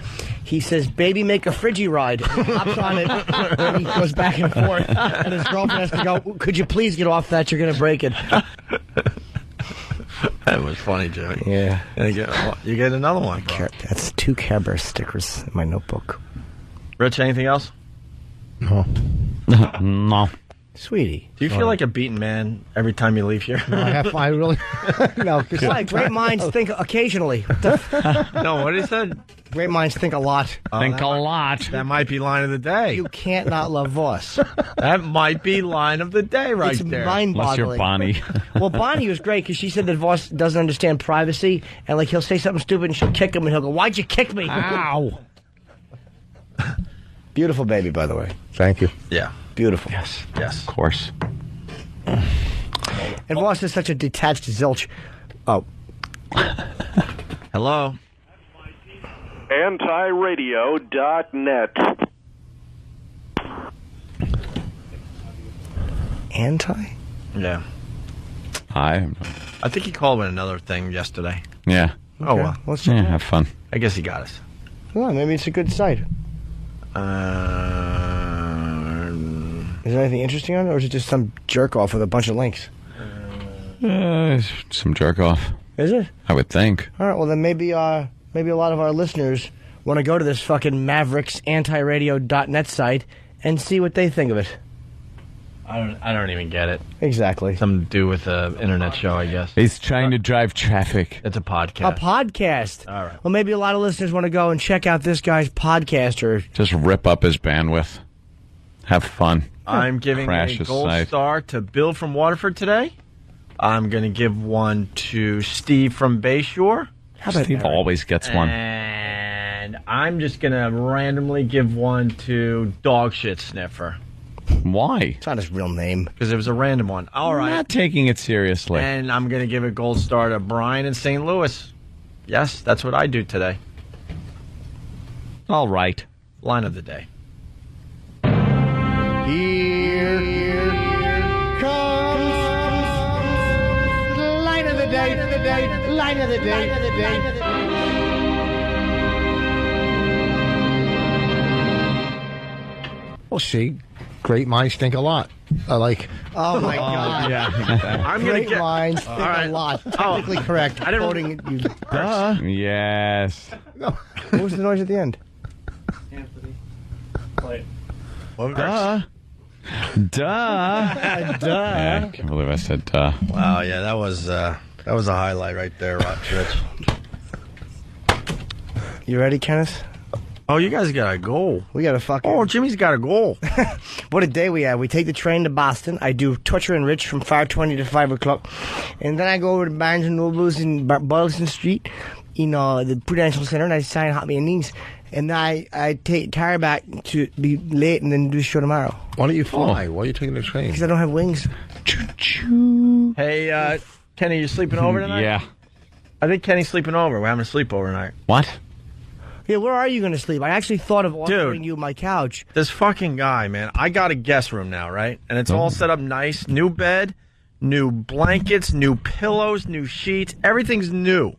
He says, "Baby, make a Friggy ride." And he hops on it, and he goes back and forth. And his girlfriend has to go, "Could you please get off that? You're going to break it." That was funny, Jimmy. Yeah. And you get another one, bro. That's 2 Care Bear stickers in my notebook. Rich, anything else? No. No. Sweetie. Do you feel like a beaten man every time you leave here? No, I really... no. Why? Great minds think occasionally. No, what he said? Great minds think a lot. Think a lot. That might be line of the day. You can't not love Voss. That might be line of the day right It's there. mind-boggling. Unless you're Bonnie. Well, Bonnie was great because she said that Voss doesn't understand privacy, and like he'll say something stupid and she'll kick him, and he'll go, "Why'd you kick me?" Ow. Beautiful baby, by the way. Thank you. Yeah. Beautiful. Yes. Of course. And Voss is such a detached zilch. Oh. Hello. Antiradio.net. Anti? Yeah. I think he called with another thing yesterday. Yeah. Oh, well. Let's check it out. Have fun. I guess he got us. Well, maybe it's a good site. Is there anything interesting on it, or is it just some jerk off with a bunch of links? Some jerk off. Is it? I would think. All right. Well, then maybe a lot of our listeners want to go to this fucking Mavericks antiradio.net site and see what they think of it. I don't even get it. Exactly. Something to do with the internet show, I guess. He's trying to drive traffic. It's a podcast. A podcast. All right. Well, maybe a lot of listeners want to go and check out this guy's podcast, or just rip up his bandwidth. Have fun. I'm giving Crash a gold star to Bill from Waterford today. I'm going to give one to Steve from Bayshore. Steve always gets one. And I'm just going to randomly give one to Dog Shit Sniffer. Why? It's not his real name. Because it was a random one. All right. I'm not taking it seriously. And I'm going to give a gold star to Brian in St. Louis. Yes, that's what I do today. All right. Line of the day. Here comes the line of the day, line of the day. Well, see, great minds think a lot. I like. Oh my God! Yeah, I'm Great gonna get. minds think a lot. Technically correct. I didn't. Quoting you. Yes. No. What was the noise at the end? Anthony. Play. Duh. Duh. Yeah, I can't believe I said duh. Wow, yeah, that was a highlight right there, Rich. You ready, Kenneth? Oh, you guys got a goal. We got a fucking... Oh, Jimmy's got a goal. What a day we have. We take the train to Boston. I do Torture and Rich from 5:20 to 5 o'clock. And then I go over to Barnes & Noble's in Boylston Street, the Prudential Center, and I sign Hot Me and Knees. And I take car back to be late and then do the show tomorrow. Why don't you fly? Why are you taking the train? Because I don't have wings. Choo-choo. Hey, Kenny, you sleeping over tonight? Yeah. I think Kenny's sleeping over. We're having a sleepover tonight. What? Yeah, where are you going to sleep? I actually thought of offering you my couch. This fucking guy, man. I got a guest room now, right? And it's all set up nice. New bed, new blankets, new pillows, new sheets. Everything's new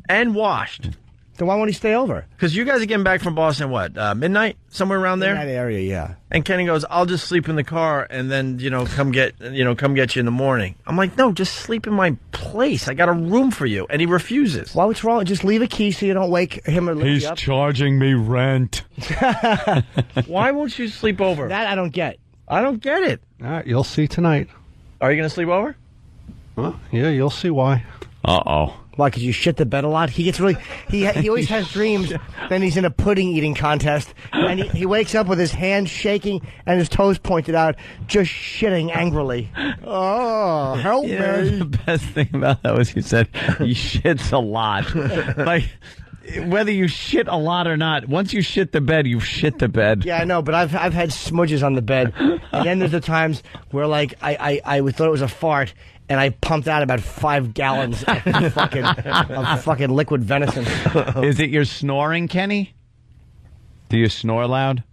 and washed. Then why won't he stay over? Because you guys are getting back from Boston, what, midnight? Somewhere around there? In that area, yeah. And Kenny goes, I'll just sleep in the car and then, come get you in the morning. I'm like, no, just sleep in my place. I got a room for you. And he refuses. Why? What's wrong? Just leave a key so you don't wake him or lift He's you up. charging me rent. Why won't you sleep over? That I don't get. I don't get it. All right, you'll see tonight. Are you going to sleep over? Well, yeah, you'll see why. Uh-oh. Why? Because you shit the bed a lot? He gets really... He always has dreams. Then he's in a pudding eating contest. And he wakes up with his hands shaking and his toes pointed out, just shitting angrily. Oh, help me. The best thing about that was he said he shits a lot. whether you shit a lot or not, once you shit the bed, you shit the bed. Yeah, I know, but I've had smudges on the bed, and then there's the times where like I thought it was a fart, and I pumped out about 5 gallons of fucking liquid venison. Is it your snoring, Kenny? Do you snore loud?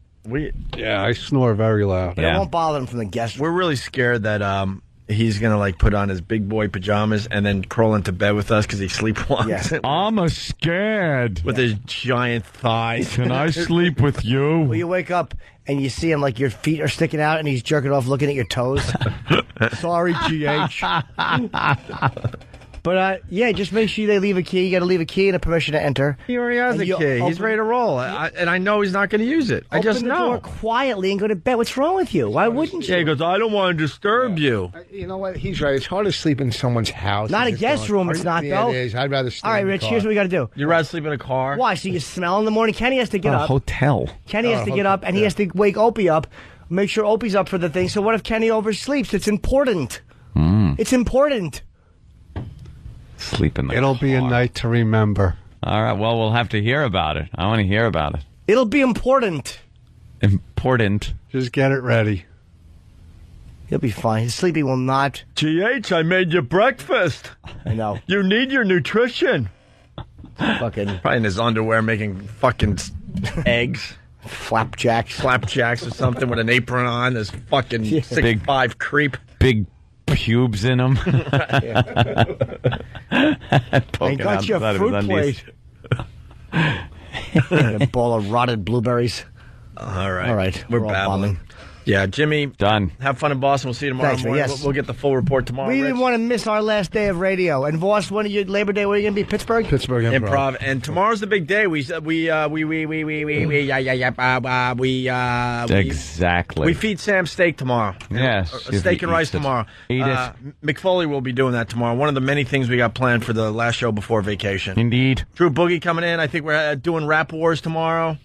Yeah, I snore very loud. But it won't bother him from the guest room. We're really scared that he's going to like put on his big boy pajamas and then crawl into bed with us because he sleepwalks. Yes. I'm scared. With his giant thighs. Can I sleep with you? Well, you wake up and you see him like your feet are sticking out and he's jerking off looking at your toes. Sorry, GH. But, yeah, just make sure they leave a key. You got to leave a key and a permission to enter. He already has a key. He's ready to roll. And I know he's not going to use it. I just know. Open the door quietly and go to bed. What's wrong with you? Why wouldn't you? Yeah, he goes, I don't want to disturb you. You know what? He's right. It's hard to sleep in someone's house. Not a guest room, it's not, Yeah, though. it is. I'd rather sleep All right, in the Rich, car. here's what we got to do. You'd rather sleep in a car? Why? So you smell in the morning? Kenny has to get up. Hotel. Kenny has to get up, and he has to wake Opie up, make sure Opie's up for the thing. So what if Kenny oversleeps? It's important. It's important. Sleep in the It'll be a night to remember. All right, well, we'll have to hear about it. I want to hear about it. It'll be important. Important. Just get it ready. He'll be fine. His sleeping will not. GH, I made you breakfast. I know. You need your nutrition. Fucking. Probably in his underwear making fucking eggs. Flapjacks or something with an apron on. This fucking 6'5" creep. Big pubes in him. I got your fruit plate. A ball of rotted blueberries. All right. All right. We're all babbling. bombing. Yeah, Jimmy. Done. Have fun in Boston. We'll see you tomorrow Thanks, man. morning. Yes. We'll get the full report tomorrow. We Rich. didn't want to miss our last day of radio. And Voss, when are you Labor Day? Where are you going to be? Pittsburgh? Pittsburgh Improv. And tomorrow's the big day. Exactly. We feed Sam steak tomorrow. Yes. Steak and rice tomorrow. Eat it. McFoley will be doing that tomorrow. One of the many things we got planned for the last show before vacation. Indeed. Drew Boogie coming in. I think we're doing Rap Wars tomorrow.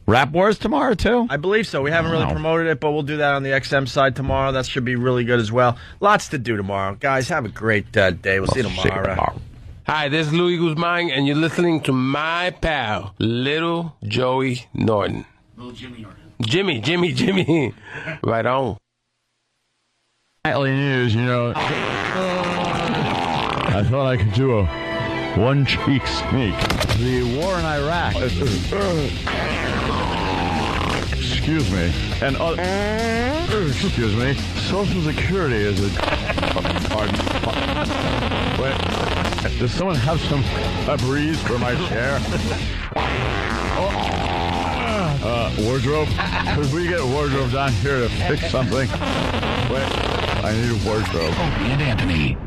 Rap Wars tomorrow, too? I believe so. We haven't really promoted it, but we'll do that on the XM side tomorrow. That should be really good as well. Lots to do tomorrow. Guys, have a great day. We'll see you tomorrow. Hi, this is Louis Guzman, and you're listening to my pal, Little Joey Norton. Little Jimmy Norton. Jimmy. Right on. Nightly news, I thought I could do a one-cheek sneak. The war in Iraq. Excuse me. And excuse me. Social Security is a pardon. Wait. Does someone have some breeze for my chair? Wardrobe? Could we get a wardrobe down here to fix something? Wait. I need a wardrobe. Opie and Anthony.